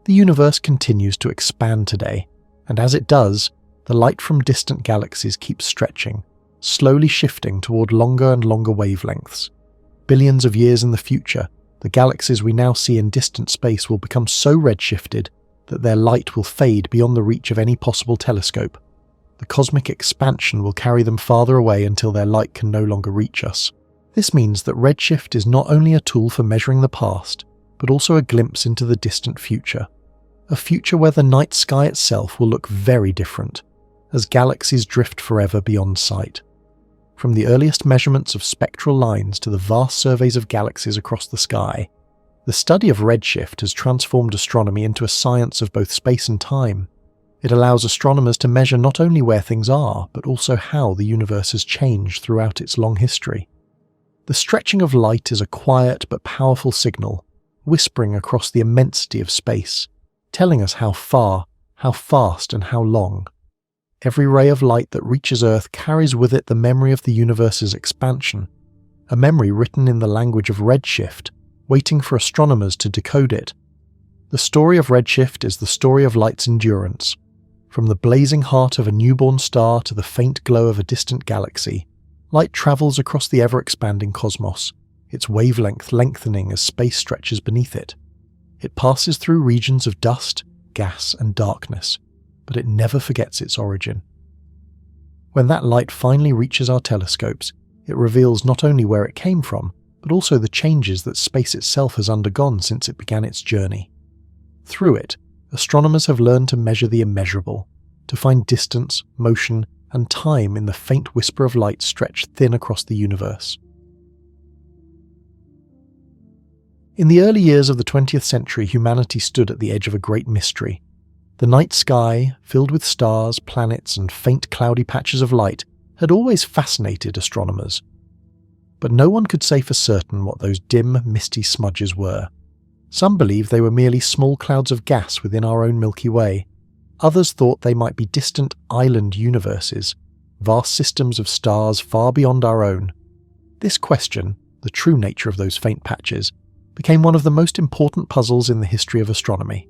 The universe continues to expand today, and as it does, the light from distant galaxies keeps stretching, slowly shifting toward longer and longer wavelengths. Billions of years in the future, the galaxies we now see in distant space will become so redshifted that their light will fade beyond the reach of any possible telescope. The cosmic expansion will carry them farther away until their light can no longer reach us. This means that redshift is not only a tool for measuring the past, but also a glimpse into the distant future. A future where the night sky itself will look very different, as galaxies drift forever beyond sight. From the earliest measurements of spectral lines to the vast surveys of galaxies across the sky, the study of redshift has transformed astronomy into a science of both space and time. It allows astronomers to measure not only where things are, but also how the universe has changed throughout its long history. The stretching of light is a quiet but powerful signal, whispering across the immensity of space, telling us how far, how fast, and how long. Every ray of light that reaches Earth carries with it the memory of the universe's expansion, a memory written in the language of redshift, waiting for astronomers to decode it. The story of redshift is the story of light's endurance. From the blazing heart of a newborn star to the faint glow of a distant galaxy, light travels across the ever-expanding cosmos, its wavelength lengthening as space stretches beneath it. It passes through regions of dust, gas, and darkness, but it never forgets its origin. When that light finally reaches our telescopes, it reveals not only where it came from, but also the changes that space itself has undergone since it began its journey. Through it, astronomers have learned to measure the immeasurable, to find distance, motion, and time in the faint whisper of light stretched thin across the universe. In the early years of the 20th century, humanity stood at the edge of a great mystery. The night sky, filled with stars, planets, and faint cloudy patches of light, had always fascinated astronomers. But no one could say for certain what those dim, misty smudges were. Some believed they were merely small clouds of gas within our own Milky Way. Others thought they might be distant island universes, vast systems of stars far beyond our own. This question, the true nature of those faint patches, became one of the most important puzzles in the history of astronomy.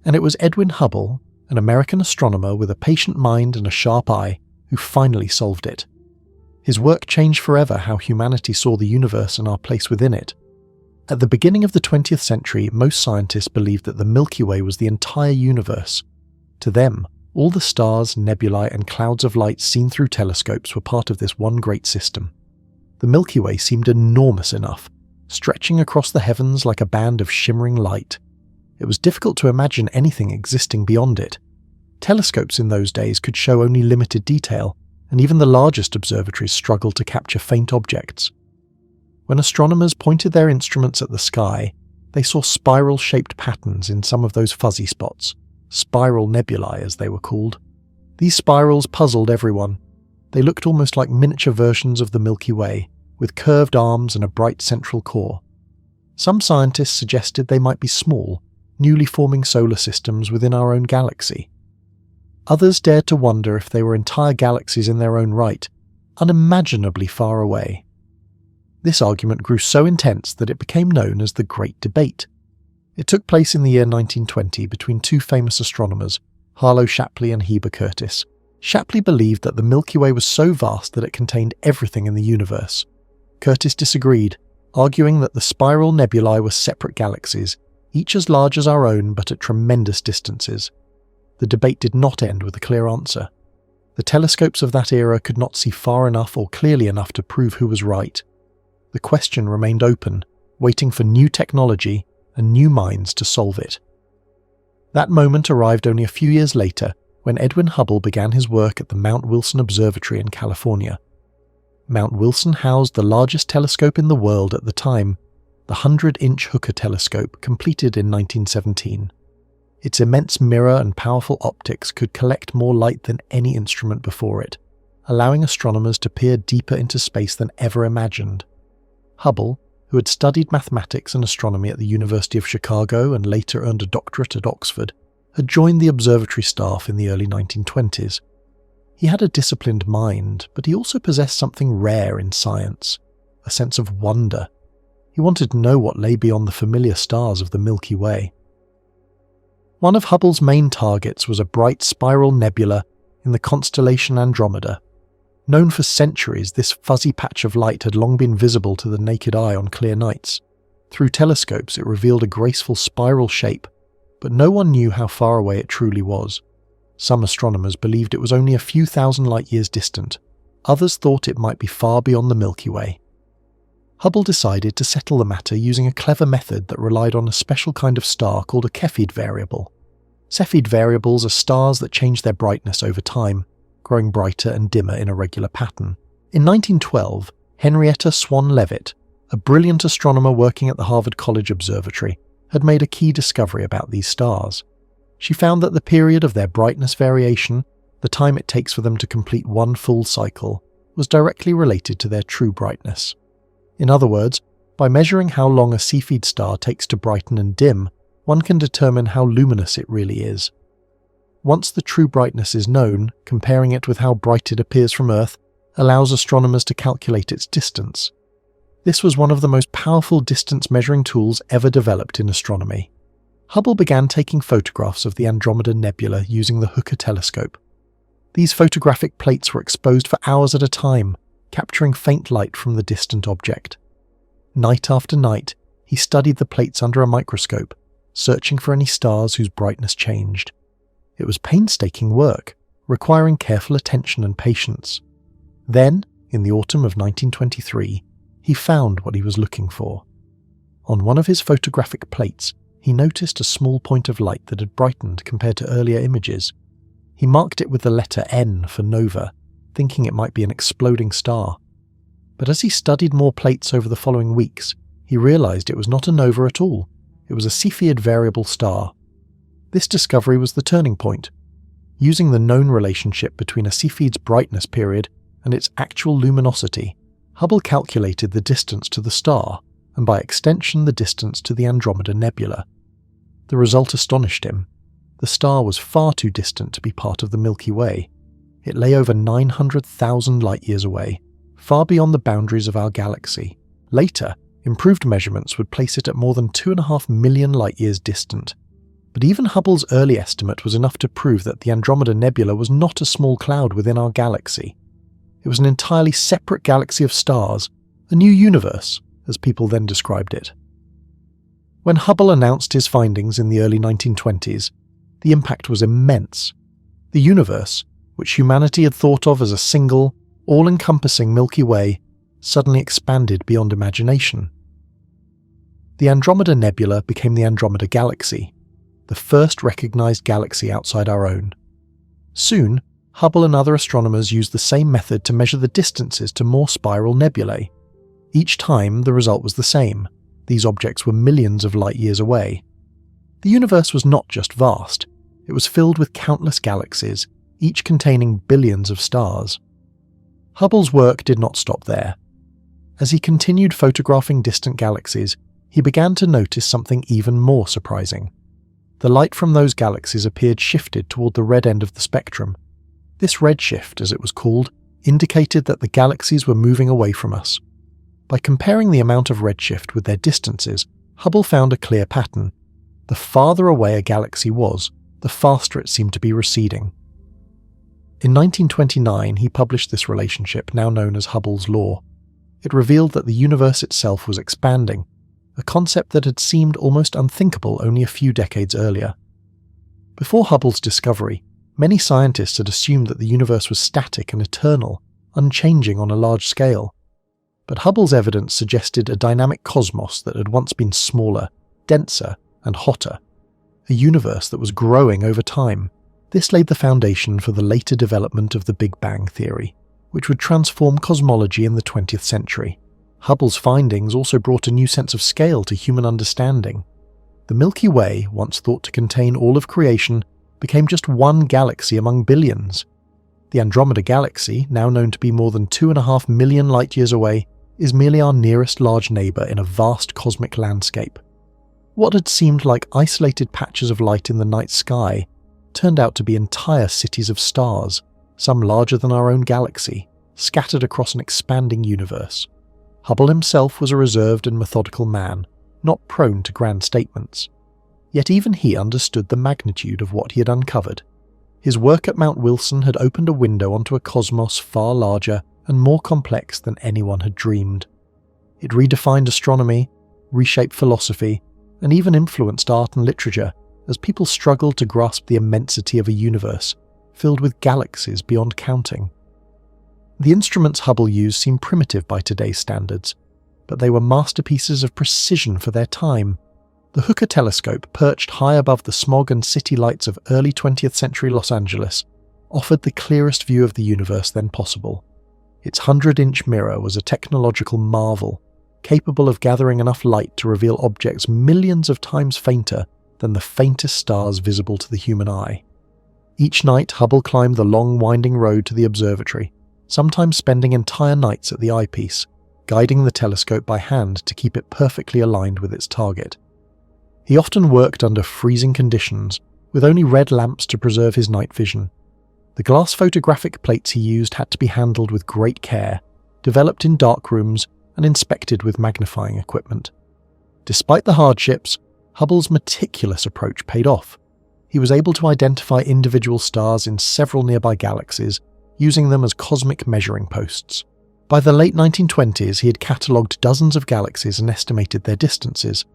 And it was Edwin Hubble, an American astronomer with a patient mind and a sharp eye, who finally solved it. His work changed forever how humanity saw the universe and our place within it. At the beginning of the 20th century, most scientists believed that the Milky Way was the entire universe. To them, all the stars, nebulae, and clouds of light seen through telescopes were part of this one great system. The Milky Way seemed enormous enough, stretching across the heavens like a band of shimmering light. It was difficult to imagine anything existing beyond it. Telescopes in those days could show only limited detail, and even the largest observatories struggled to capture faint objects. When astronomers pointed their instruments at the sky, they saw spiral-shaped patterns in some of those fuzzy spots, spiral nebulae as they were called. These spirals puzzled everyone. They looked almost like miniature versions of the Milky Way, with curved arms and a bright central core. Some scientists suggested they might be small, newly forming solar systems within our own galaxy. Others dared to wonder if they were entire galaxies in their own right, unimaginably far away. This argument grew so intense that it became known as the Great Debate. It took place in the year 1920 between two famous astronomers, Harlow Shapley and Heber Curtis. Shapley believed that the Milky Way was so vast that it contained everything in the universe. Curtis disagreed, arguing that the spiral nebulae were separate galaxies, each as large as our own but at tremendous distances. The debate did not end with a clear answer. The telescopes of that era could not see far enough or clearly enough to prove who was right. The question remained open, waiting for new technology and new minds to solve it. That moment arrived only a few years later, when Edwin Hubble began his work at the Mount Wilson Observatory in California. Mount Wilson housed the largest telescope in the world at the time, the 100-inch Hooker telescope, completed in 1917. Its immense mirror and powerful optics could collect more light than any instrument before it, allowing astronomers to peer deeper into space than ever imagined. Hubble, who had studied mathematics and astronomy at the University of Chicago and later earned a doctorate at Oxford, had joined the observatory staff in the early 1920s. He had a disciplined mind, but he also possessed something rare in science, a sense of wonder. He wanted to know what lay beyond the familiar stars of the Milky Way. One of Hubble's main targets was a bright spiral nebula in the constellation Andromeda. Known for centuries, this fuzzy patch of light had long been visible to the naked eye on clear nights. Through telescopes, it revealed a graceful spiral shape, but no one knew how far away it truly was. Some astronomers believed it was only a few thousand light-years distant. Others thought it might be far beyond the Milky Way. Hubble decided to settle the matter using a clever method that relied on a special kind of star called a Cepheid variable. Cepheid variables are stars that change their brightness over time, growing brighter and dimmer in a regular pattern. In 1912, Henrietta Swan Leavitt, a brilliant astronomer working at the Harvard College Observatory, had made a key discovery about these stars. She found that the period of their brightness variation, the time it takes for them to complete one full cycle, was directly related to their true brightness. In other words, by measuring how long a Cepheid star takes to brighten and dim, one can determine how luminous it really is. Once the true brightness is known, comparing it with how bright it appears from Earth allows astronomers to calculate its distance. This was one of the most powerful distance measuring tools ever developed in astronomy. Hubble began taking photographs of the Andromeda Nebula using the Hooker telescope. These photographic plates were exposed for hours at a time, capturing faint light from the distant object. Night after night, he studied the plates under a microscope, searching for any stars whose brightness changed. It was painstaking work, requiring careful attention and patience. Then, in the autumn of 1923, he found what he was looking for. On one of his photographic plates, he noticed a small point of light that had brightened compared to earlier images. He marked it with the letter N for nova, thinking it might be an exploding star. But as he studied more plates over the following weeks, he realized it was not a nova at all. It was a Cepheid variable star. This discovery was the turning point. Using the known relationship between a Cepheid's brightness period and its actual luminosity, Hubble calculated the distance to the star, and by extension the distance to the Andromeda Nebula. The result astonished him. The star was far too distant to be part of the Milky Way. It lay over 900,000 light-years away, far beyond the boundaries of our galaxy. Later, improved measurements would place it at more than 2.5 million light-years distant. But even Hubble's early estimate was enough to prove that the Andromeda Nebula was not a small cloud within our galaxy. It was an entirely separate galaxy of stars, a new universe, as people then described it. When Hubble announced his findings in the early 1920s, the impact was immense. The universe, which humanity had thought of as a single, all-encompassing Milky Way, suddenly expanded beyond imagination. The Andromeda Nebula became the Andromeda Galaxy, the first recognized galaxy outside our own. Soon, Hubble and other astronomers used the same method to measure the distances to more spiral nebulae. Each time, the result was the same. These objects were millions of light-years away. The universe was not just vast. It was filled with countless galaxies, each containing billions of stars. Hubble's work did not stop there. As he continued photographing distant galaxies, he began to notice something even more surprising. The light from those galaxies appeared shifted toward the red end of the spectrum. This redshift, as it was called, indicated that the galaxies were moving away from us. By comparing the amount of redshift with their distances, Hubble found a clear pattern. The farther away a galaxy was, the faster it seemed to be receding. In 1929, he published this relationship, now known as Hubble's law. It revealed that the universe itself was expanding, a concept that had seemed almost unthinkable only a few decades earlier. Before Hubble's discovery, many scientists had assumed that the universe was static and eternal, unchanging on a large scale. But Hubble's evidence suggested a dynamic cosmos that had once been smaller, denser, and hotter, a universe that was growing over time. This laid the foundation for the later development of the Big Bang theory, which would transform cosmology in the 20th century. Hubble's findings also brought a new sense of scale to human understanding. The Milky Way, once thought to contain all of creation, became just one galaxy among billions. The Andromeda Galaxy, now known to be more than 2.5 million light-years away, is merely our nearest large neighbour in a vast cosmic landscape. What had seemed like isolated patches of light in the night sky turned out to be entire cities of stars, some larger than our own galaxy, scattered across an expanding universe. Hubble himself was a reserved and methodical man, not prone to grand statements. Yet even he understood the magnitude of what he had uncovered. His work at Mount Wilson had opened a window onto a cosmos far larger and more complex than anyone had dreamed. It redefined astronomy, reshaped philosophy, and even influenced art and literature as people struggled to grasp the immensity of a universe filled with galaxies beyond counting. The instruments Hubble used seem primitive by today's standards, but they were masterpieces of precision for their time. The Hooker telescope, perched high above the smog and city lights of early 20th century Los Angeles, offered the clearest view of the universe then possible. Its 100-inch mirror was a technological marvel, capable of gathering enough light to reveal objects millions of times fainter than the faintest stars visible to the human eye. Each night, Hubble climbed the long, winding road to the observatory, sometimes spending entire nights at the eyepiece, guiding the telescope by hand to keep it perfectly aligned with its target. He often worked under freezing conditions, with only red lamps to preserve his night vision. The glass photographic plates he used had to be handled with great care, developed in dark rooms, and inspected with magnifying equipment. Despite the hardships, Hubble's meticulous approach paid off. He was able to identify individual stars in several nearby galaxies, using them as cosmic measuring posts. By the late 1920s, he had catalogued dozens of galaxies and estimated their distances.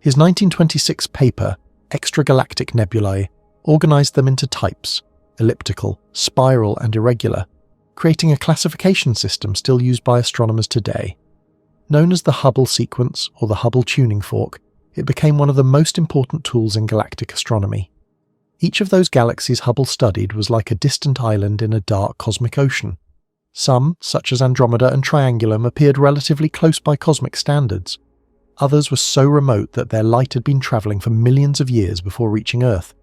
His 1926 paper, Extragalactic Nebulae, organized them into types: elliptical, spiral, and irregular, creating a classification system still used by astronomers today. Known as the Hubble sequence or the Hubble tuning fork, it became one of the most important tools in galactic astronomy. Each of those galaxies Hubble studied was like a distant island in a dark cosmic ocean. Some, such as Andromeda and Triangulum, appeared relatively close by cosmic standards. Others were so remote that their light had been travelling for millions of years before reaching Earth.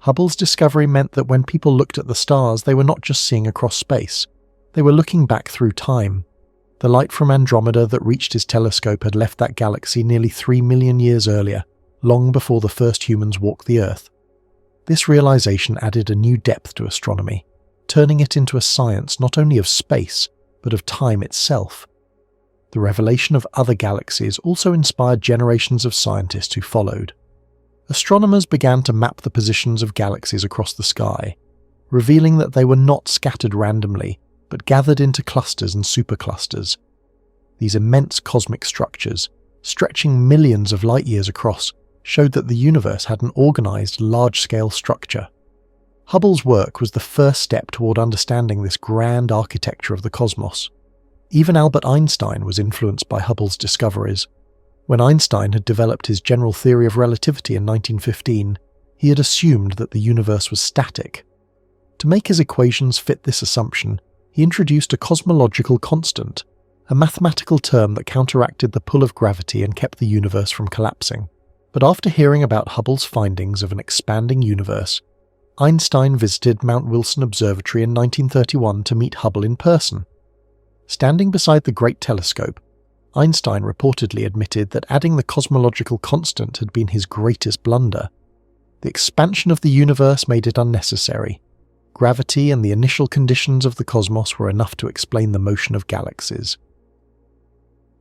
Hubble's discovery meant that when people looked at the stars, they were not just seeing across space. They were looking back through time. The light from Andromeda that reached his telescope had left that galaxy nearly 3 million years earlier, long before the first humans walked the Earth. This realization added a new depth to astronomy, turning it into a science not only of space, but of time itself. The revelation of other galaxies also inspired generations of scientists who followed. Astronomers began to map the positions of galaxies across the sky, revealing that they were not scattered randomly, but gathered into clusters and superclusters. These immense cosmic structures, stretching millions of light-years across, showed that the universe had an organized, large-scale structure. Hubble's work was the first step toward understanding this grand architecture of the cosmos. Even Albert Einstein was influenced by Hubble's discoveries. When Einstein had developed his general theory of relativity in 1915, he had assumed that the universe was static. To make his equations fit this assumption, he introduced a cosmological constant, a mathematical term that counteracted the pull of gravity and kept the universe from collapsing. But after hearing about Hubble's findings of an expanding universe, Einstein visited Mount Wilson Observatory in 1931 to meet Hubble in person. Standing beside the Great Telescope, Einstein reportedly admitted that adding the cosmological constant had been his greatest blunder. The expansion of the universe made it unnecessary. Gravity and the initial conditions of the cosmos were enough to explain the motion of galaxies.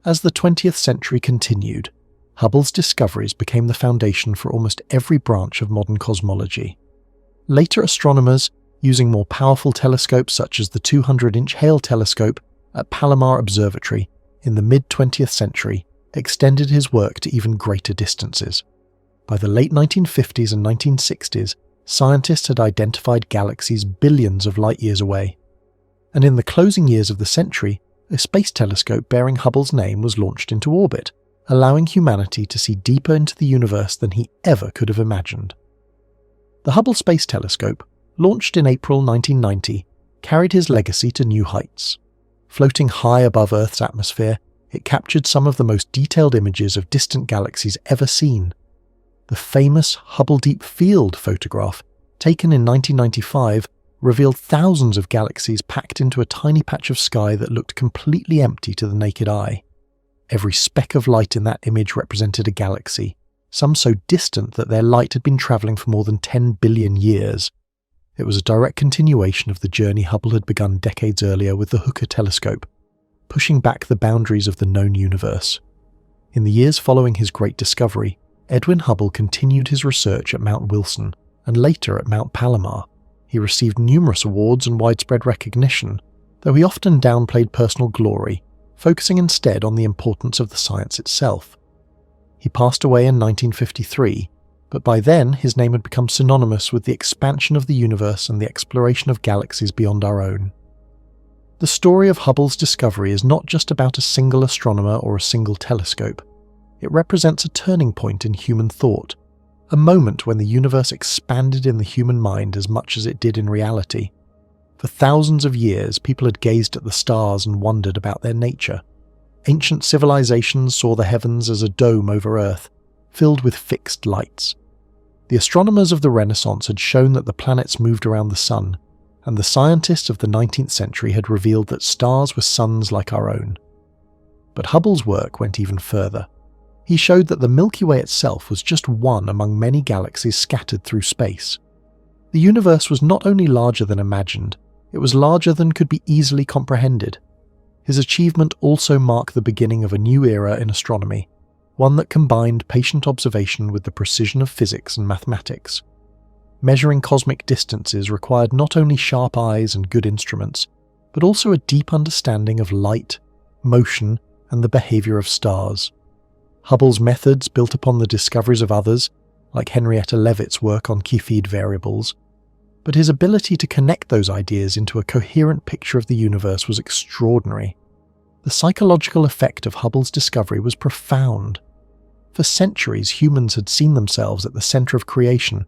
As the 20th century continued, Hubble's discoveries became the foundation for almost every branch of modern cosmology. Later astronomers, using more powerful telescopes such as the 200-inch Hale telescope at Palomar Observatory in the mid-20th century, extended his work to even greater distances. By the late 1950s and 1960s, scientists had identified galaxies billions of light-years away. And in the closing years of the century, a space telescope bearing Hubble's name was launched into orbit, allowing humanity to see deeper into the universe than he ever could have imagined. The Hubble Space Telescope, launched in April 1990, carried his legacy to new heights. Floating high above Earth's atmosphere, it captured some of the most detailed images of distant galaxies ever seen. The famous Hubble Deep Field photograph, taken in 1995, revealed thousands of galaxies packed into a tiny patch of sky that looked completely empty to the naked eye. Every speck of light in that image represented a galaxy, some so distant that their light had been travelling for more than 10 billion years. It was a direct continuation of the journey Hubble had begun decades earlier with the Hooker telescope, pushing back the boundaries of the known universe. In the years following his great discovery, Edwin Hubble continued his research at Mount Wilson and later at Mount Palomar. He received numerous awards and widespread recognition, though he often downplayed personal glory, focusing instead on the importance of the science itself. He passed away in 1953, but by then his name had become synonymous with the expansion of the universe and the exploration of galaxies beyond our own. The story of Hubble's discovery is not just about a single astronomer or a single telescope. It represents a turning point in human thought, a moment when the universe expanded in the human mind as much as it did in reality. For thousands of years, people had gazed at the stars and wondered about their nature. Ancient civilizations saw the heavens as a dome over Earth, filled with fixed lights. The astronomers of the Renaissance had shown that the planets moved around the sun, and the scientists of the 19th century had revealed that stars were suns like our own. But Hubble's work went even further. He showed that the Milky Way itself was just one among many galaxies scattered through space. The universe was not only larger than imagined, it was larger than could be easily comprehended. His achievement also marked the beginning of a new era in astronomy, one that combined patient observation with the precision of physics and mathematics. Measuring cosmic distances required not only sharp eyes and good instruments, but also a deep understanding of light, motion, and the behavior of stars. Hubble's methods built upon the discoveries of others, like Henrietta Leavitt's work on Cepheid variables, but his ability to connect those ideas into a coherent picture of the universe was extraordinary. The psychological effect of Hubble's discovery was profound. For centuries, humans had seen themselves at the center of creation,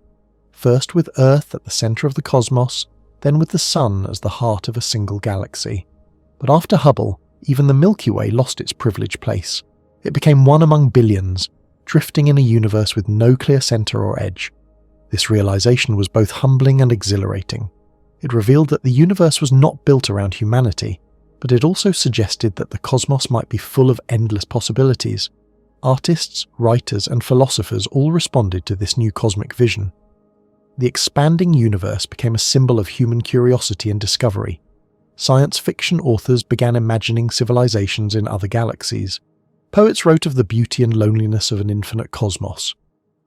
first with Earth at the center of the cosmos, then with the Sun as the heart of a single galaxy. But after Hubble, even the Milky Way lost its privileged place. It became one among billions, drifting in a universe with no clear center or edge. This realization was both humbling and exhilarating. It revealed that the universe was not built around humanity, but it also suggested that the cosmos might be full of endless possibilities. Artists, writers, and philosophers all responded to this new cosmic vision. The expanding universe became a symbol of human curiosity and discovery. Science fiction authors began imagining civilizations in other galaxies. Poets wrote of the beauty and loneliness of an infinite cosmos.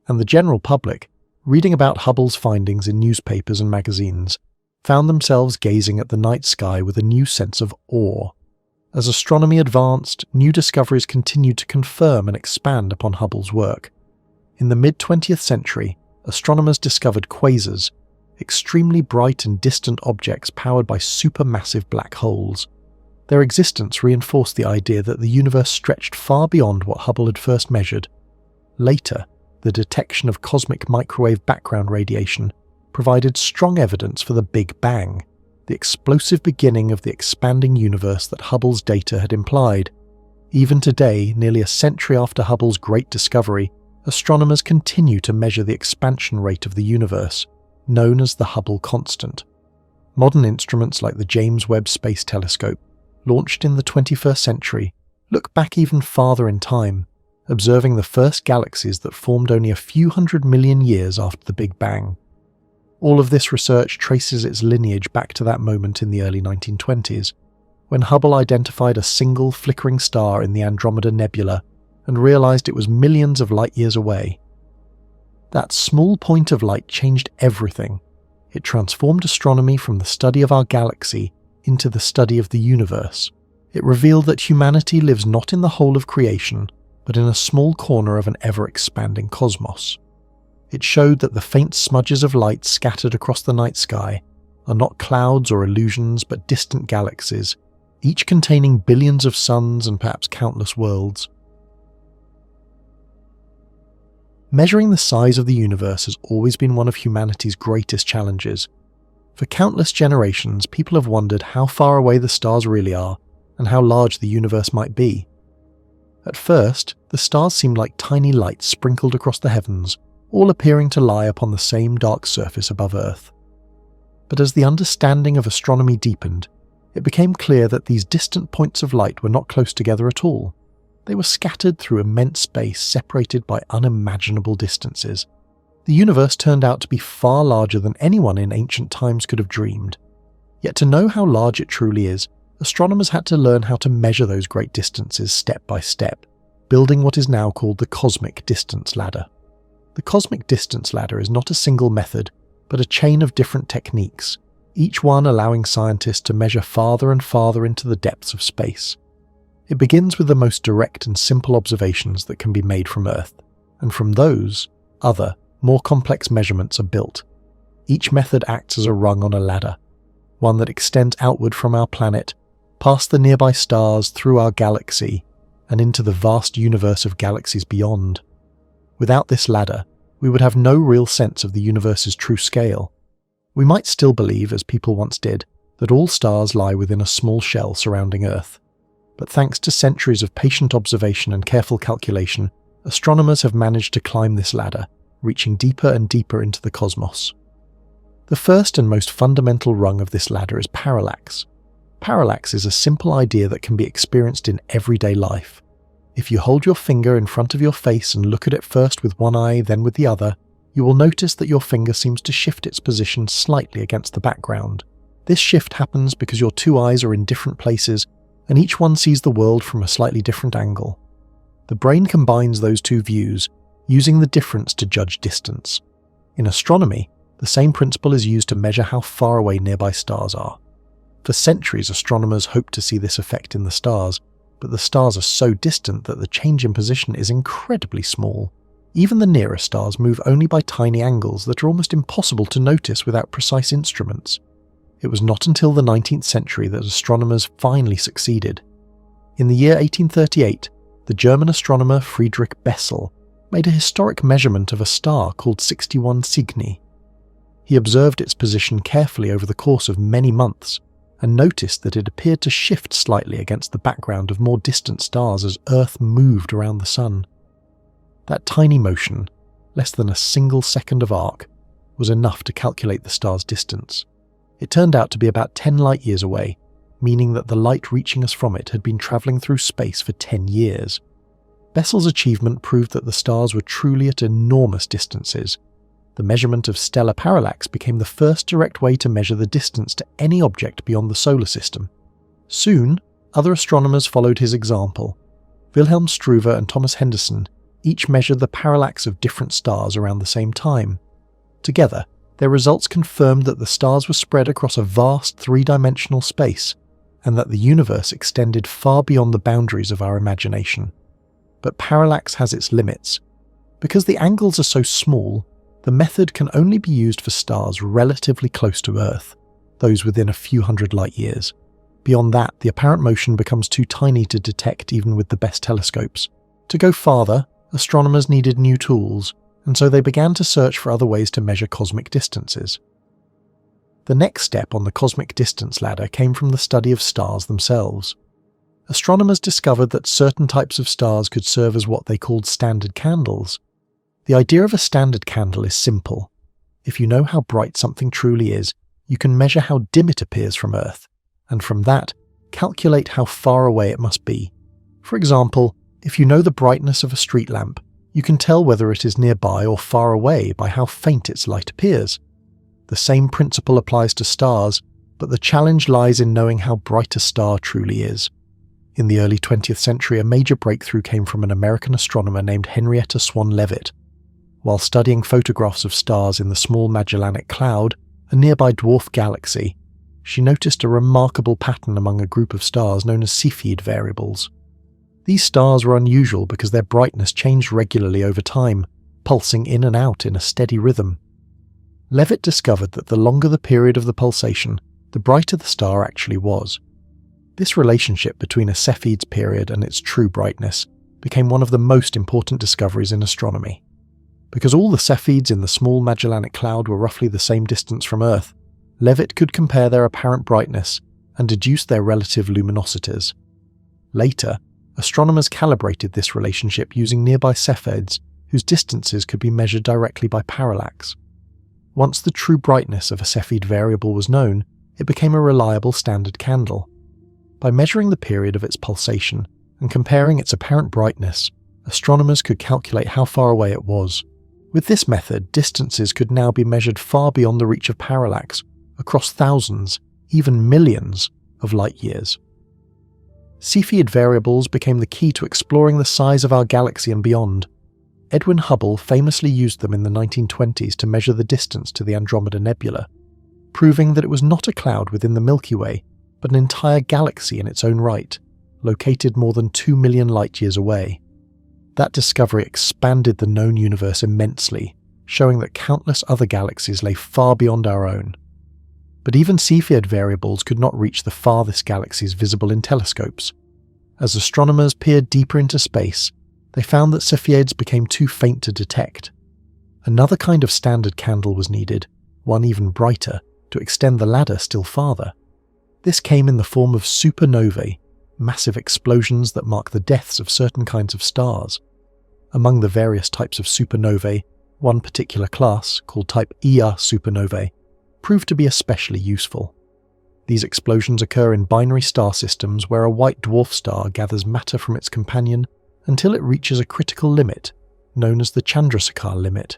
And the general public, reading about Hubble's findings in newspapers and magazines, found themselves gazing at the night sky with a new sense of awe. As astronomy advanced, new discoveries continued to confirm and expand upon Hubble's work. In the mid-20th century, astronomers discovered quasars, extremely bright and distant objects powered by supermassive black holes. Their existence reinforced the idea that the universe stretched far beyond what Hubble had first measured. Later, the detection of cosmic microwave background radiation provided strong evidence for the Big Bang, the explosive beginning of the expanding universe that Hubble's data had implied. Even today, nearly a century after Hubble's great discovery, astronomers continue to measure the expansion rate of the universe, known as the Hubble constant. Modern instruments like the James Webb Space Telescope, launched in the 21st century, look back even farther in time, observing the first galaxies that formed only a few 100 million years after the Big Bang. All of this research traces its lineage back to that moment in the early 1920s, when Hubble identified a single flickering star in the Andromeda Nebula and realized it was millions of light years away. That small point of light changed everything. It transformed astronomy from the study of our galaxy into the study of the universe. It revealed that humanity lives not in the whole of creation, but in a small corner of an ever-expanding cosmos. It showed that the faint smudges of light scattered across the night sky are not clouds or illusions but distant galaxies, each containing billions of suns and perhaps countless worlds. Measuring the size of the universe has always been one of humanity's greatest challenges. For countless generations, people have wondered how far away the stars really are and how large the universe might be. At first, the stars seemed like tiny lights sprinkled across the heavens, all appearing to lie upon the same dark surface above Earth. But as the understanding of astronomy deepened, it became clear that these distant points of light were not close together at all. They were scattered through immense space, separated by unimaginable distances. The universe turned out to be far larger than anyone in ancient times could have dreamed. Yet to know how large it truly is, astronomers had to learn how to measure those great distances step by step, building what is now called the cosmic distance ladder. The cosmic distance ladder is not a single method, but a chain of different techniques, each one allowing scientists to measure farther and farther into the depths of space. It begins with the most direct and simple observations that can be made from Earth, and from those, other, more complex measurements are built. Each method acts as a rung on a ladder, one that extends outward from our planet, past the nearby stars, through our galaxy, and into the vast universe of galaxies beyond. Without this ladder, we would have no real sense of the universe's true scale. We might still believe, as people once did, that all stars lie within a small shell surrounding Earth. But thanks to centuries of patient observation and careful calculation, astronomers have managed to climb this ladder, reaching deeper and deeper into the cosmos. The first and most fundamental rung of this ladder is parallax. Parallax is a simple idea that can be experienced in everyday life. If you hold your finger in front of your face and look at it first with one eye, then with the other, you will notice that your finger seems to shift its position slightly against the background. This shift happens because your two eyes are in different places, and each one sees the world from a slightly different angle. The brain combines those two views, using the difference to judge distance. In astronomy, the same principle is used to measure how far away nearby stars are. For centuries, astronomers hoped to see this effect in the stars, but the stars are so distant that the change in position is incredibly small. Even the nearest stars move only by tiny angles that are almost impossible to notice without precise instruments. It was not until the 19th century that astronomers finally succeeded. In the year 1838, the German astronomer Friedrich Bessel made a historic measurement of a star called 61 Cygni. He observed its position carefully over the course of many months, and noticed that it appeared to shift slightly against the background of more distant stars as Earth moved around the Sun. That tiny motion, less than a single second of arc, was enough to calculate the star's distance. It turned out to be about 10 light-years away, meaning that the light reaching us from it had been travelling through space for 10 years. Bessel's achievement proved that the stars were truly at enormous distances. The measurement of stellar parallax became the first direct way to measure the distance to any object beyond the solar system. Soon, other astronomers followed his example. Wilhelm Struve and Thomas Henderson each measured the parallax of different stars around the same time. Together, their results confirmed that the stars were spread across a vast three-dimensional space, and that the universe extended far beyond the boundaries of our imagination. But parallax has its limits. Because the angles are so small, the method can only be used for stars relatively close to Earth, those within a few hundred light-years. Beyond that, the apparent motion becomes too tiny to detect even with the best telescopes. To go farther, astronomers needed new tools, and so they began to search for other ways to measure cosmic distances. The next step on the cosmic distance ladder came from the study of stars themselves. Astronomers discovered that certain types of stars could serve as what they called standard candles. The idea of a standard candle is simple. If you know how bright something truly is, you can measure how dim it appears from Earth, and from that, calculate how far away it must be. For example, if you know the brightness of a street lamp, you can tell whether it is nearby or far away by how faint its light appears. The same principle applies to stars, but the challenge lies in knowing how bright a star truly is. In the early 20th century, a major breakthrough came from an American astronomer named Henrietta Swan Leavitt. While studying photographs of stars in the Small Magellanic Cloud, a nearby dwarf galaxy, she noticed a remarkable pattern among a group of stars known as Cepheid variables. These stars were unusual because their brightness changed regularly over time, pulsing in and out in a steady rhythm. Leavitt discovered that the longer the period of the pulsation, the brighter the star actually was. This relationship between a Cepheid's period and its true brightness became one of the most important discoveries in astronomy. Because all the Cepheids in the Small Magellanic Cloud were roughly the same distance from Earth, Leavitt could compare their apparent brightness and deduce their relative luminosities. Later, astronomers calibrated this relationship using nearby Cepheids, whose distances could be measured directly by parallax. Once the true brightness of a Cepheid variable was known, it became a reliable standard candle. By measuring the period of its pulsation and comparing its apparent brightness, astronomers could calculate how far away it was. With this method, distances could now be measured far beyond the reach of parallax, across thousands, even millions, of light-years. Cepheid variables became the key to exploring the size of our galaxy and beyond. Edwin Hubble famously used them in the 1920s to measure the distance to the Andromeda Nebula, proving that it was not a cloud within the Milky Way, but an entire galaxy in its own right, located more than 2 million light-years away. That discovery expanded the known universe immensely, showing that countless other galaxies lay far beyond our own. But even Cepheid variables could not reach the farthest galaxies visible in telescopes. As astronomers peered deeper into space, they found that Cepheids became too faint to detect. Another kind of standard candle was needed, one even brighter, to extend the ladder still farther. This came in the form of supernovae, massive explosions that mark the deaths of certain kinds of stars. Among the various types of supernovae, one particular class, called type Ia supernovae, proved to be especially useful. These explosions occur in binary star systems where a white dwarf star gathers matter from its companion until it reaches a critical limit, known as the Chandrasekhar limit,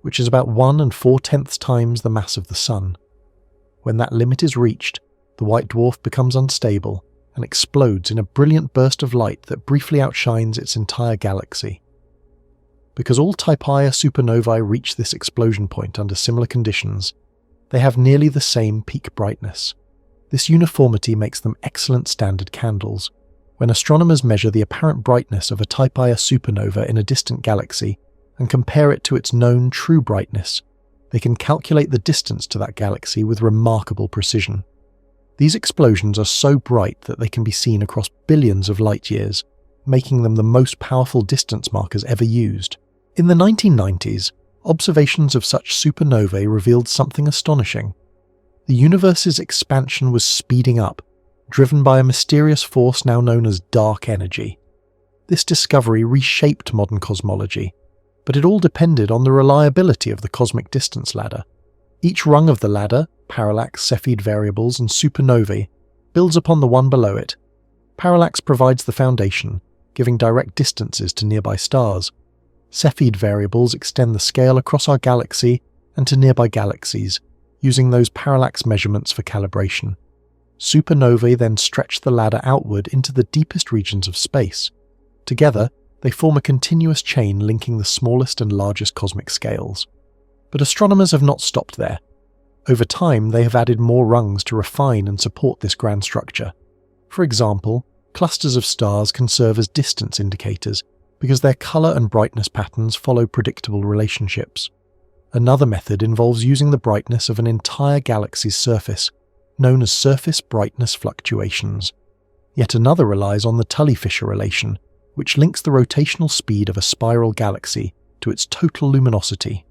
which is about 1 4/10 times the mass of the Sun. When that limit is reached, the white dwarf becomes unstable and explodes in a brilliant burst of light that briefly outshines its entire galaxy. Because all type Ia supernovae reach this explosion point under similar conditions, they have nearly the same peak brightness. This uniformity makes them excellent standard candles. When astronomers measure the apparent brightness of a type Ia supernova in a distant galaxy and compare it to its known true brightness, they can calculate the distance to that galaxy with remarkable precision. These explosions are so bright that they can be seen across billions of light-years, making them the most powerful distance markers ever used. In the 1990s, observations of such supernovae revealed something astonishing. The universe's expansion was speeding up, driven by a mysterious force now known as dark energy. This discovery reshaped modern cosmology, but it all depended on the reliability of the cosmic distance ladder. Each rung of the ladder, parallax, Cepheid variables, and supernovae, builds upon the one below it. Parallax provides the foundation, giving direct distances to nearby stars. Cepheid variables extend the scale across our galaxy and to nearby galaxies, using those parallax measurements for calibration. Supernovae then stretch the ladder outward into the deepest regions of space. Together, they form a continuous chain linking the smallest and largest cosmic scales. But astronomers have not stopped there. Over time, they have added more rungs to refine and support this grand structure. For example, clusters of stars can serve as distance indicators because their colour and brightness patterns follow predictable relationships. Another method involves using the brightness of an entire galaxy's surface, known as surface brightness fluctuations. Yet another relies on the Tully-Fisher relation, which links the rotational speed of a spiral galaxy to its total luminosity.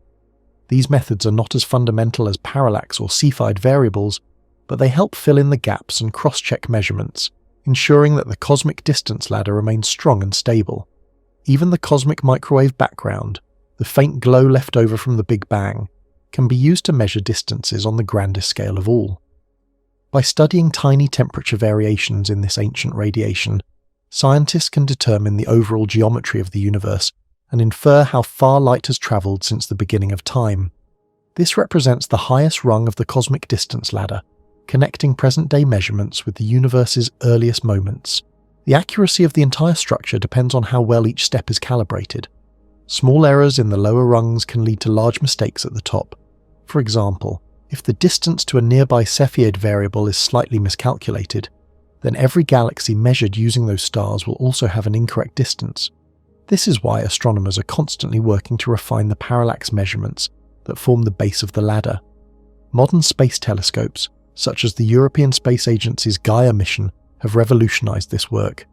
These methods are not as fundamental as parallax or Cepheid variables, but they help fill in the gaps and cross-check measurements, ensuring that the cosmic distance ladder remains strong and stable. Even the cosmic microwave background, the faint glow left over from the Big Bang, can be used to measure distances on the grandest scale of all. By studying tiny temperature variations in this ancient radiation, scientists can determine the overall geometry of the universe and infer how far light has travelled since the beginning of time. This represents the highest rung of the cosmic distance ladder, connecting present-day measurements with the universe's earliest moments. The accuracy of the entire structure depends on how well each step is calibrated. Small errors in the lower rungs can lead to large mistakes at the top. For example, if the distance to a nearby Cepheid variable is slightly miscalculated, then every galaxy measured using those stars will also have an incorrect distance. This is why astronomers are constantly working to refine the parallax measurements that form the base of the ladder. Modern space telescopes, such as the European Space Agency's Gaia mission, have revolutionized this work.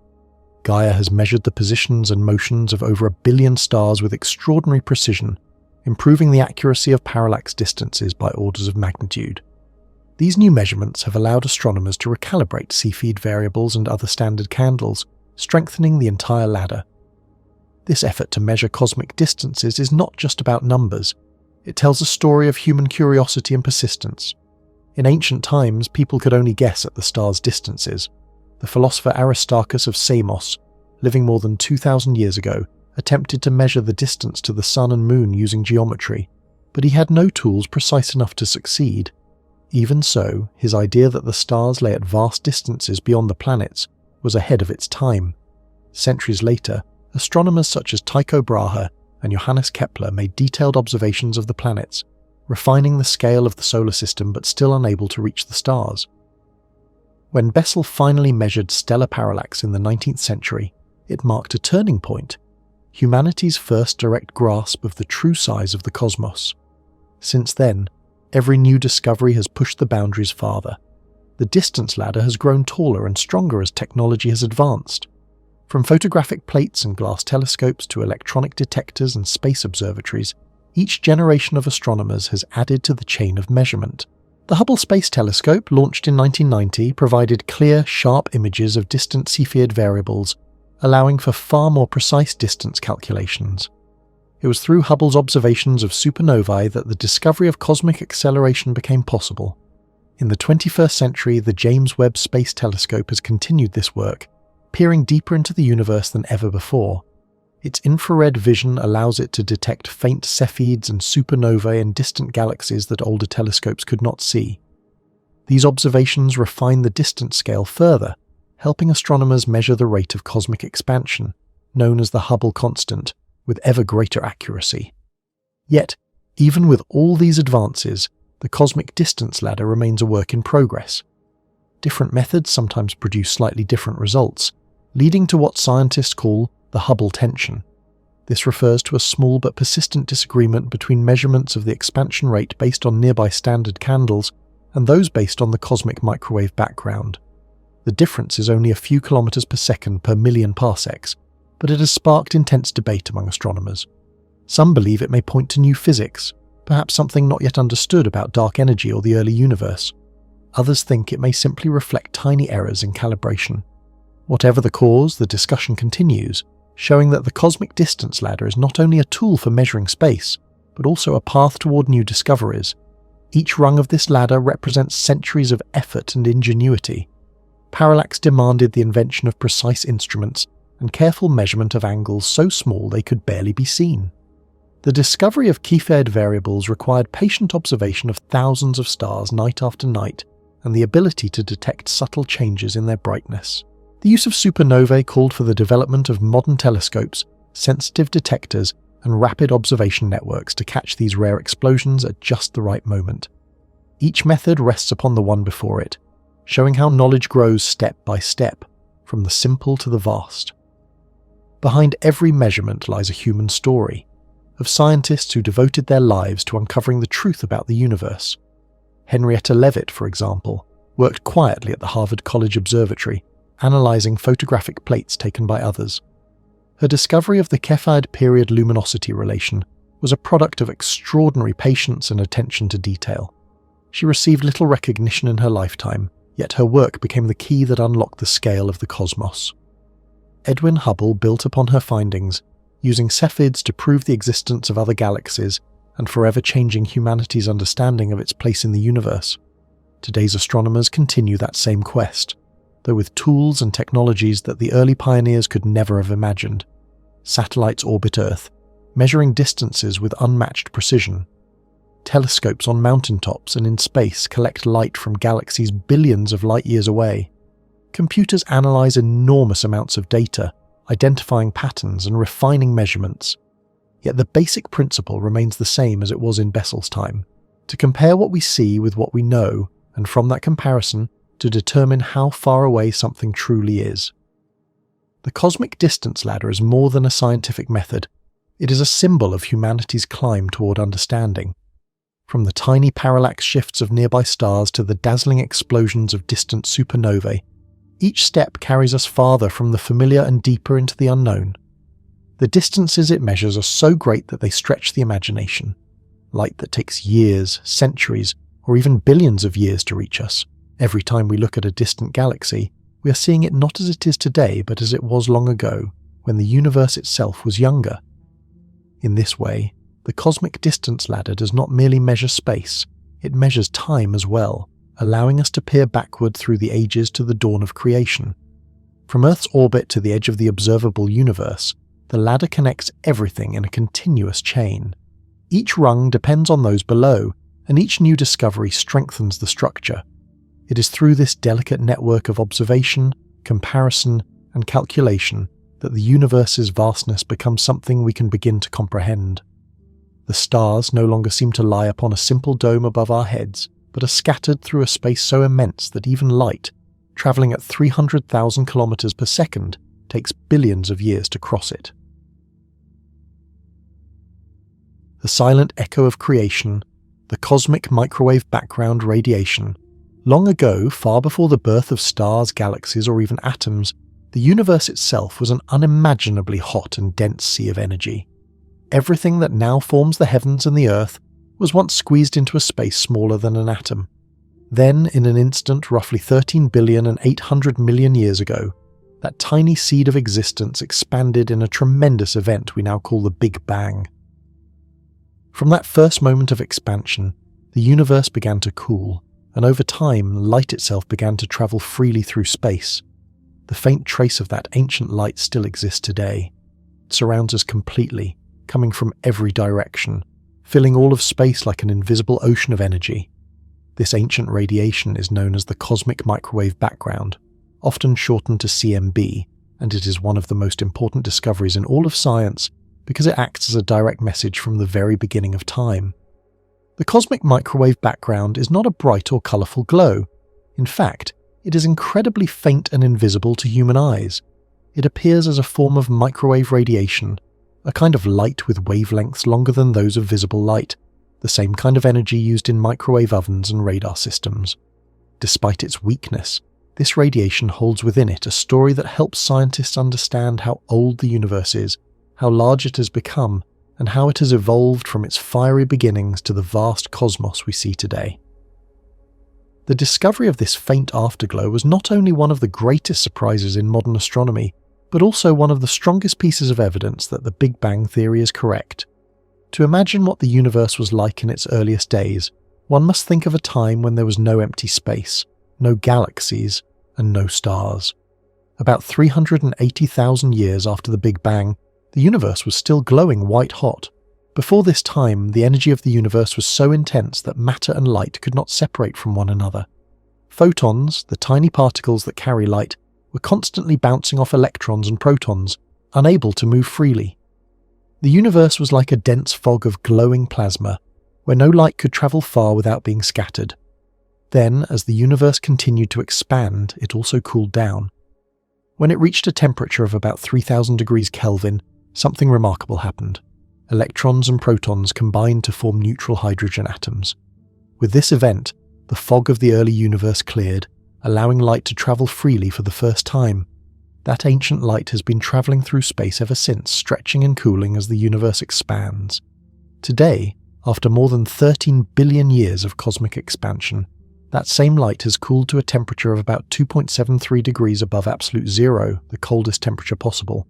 Gaia has measured the positions and motions of over 1 billion stars with extraordinary precision, improving the accuracy of parallax distances by orders of magnitude. These new measurements have allowed astronomers to recalibrate Cepheid variables and other standard candles, strengthening the entire ladder. This effort to measure cosmic distances is not just about numbers. It tells a story of human curiosity and persistence. In ancient times, people could only guess at the stars' distances. The philosopher Aristarchus of Samos, living more than 2,000 years ago, attempted to measure the distance to the sun and moon using geometry, but he had no tools precise enough to succeed. Even so, his idea that the stars lay at vast distances beyond the planets was ahead of its time. Centuries later, astronomers such as Tycho Brahe and Johannes Kepler made detailed observations of the planets, refining the scale of the solar system but still unable to reach the stars. When Bessel finally measured stellar parallax in the 19th century, it marked a turning point, humanity's first direct grasp of the true size of the cosmos. Since then, every new discovery has pushed the boundaries farther. The distance ladder has grown taller and stronger as technology has advanced. From photographic plates and glass telescopes to electronic detectors and space observatories, each generation of astronomers has added to the chain of measurement. The Hubble Space Telescope, launched in 1990, provided clear, sharp images of distant Cepheid variables, allowing for far more precise distance calculations. It was through Hubble's observations of supernovae that the discovery of cosmic acceleration became possible. In the 21st century, the James Webb Space Telescope has continued this work, peering deeper into the universe than ever before. Its infrared vision allows it to detect faint Cepheids and supernovae in distant galaxies that older telescopes could not see. These observations refine the distance scale further, helping astronomers measure the rate of cosmic expansion, known as the Hubble constant, with ever greater accuracy. Yet, even with all these advances, the cosmic distance ladder remains a work in progress. Different methods sometimes produce slightly different results, leading to what scientists call the Hubble tension. This refers to a small but persistent disagreement between measurements of the expansion rate based on nearby standard candles and those based on the cosmic microwave background. The difference is only a few kilometers per second per million parsecs, but it has sparked intense debate among astronomers. Some believe it may point to new physics, perhaps something not yet understood about dark energy or the early universe. Others think it may simply reflect tiny errors in calibration. Whatever the cause, the discussion continues, showing that the cosmic distance ladder is not only a tool for measuring space, but also a path toward new discoveries. Each rung of this ladder represents centuries of effort and ingenuity. Parallax demanded the invention of precise instruments and careful measurement of angles so small they could barely be seen. The discovery of Cepheid variables required patient observation of thousands of stars night after night and the ability to detect subtle changes in their brightness. The use of supernovae called for the development of modern telescopes, sensitive detectors, and rapid observation networks to catch these rare explosions at just the right moment. Each method rests upon the one before it, showing how knowledge grows step by step, from the simple to the vast. Behind every measurement lies a human story, of scientists who devoted their lives to uncovering the truth about the universe. Henrietta Leavitt, for example, worked quietly at the Harvard College Observatory, analysing photographic plates taken by others. Her discovery of the Cepheid period luminosity relation was a product of extraordinary patience and attention to detail. She received little recognition in her lifetime, yet her work became the key that unlocked the scale of the cosmos. Edwin Hubble built upon her findings, using Cepheids to prove the existence of other galaxies and forever changing humanity's understanding of its place in the universe. Today's astronomers continue that same quest, though with tools and technologies that the early pioneers could never have imagined. Satellites orbit Earth, measuring distances with unmatched precision. Telescopes on mountaintops and in space collect light from galaxies billions of light-years away. Computers analyze enormous amounts of data, identifying patterns and refining measurements. Yet the basic principle remains the same as it was in Bessel's time: to compare what we see with what we know, and from that comparison, to determine how far away something truly is. The cosmic distance ladder is more than a scientific method. It is a symbol of humanity's climb toward understanding. From the tiny parallax shifts of nearby stars to the dazzling explosions of distant supernovae, each step carries us farther from the familiar and deeper into the unknown. The distances it measures are so great that they stretch the imagination. Light that takes years, centuries, or even billions of years to reach us. Every time we look at a distant galaxy, we are seeing it not as it is today, but as it was long ago, when the universe itself was younger. In this way, the cosmic distance ladder does not merely measure space, it measures time as well, allowing us to peer backward through the ages to the dawn of creation. From Earth's orbit to the edge of the observable universe, the ladder connects everything in a continuous chain. Each rung depends on those below, and each new discovery strengthens the structure. It is through this delicate network of observation, comparison, and calculation that the universe's vastness becomes something we can begin to comprehend. The stars no longer seem to lie upon a simple dome above our heads, but are scattered through a space so immense that even light, travelling at 300,000 kilometers per second, takes billions of years to cross it. The silent echo of creation, the cosmic microwave background radiation. Long ago, far before the birth of stars, galaxies, or even atoms, the universe itself was an unimaginably hot and dense sea of energy. Everything that now forms the heavens and the earth was once squeezed into a space smaller than an atom. Then, in an instant roughly 13 billion and 800 million years ago, that tiny seed of existence expanded in a tremendous event we now call the Big Bang. From that first moment of expansion, the universe began to cool, and over time, light itself began to travel freely through space. The faint trace of that ancient light still exists today. It surrounds us completely, coming from every direction, filling all of space like an invisible ocean of energy. This ancient radiation is known as the cosmic microwave background, often shortened to CMB, and it is one of the most important discoveries in all of science because it acts as a direct message from the very beginning of time. The cosmic microwave background is not a bright or colourful glow. In fact, it is incredibly faint and invisible to human eyes. It appears as a form of microwave radiation, a kind of light with wavelengths longer than those of visible light, the same kind of energy used in microwave ovens and radar systems. Despite its weakness, this radiation holds within it a story that helps scientists understand how old the universe is, how large it has become, and how it has evolved from its fiery beginnings to the vast cosmos we see today. The discovery of this faint afterglow was not only one of the greatest surprises in modern astronomy, but also one of the strongest pieces of evidence that the Big Bang theory is correct. To imagine what the universe was like in its earliest days, one must think of a time when there was no empty space, no galaxies, and no stars. About 380,000 years after the Big Bang, the universe was still glowing white-hot. Before this time, the energy of the universe was so intense that matter and light could not separate from one another. Photons, the tiny particles that carry light, were constantly bouncing off electrons and protons, unable to move freely. The universe was like a dense fog of glowing plasma, where no light could travel far without being scattered. Then, as the universe continued to expand, it also cooled down. When it reached a temperature of about 3000 degrees Kelvin, something remarkable happened. Electrons and protons combined to form neutral hydrogen atoms. With this event, the fog of the early universe cleared, allowing light to travel freely for the first time. That ancient light has been travelling through space ever since, stretching and cooling as the universe expands. Today, after more than 13 billion years of cosmic expansion, that same light has cooled to a temperature of about 2.73 degrees above absolute zero, the coldest temperature possible.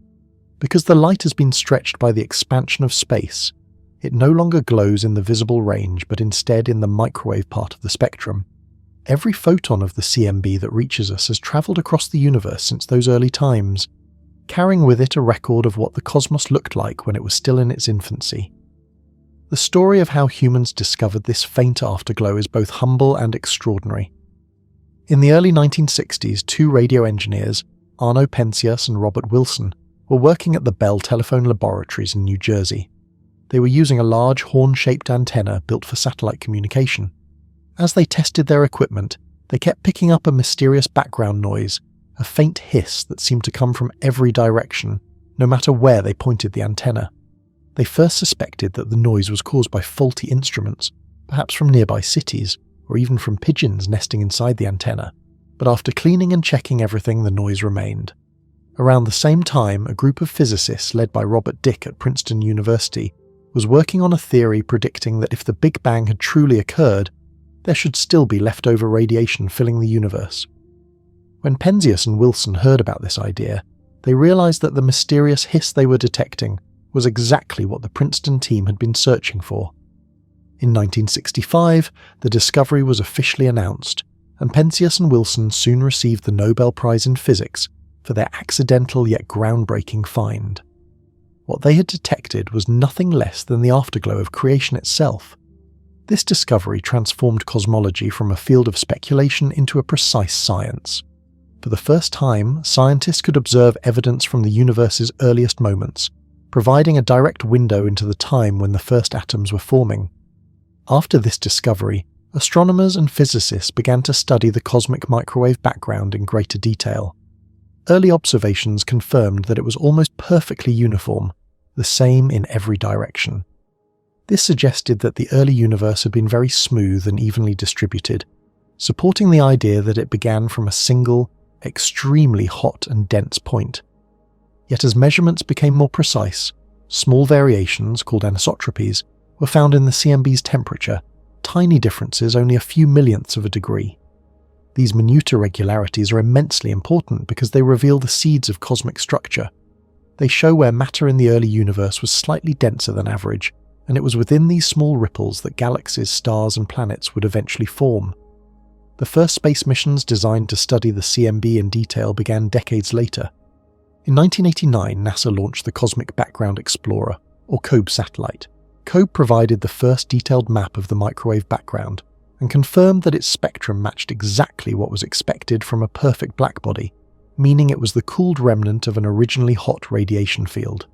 Because the light has been stretched by the expansion of space, it no longer glows in the visible range but instead in the microwave part of the spectrum. Every photon of the CMB that reaches us has travelled across the universe since those early times, carrying with it a record of what the cosmos looked like when it was still in its infancy. The story of how humans discovered this faint afterglow is both humble and extraordinary. In the early 1960s, two radio engineers, Arno Penzias and Robert Wilson, were working at the Bell Telephone Laboratories in New Jersey. They were using a large horn-shaped antenna built for satellite communication. As they tested their equipment, they kept picking up a mysterious background noise, a faint hiss that seemed to come from every direction, no matter where they pointed the antenna. They first suspected that the noise was caused by faulty instruments, perhaps from nearby cities, or even from pigeons nesting inside the antenna, but after cleaning and checking everything, the noise remained. Around the same time, a group of physicists led by Robert Dick at Princeton University was working on a theory predicting that if the Big Bang had truly occurred, there should still be leftover radiation filling the universe. When Penzias and Wilson heard about this idea, they realized that the mysterious hiss they were detecting was exactly what the Princeton team had been searching for. In 1965, the discovery was officially announced, and Penzias and Wilson soon received the Nobel Prize in Physics for their accidental yet groundbreaking find. What they had detected was nothing less than the afterglow of creation itself. This discovery transformed cosmology from a field of speculation into a precise science. For the first time, scientists could observe evidence from the universe's earliest moments, providing a direct window into the time when the first atoms were forming. After this discovery, astronomers and physicists began to study the cosmic microwave background in greater detail. Early observations confirmed that it was almost perfectly uniform, the same in every direction. This suggested that the early universe had been very smooth and evenly distributed, supporting the idea that it began from a single, extremely hot and dense point. Yet as measurements became more precise, small variations, called anisotropies, were found in the CMB's temperature, tiny differences only a few millionths of a degree. These minute irregularities are immensely important because they reveal the seeds of cosmic structure. They show where matter in the early universe was slightly denser than average, and it was within these small ripples that galaxies, stars, and planets would eventually form. The first space missions designed to study the CMB in detail began decades later. In 1989, NASA launched the Cosmic Background Explorer, or COBE satellite. COBE provided the first detailed map of the microwave background, and confirmed that its spectrum matched exactly what was expected from a perfect blackbody, meaning it was the cooled remnant of an originally hot radiation field.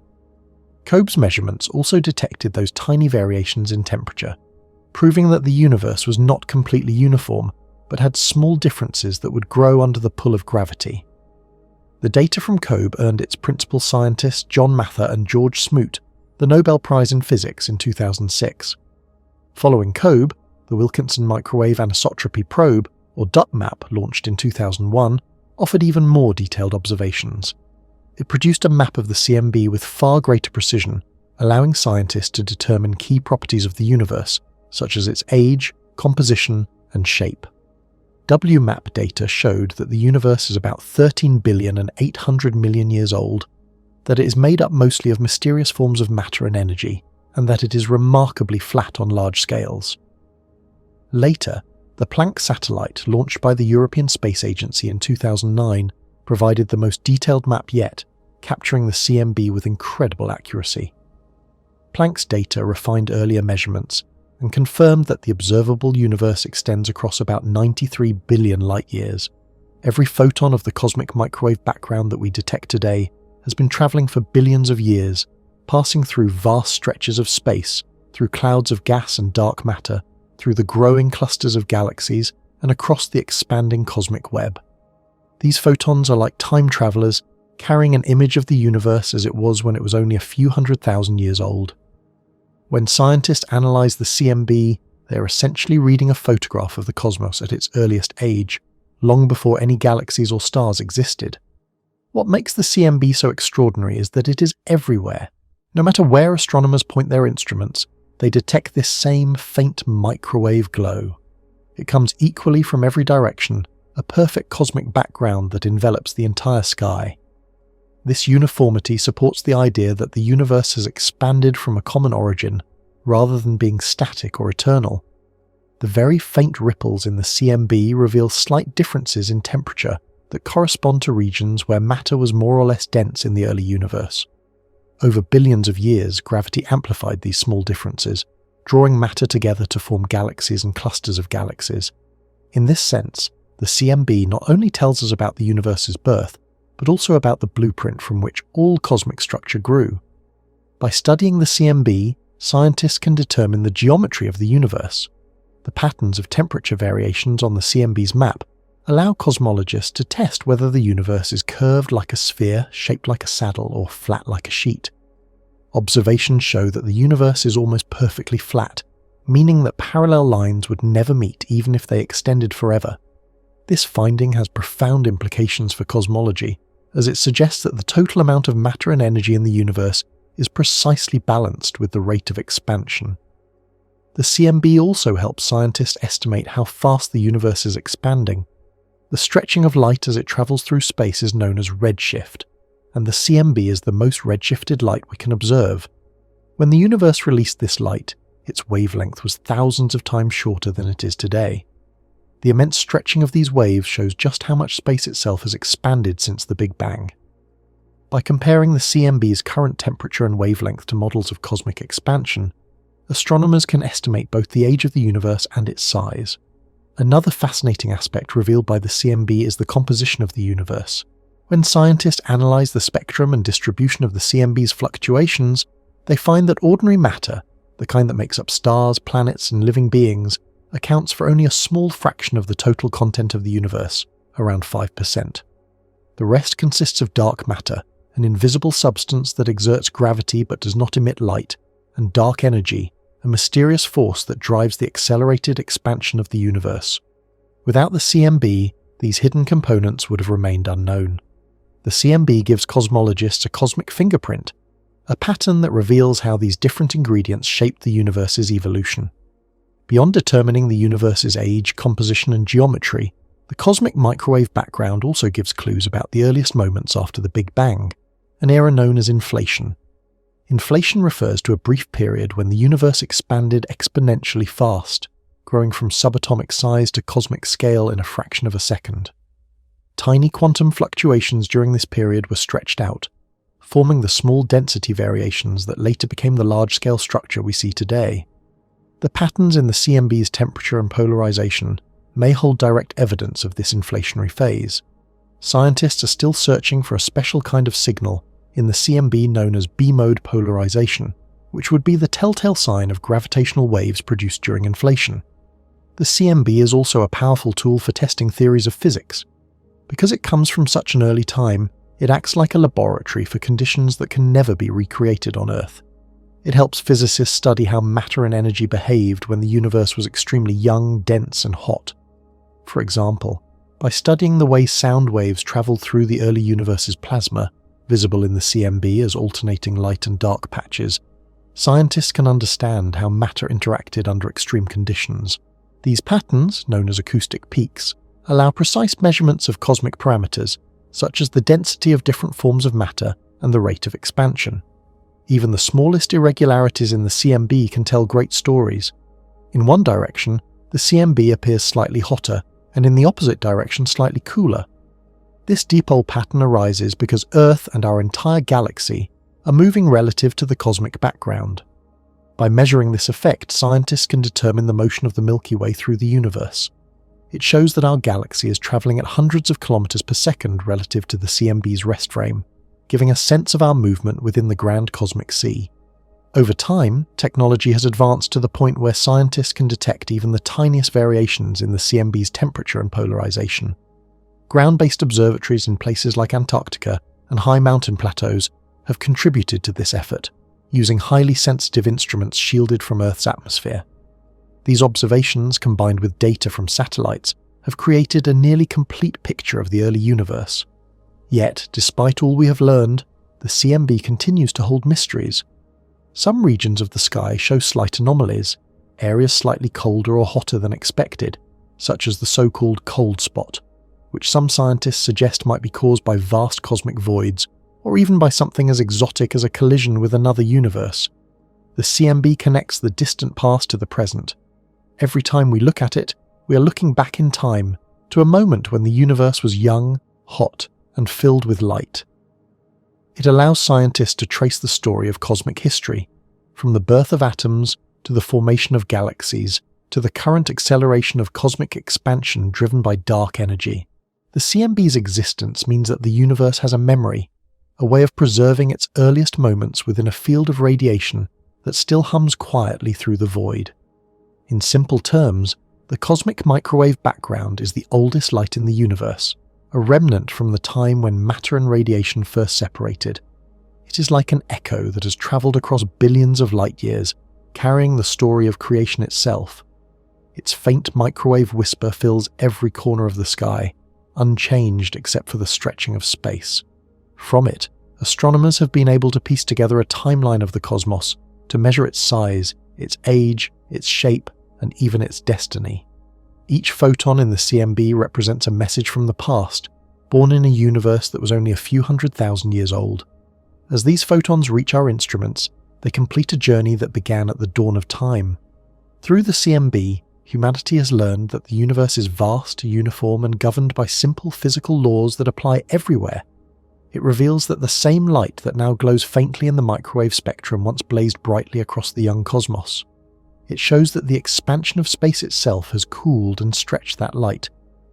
COBE's measurements also detected those tiny variations in temperature, proving that the universe was not completely uniform, but had small differences that would grow under the pull of gravity. The data from COBE earned its principal scientists John Mather and George Smoot the Nobel Prize in Physics in 2006. Following COBE, the Wilkinson Microwave Anisotropy Probe, or DUTMAP, launched in 2001, offered even more detailed observations. It produced a map of the CMB with far greater precision, allowing scientists to determine key properties of the universe, such as its age, composition, and shape. WMAP data showed that the universe is about 13,800 million years old, that it is made up mostly of mysterious forms of matter and energy, and that it is remarkably flat on large scales. Later, the Planck satellite, launched by the European Space Agency in 2009, provided the most detailed map yet, capturing the CMB with incredible accuracy. Planck's data refined earlier measurements and confirmed that the observable universe extends across about 93 billion light-years. Every photon of the cosmic microwave background that we detect today has been travelling for billions of years, passing through vast stretches of space, through clouds of gas and dark matter, through the growing clusters of galaxies, and across the expanding cosmic web. These photons are like time travellers, carrying an image of the universe as it was when it was only a few 100,000 years old. When scientists analyse the CMB, they are essentially reading a photograph of the cosmos at its earliest age, long before any galaxies or stars existed. What makes the CMB so extraordinary is that it is everywhere. No matter where astronomers point their instruments, they detect this same faint microwave glow. It comes equally from every direction, a perfect cosmic background that envelops the entire sky. This uniformity supports the idea that the universe has expanded from a common origin, rather than being static or eternal. The very faint ripples in the CMB reveal slight differences in temperature that correspond to regions where matter was more or less dense in the early universe. Over billions of years, gravity amplified these small differences, drawing matter together to form galaxies and clusters of galaxies. In this sense, the CMB not only tells us about the universe's birth, but also about the blueprint from which all cosmic structure grew. By studying the CMB, scientists can determine the geometry of the universe. The patterns of temperature variations on the CMB's map allow cosmologists to test whether the universe is curved like a sphere, shaped like a saddle, or flat like a sheet. Observations show that the universe is almost perfectly flat, meaning that parallel lines would never meet even if they extended forever. This finding has profound implications for cosmology, as it suggests that the total amount of matter and energy in the universe is precisely balanced with the rate of expansion. The CMB also helps scientists estimate how fast the universe is expanding. The stretching of light as it travels through space is known as redshift, and the CMB is the most redshifted light we can observe. When the universe released this light, its wavelength was thousands of times shorter than it is today. The immense stretching of these waves shows just how much space itself has expanded since the Big Bang. By comparing the CMB's current temperature and wavelength to models of cosmic expansion, astronomers can estimate both the age of the universe and its size. Another fascinating aspect revealed by the CMB is the composition of the universe. When scientists analyze the spectrum and distribution of the CMB's fluctuations, they find that ordinary matter, the kind that makes up stars, planets, and living beings, accounts for only a small fraction of the total content of the universe, around 5%. The rest consists of dark matter, an invisible substance that exerts gravity but does not emit light, and dark energy, a mysterious force that drives the accelerated expansion of the universe. Without the CMB, these hidden components would have remained unknown. The CMB gives cosmologists a cosmic fingerprint, a pattern that reveals how these different ingredients shaped the universe's evolution. Beyond determining the universe's age, composition, and geometry, the cosmic microwave background also gives clues about the earliest moments after the Big Bang, an era known as inflation. Inflation refers to a brief period when the universe expanded exponentially fast, growing from subatomic size to cosmic scale in a fraction of a second. Tiny quantum fluctuations during this period were stretched out, forming the small density variations that later became the large-scale structure we see today. The patterns in the CMB's temperature and polarization may hold direct evidence of this inflationary phase. Scientists are still searching for a special kind of signal in the CMB known as B-mode polarization, which would be the telltale sign of gravitational waves produced during inflation. The CMB is also a powerful tool for testing theories of physics. Because it comes from such an early time, it acts like a laboratory for conditions that can never be recreated on Earth. It helps physicists study how matter and energy behaved when the universe was extremely young, dense, and hot. For example, by studying the way sound waves traveled through the early universe's plasma, visible in the CMB as alternating light and dark patches, scientists can understand how matter interacted under extreme conditions. These patterns, known as acoustic peaks, allow precise measurements of cosmic parameters, such as the density of different forms of matter and the rate of expansion. Even the smallest irregularities in the CMB can tell great stories. In one direction, the CMB appears slightly hotter, and in the opposite direction slightly cooler. This dipole pattern arises because Earth and our entire galaxy are moving relative to the cosmic background. By measuring this effect, scientists can determine the motion of the Milky Way through the universe. It shows that our galaxy is travelling at hundreds of kilometers per second relative to the CMB's rest frame, giving a sense of our movement within the grand cosmic sea. Over time, technology has advanced to the point where scientists can detect even the tiniest variations in the CMB's temperature and polarization. Ground-based observatories in places like Antarctica and high mountain plateaus have contributed to this effort, using highly sensitive instruments shielded from Earth's atmosphere. These observations, combined with data from satellites, have created a nearly complete picture of the early universe. Yet, despite all we have learned, the CMB continues to hold mysteries. Some regions of the sky show slight anomalies, areas slightly colder or hotter than expected, such as the so-called cold spot, which some scientists suggest might be caused by vast cosmic voids, or even by something as exotic as a collision with another universe. The CMB connects the distant past to the present. Every time we look at it, we are looking back in time to a moment when the universe was young, hot, and filled with light. It allows scientists to trace the story of cosmic history, from the birth of atoms to the formation of galaxies to the current acceleration of cosmic expansion driven by dark energy. The CMB's existence means that the universe has a memory, a way of preserving its earliest moments within a field of radiation that still hums quietly through the void. In simple terms, the cosmic microwave background is the oldest light in the universe, a remnant from the time when matter and radiation first separated. It is like an echo that has travelled across billions of light years, carrying the story of creation itself. Its faint microwave whisper fills every corner of the sky, unchanged except for the stretching of space. From it, astronomers have been able to piece together a timeline of the cosmos to measure its size, its age, its shape, and even its destiny. Each photon in the CMB represents a message from the past, born in a universe that was only a few 100,000 years old. As these photons reach our instruments, they complete a journey that began at the dawn of time. Through the CMB, humanity has learned that the universe is vast, uniform, and governed by simple physical laws that apply everywhere. It reveals that the same light that now glows faintly in the microwave spectrum once blazed brightly across the young cosmos. It shows that the expansion of space itself has cooled and stretched that light,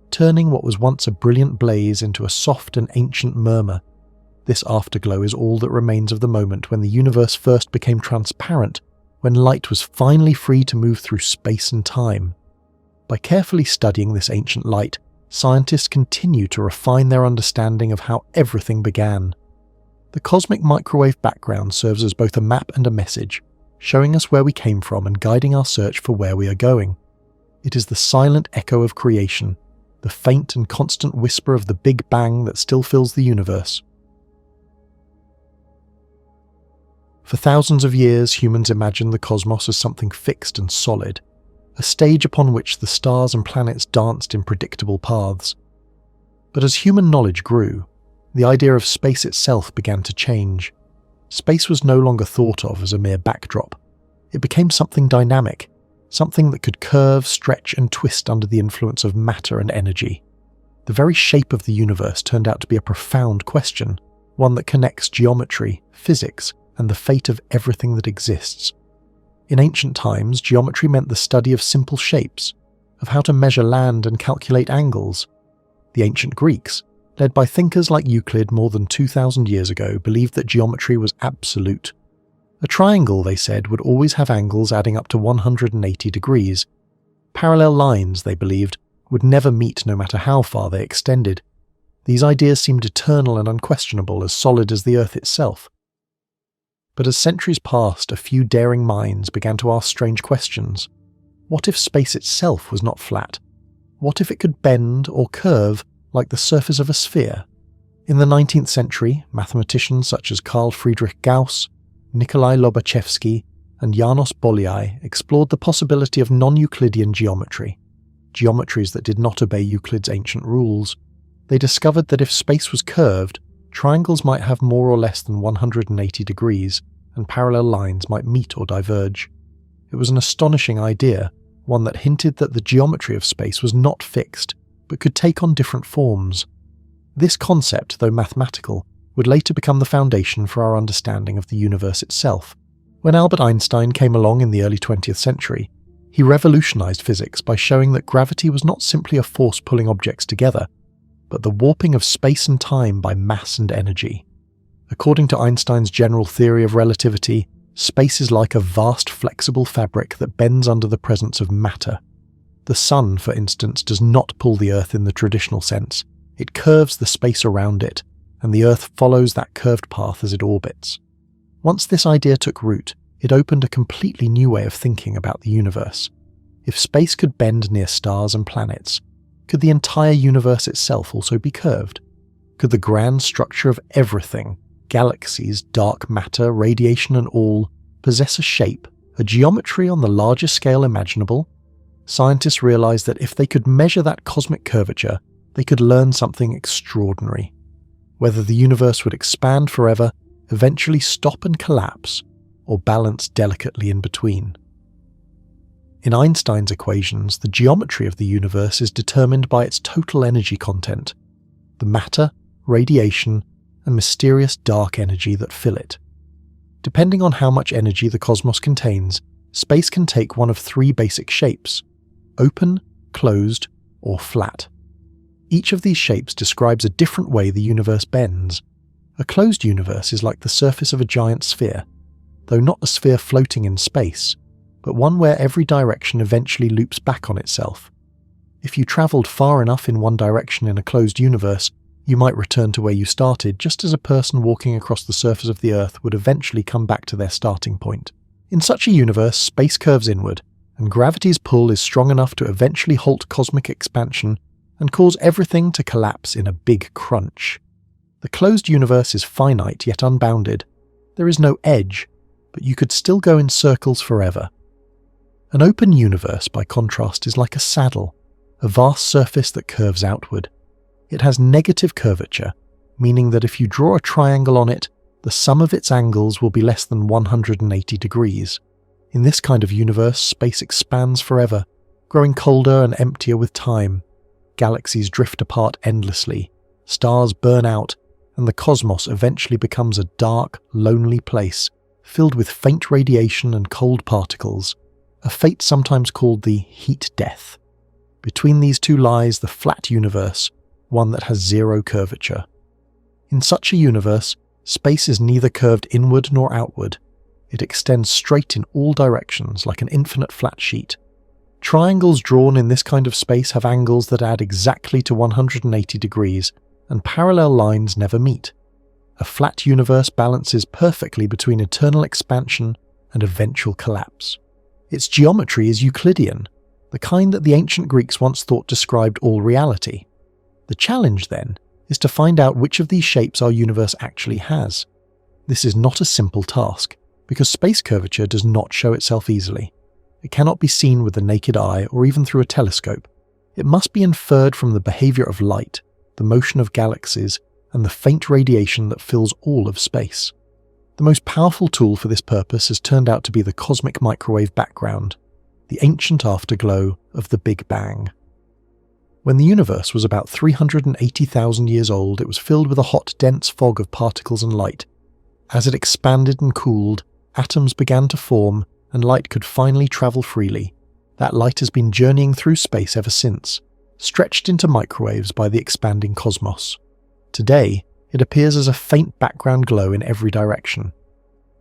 turning what was once a brilliant blaze into a soft and ancient murmur. This afterglow is all that remains of the moment when the universe first became transparent, when light was finally free to move through space and time. By carefully studying this ancient light, scientists continue to refine their understanding of how everything began. The cosmic microwave background serves as both a map and a message, showing us where we came from and guiding our search for where we are going. It is the silent echo of creation, the faint and constant whisper of the Big Bang that still fills the universe. For thousands of years, humans imagined the cosmos as something fixed and solid, a stage upon which the stars and planets danced in predictable paths. But as human knowledge grew, the idea of space itself began to change. Space was no longer thought of as a mere backdrop. It became something dynamic, something that could curve, stretch, and twist under the influence of matter and energy. The very shape of the universe turned out to be a profound question, one that connects geometry, physics, and the fate of everything that exists. In ancient times, geometry meant the study of simple shapes, of how to measure land and calculate angles. The ancient Greeks, led by thinkers like Euclid more than 2,000 years ago, believed that geometry was absolute. A triangle, they said, would always have angles adding up to 180 degrees. Parallel lines, they believed, would never meet no matter how far they extended. These ideas seemed eternal and unquestionable, as solid as the Earth itself. But as centuries passed, a few daring minds began to ask strange questions. What if space itself was not flat? What if it could bend or curve like the surface of a sphere? In the 19th century, mathematicians such as Carl Friedrich Gauss, Nikolai Lobachevsky, and János Bolyai explored the possibility of non-Euclidean geometry, geometries that did not obey Euclid's ancient rules. They discovered that if space was curved, triangles might have more or less than 180 degrees, and parallel lines might meet or diverge. It was an astonishing idea, one that hinted that the geometry of space was not fixed, but could take on different forms. This concept, though mathematical, would later become the foundation for our understanding of the universe itself. When Albert Einstein came along in the early 20th century, he revolutionized physics by showing that gravity was not simply a force pulling objects together, but the warping of space and time by mass and energy. According to Einstein's general theory of relativity, space is like a vast flexible fabric that bends under the presence of matter. The sun, for instance, does not pull the Earth in the traditional sense. It curves the space around it, and the Earth follows that curved path as it orbits. Once this idea took root, it opened a completely new way of thinking about the universe. If space could bend near stars and planets, could the entire universe itself also be curved? Could the grand structure of everything, galaxies, dark matter, radiation and all, possess a shape, a geometry on the largest scale imaginable? Scientists realized that if they could measure that cosmic curvature, they could learn something extraordinary. Whether the universe would expand forever, eventually stop and collapse, or balance delicately in between. In Einstein's equations, the geometry of the universe is determined by its total energy content, the matter, radiation, and mysterious dark energy that fill it. Depending on how much energy the cosmos contains, space can take one of three basic shapes: open, closed, or flat. Each of these shapes describes a different way the universe bends. A closed universe is like the surface of a giant sphere, though not a sphere floating in space, but one where every direction eventually loops back on itself. If you travelled far enough in one direction in a closed universe, you might return to where you started, just as a person walking across the surface of the Earth would eventually come back to their starting point. In such a universe, space curves inward, and gravity's pull is strong enough to eventually halt cosmic expansion and cause everything to collapse in a big crunch. The closed universe is finite yet unbounded. There is no edge, but you could still go in circles forever. An open universe, by contrast, is like a saddle, a vast surface that curves outward. It has negative curvature, meaning that if you draw a triangle on it, the sum of its angles will be less than 180 degrees. In this kind of universe, space expands forever, growing colder and emptier with time. Galaxies drift apart endlessly, stars burn out, and the cosmos eventually becomes a dark, lonely place, filled with faint radiation and cold particles, a fate sometimes called the heat death. Between these two lies the flat universe, one that has zero curvature. In such a universe, space is neither curved inward nor outward. It extends straight in all directions like an infinite flat sheet. Triangles drawn in this kind of space have angles that add exactly to 180 degrees, and parallel lines never meet. A flat universe balances perfectly between eternal expansion and eventual collapse. Its geometry is Euclidean, the kind that the ancient Greeks once thought described all reality. The challenge, then, is to find out which of these shapes our universe actually has. This is not a simple task, because space curvature does not show itself easily. It cannot be seen with the naked eye or even through a telescope. It must be inferred from the behavior of light, the motion of galaxies, and the faint radiation that fills all of space. The most powerful tool for this purpose has turned out to be the cosmic microwave background, the ancient afterglow of the Big Bang. When the universe was about 380,000 years old, it was filled with a hot, dense fog of particles and light. As it expanded and cooled, atoms began to form, and light could finally travel freely. That light has been journeying through space ever since, stretched into microwaves by the expanding cosmos. Today, it appears as a faint background glow in every direction.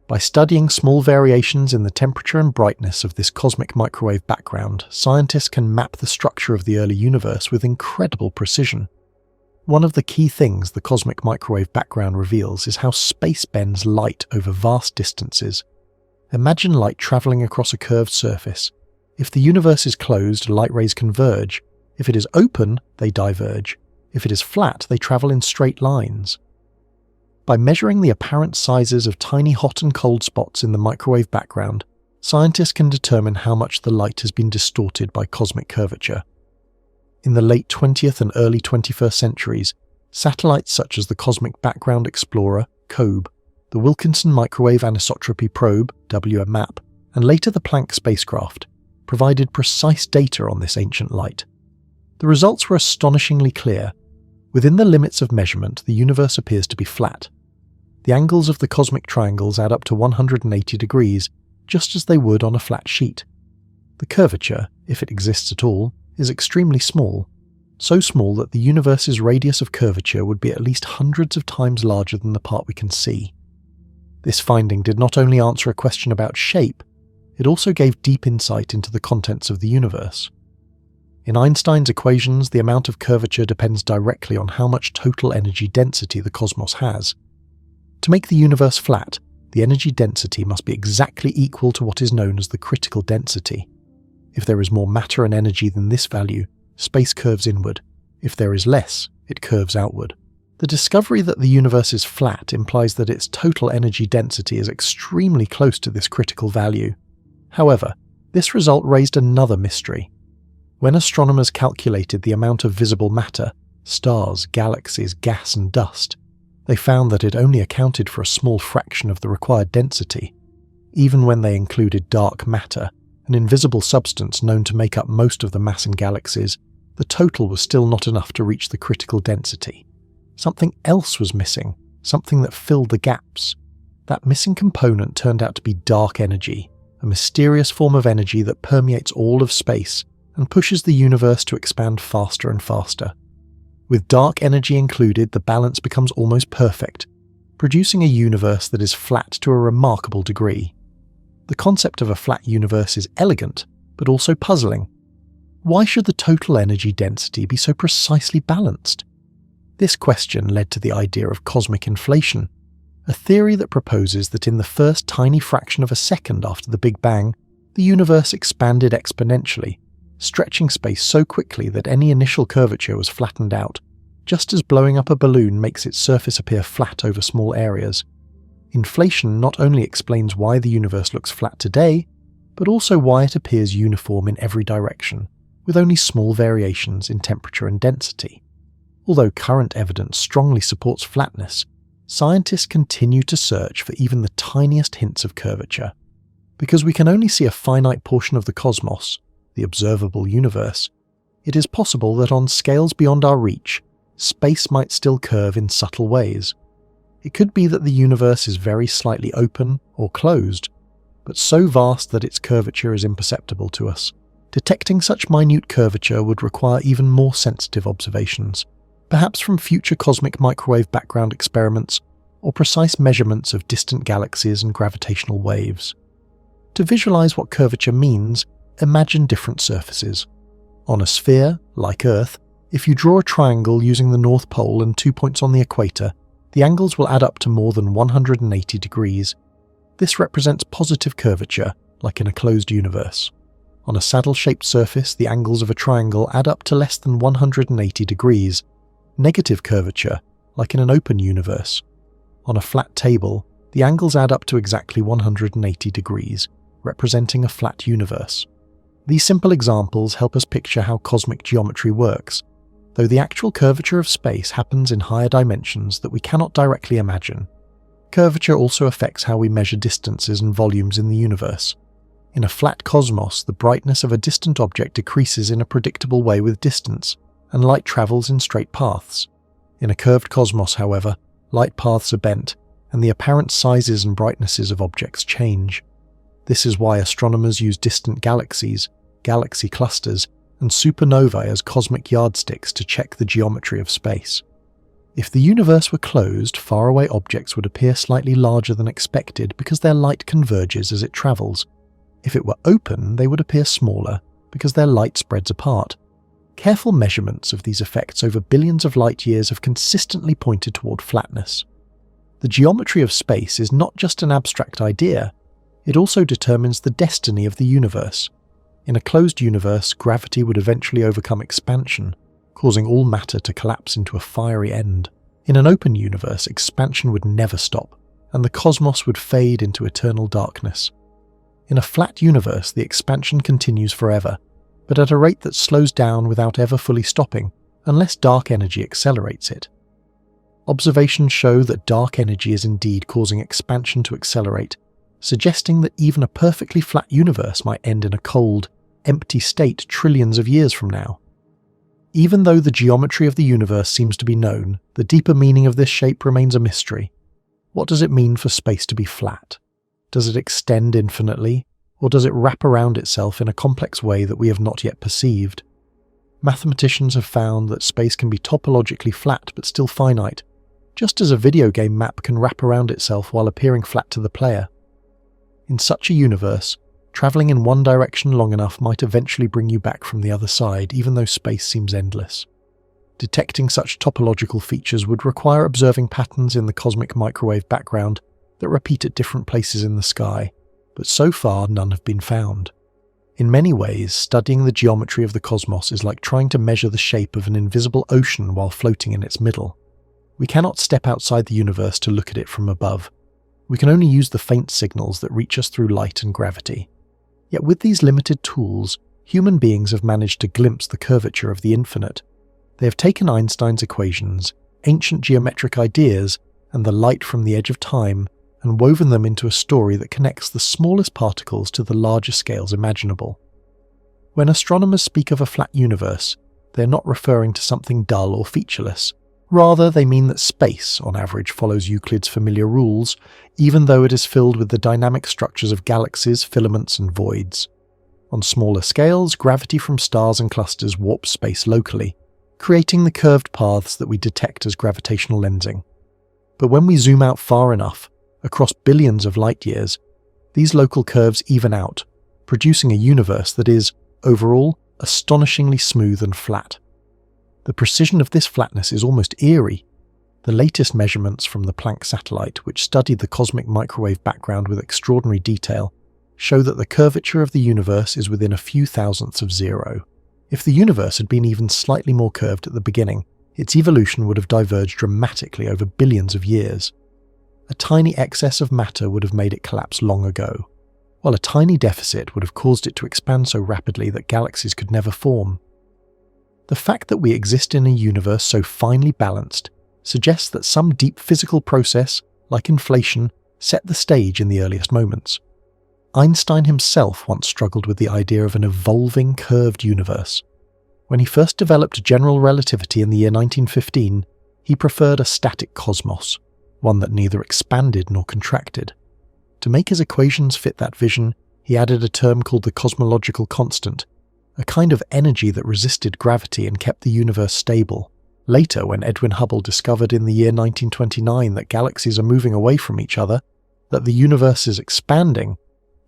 By studying small variations in the temperature and brightness of this cosmic microwave background, scientists can map the structure of the early universe with incredible precision. One of the key things the cosmic microwave background reveals is how space bends light over vast distances. Imagine light travelling across a curved surface. If the universe is closed, light rays converge. If it is open, they diverge. If it is flat, they travel in straight lines. By measuring the apparent sizes of tiny hot and cold spots in the microwave background, scientists can determine how much the light has been distorted by cosmic curvature. In the late 20th and early 21st centuries, satellites such as the Cosmic Background Explorer, COBE, the Wilkinson Microwave Anisotropy Probe, WMAP, and later the Planck spacecraft, provided precise data on this ancient light. The results were astonishingly clear. Within the limits of measurement, the universe appears to be flat. The angles of the cosmic triangles add up to 180 degrees, just as they would on a flat sheet. The curvature, if it exists at all, is extremely small, so small that the universe's radius of curvature would be at least hundreds of times larger than the part we can see. This finding did not only answer a question about shape, it also gave deep insight into the contents of the universe. In Einstein's equations, the amount of curvature depends directly on how much total energy density the cosmos has. To make the universe flat, the energy density must be exactly equal to what is known as the critical density. If there is more matter and energy than this value, space curves inward. If there is less, it curves outward. The discovery that the universe is flat implies that its total energy density is extremely close to this critical value. However, this result raised another mystery. When astronomers calculated the amount of visible matter, stars, galaxies, gas and dust, they found that it only accounted for a small fraction of the required density. Even when they included dark matter, an invisible substance known to make up most of the mass in galaxies, the total was still not enough to reach the critical density. Something else was missing, something that filled the gaps. That missing component turned out to be dark energy, a mysterious form of energy that permeates all of space and pushes the universe to expand faster and faster. With dark energy included, the balance becomes almost perfect, producing a universe that is flat to a remarkable degree. The concept of a flat universe is elegant, but also puzzling. Why should the total energy density be so precisely balanced? This question led to the idea of cosmic inflation, a theory that proposes that in the first tiny fraction of a second after the Big Bang, the universe expanded exponentially, stretching space so quickly that any initial curvature was flattened out, just as blowing up a balloon makes its surface appear flat over small areas. Inflation not only explains why the universe looks flat today, but also why it appears uniform in every direction, with only small variations in temperature and density. Although current evidence strongly supports flatness, scientists continue to search for even the tiniest hints of curvature. Because we can only see a finite portion of the cosmos, the observable universe, it is possible that on scales beyond our reach, space might still curve in subtle ways. It could be that the universe is very slightly open or closed, but so vast that its curvature is imperceptible to us. Detecting such minute curvature would require even more sensitive observations, perhaps from future cosmic microwave background experiments or precise measurements of distant galaxies and gravitational waves. To visualize what curvature means, imagine different surfaces. On a sphere, like Earth, if you draw a triangle using the North Pole and 2 points on the equator, the angles will add up to more than 180 degrees. This represents positive curvature, like in a closed universe. On a saddle-shaped surface, the angles of a triangle add up to less than 180 degrees. Negative curvature, like in an open universe. On a flat table, the angles add up to exactly 180 degrees, representing a flat universe. These simple examples help us picture how cosmic geometry works, though the actual curvature of space happens in higher dimensions that we cannot directly imagine. Curvature also affects how we measure distances and volumes in the universe. In a flat cosmos, the brightness of a distant object decreases in a predictable way with distance, and light travels in straight paths. In a curved cosmos, however, light paths are bent, and the apparent sizes and brightnesses of objects change. This is why astronomers use distant galaxies, galaxy clusters, and supernovae as cosmic yardsticks to check the geometry of space. If the universe were closed, faraway objects would appear slightly larger than expected because their light converges as it travels. If it were open, they would appear smaller because their light spreads apart. Careful measurements of these effects over billions of light years have consistently pointed toward flatness. The geometry of space is not just an abstract idea, it also determines the destiny of the universe. In a closed universe, gravity would eventually overcome expansion, causing all matter to collapse into a fiery end. In an open universe, expansion would never stop, and the cosmos would fade into eternal darkness. In a flat universe, the expansion continues forever, but at a rate that slows down without ever fully stopping, unless dark energy accelerates it. Observations show that dark energy is indeed causing expansion to accelerate, suggesting that even a perfectly flat universe might end in a cold, empty state trillions of years from now. Even though the geometry of the universe seems to be known, the deeper meaning of this shape remains a mystery. What does it mean for space to be flat? Does it extend infinitely, or does it wrap around itself in a complex way that we have not yet perceived? Mathematicians have found that space can be topologically flat but still finite, just as a video game map can wrap around itself while appearing flat to the player. In such a universe, travelling in one direction long enough might eventually bring you back from the other side, even though space seems endless. Detecting such topological features would require observing patterns in the cosmic microwave background that repeat at different places in the sky, but so far none have been found. In many ways, studying the geometry of the cosmos is like trying to measure the shape of an invisible ocean while floating in its middle. We cannot step outside the universe to look at it from above. We can only use the faint signals that reach us through light and gravity. Yet with these limited tools, human beings have managed to glimpse the curvature of the infinite. They have taken Einstein's equations, ancient geometric ideas, and the light from the edge of time, and woven them into a story that connects the smallest particles to the largest scales imaginable. When astronomers speak of a flat universe, they're not referring to something dull or featureless. Rather, they mean that space, on average, follows Euclid's familiar rules, even though it is filled with the dynamic structures of galaxies, filaments, and voids. On smaller scales, gravity from stars and clusters warps space locally, creating the curved paths that we detect as gravitational lensing. But when we zoom out far enough, across billions of light years, these local curves even out, producing a universe that is, overall, astonishingly smooth and flat. The precision of this flatness is almost eerie. The latest measurements from the Planck satellite, which studied the cosmic microwave background with extraordinary detail, show that the curvature of the universe is within a few thousandths of zero. If the universe had been even slightly more curved at the beginning, its evolution would have diverged dramatically over billions of years. A tiny excess of matter would have made it collapse long ago, while a tiny deficit would have caused it to expand so rapidly that galaxies could never form. The fact that we exist in a universe so finely balanced suggests that some deep physical process, like inflation, set the stage in the earliest moments. Einstein himself once struggled with the idea of an evolving curved universe. When he first developed general relativity in the year 1915, he preferred a static cosmos, one that neither expanded nor contracted. To make his equations fit that vision, he added a term called the cosmological constant, a kind of energy that resisted gravity and kept the universe stable. Later, when Edwin Hubble discovered in the year 1929 that galaxies are moving away from each other, that the universe is expanding,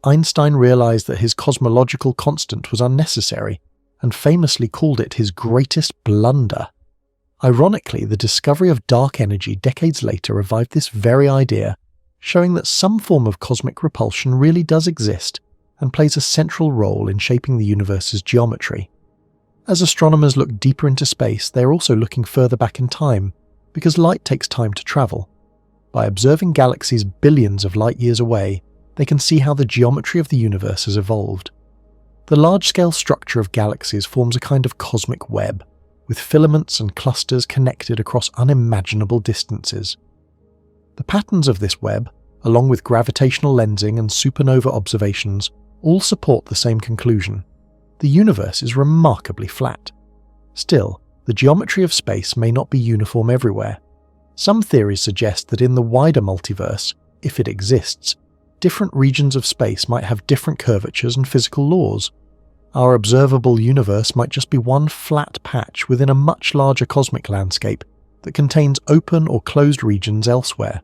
Einstein realized that his cosmological constant was unnecessary and famously called it his greatest blunder. Ironically, the discovery of dark energy decades later revived this very idea, showing that some form of cosmic repulsion really does exist and plays a central role in shaping the universe's geometry. As astronomers look deeper into space, they are also looking further back in time, because light takes time to travel. By observing galaxies billions of light years away, they can see how the geometry of the universe has evolved. The large-scale structure of galaxies forms a kind of cosmic web, with filaments and clusters connected across unimaginable distances. The patterns of this web, along with gravitational lensing and supernova observations, all support the same conclusion. The universe is remarkably flat. Still, the geometry of space may not be uniform everywhere. Some theories suggest that in the wider multiverse, if it exists, different regions of space might have different curvatures and physical laws. Our observable universe might just be one flat patch within a much larger cosmic landscape that contains open or closed regions elsewhere.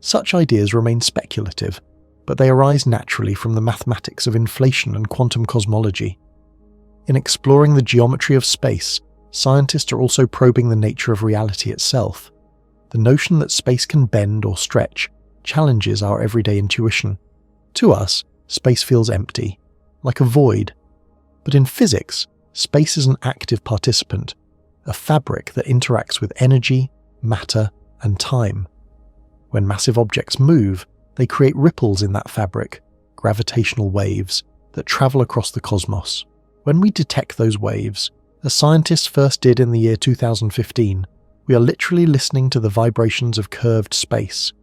Such ideas remain speculative, but they arise naturally from the mathematics of inflation and quantum cosmology. In exploring the geometry of space, scientists are also probing the nature of reality itself. The notion that space can bend or stretch challenges our everyday intuition. To us, space feels empty, like a void. But in physics, space is an active participant, a fabric that interacts with energy, matter, and time. When massive objects move, they create ripples in that fabric, gravitational waves, that travel across the cosmos. When we detect those waves, as scientists first did in the year 2015, we are literally listening to the vibrations of curved space.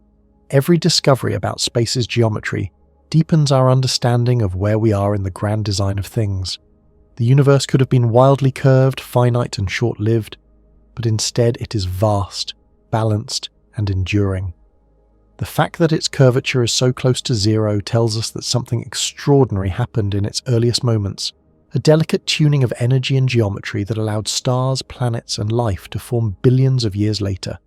Every discovery about space's geometry deepens our understanding of where we are in the grand design of things. The universe could have been wildly curved, finite and short-lived, but instead it is vast, balanced, and enduring. The fact that its curvature is so close to zero tells us that something extraordinary happened in its earliest moments, a delicate tuning of energy and geometry that allowed stars, planets, and life to form billions of years later.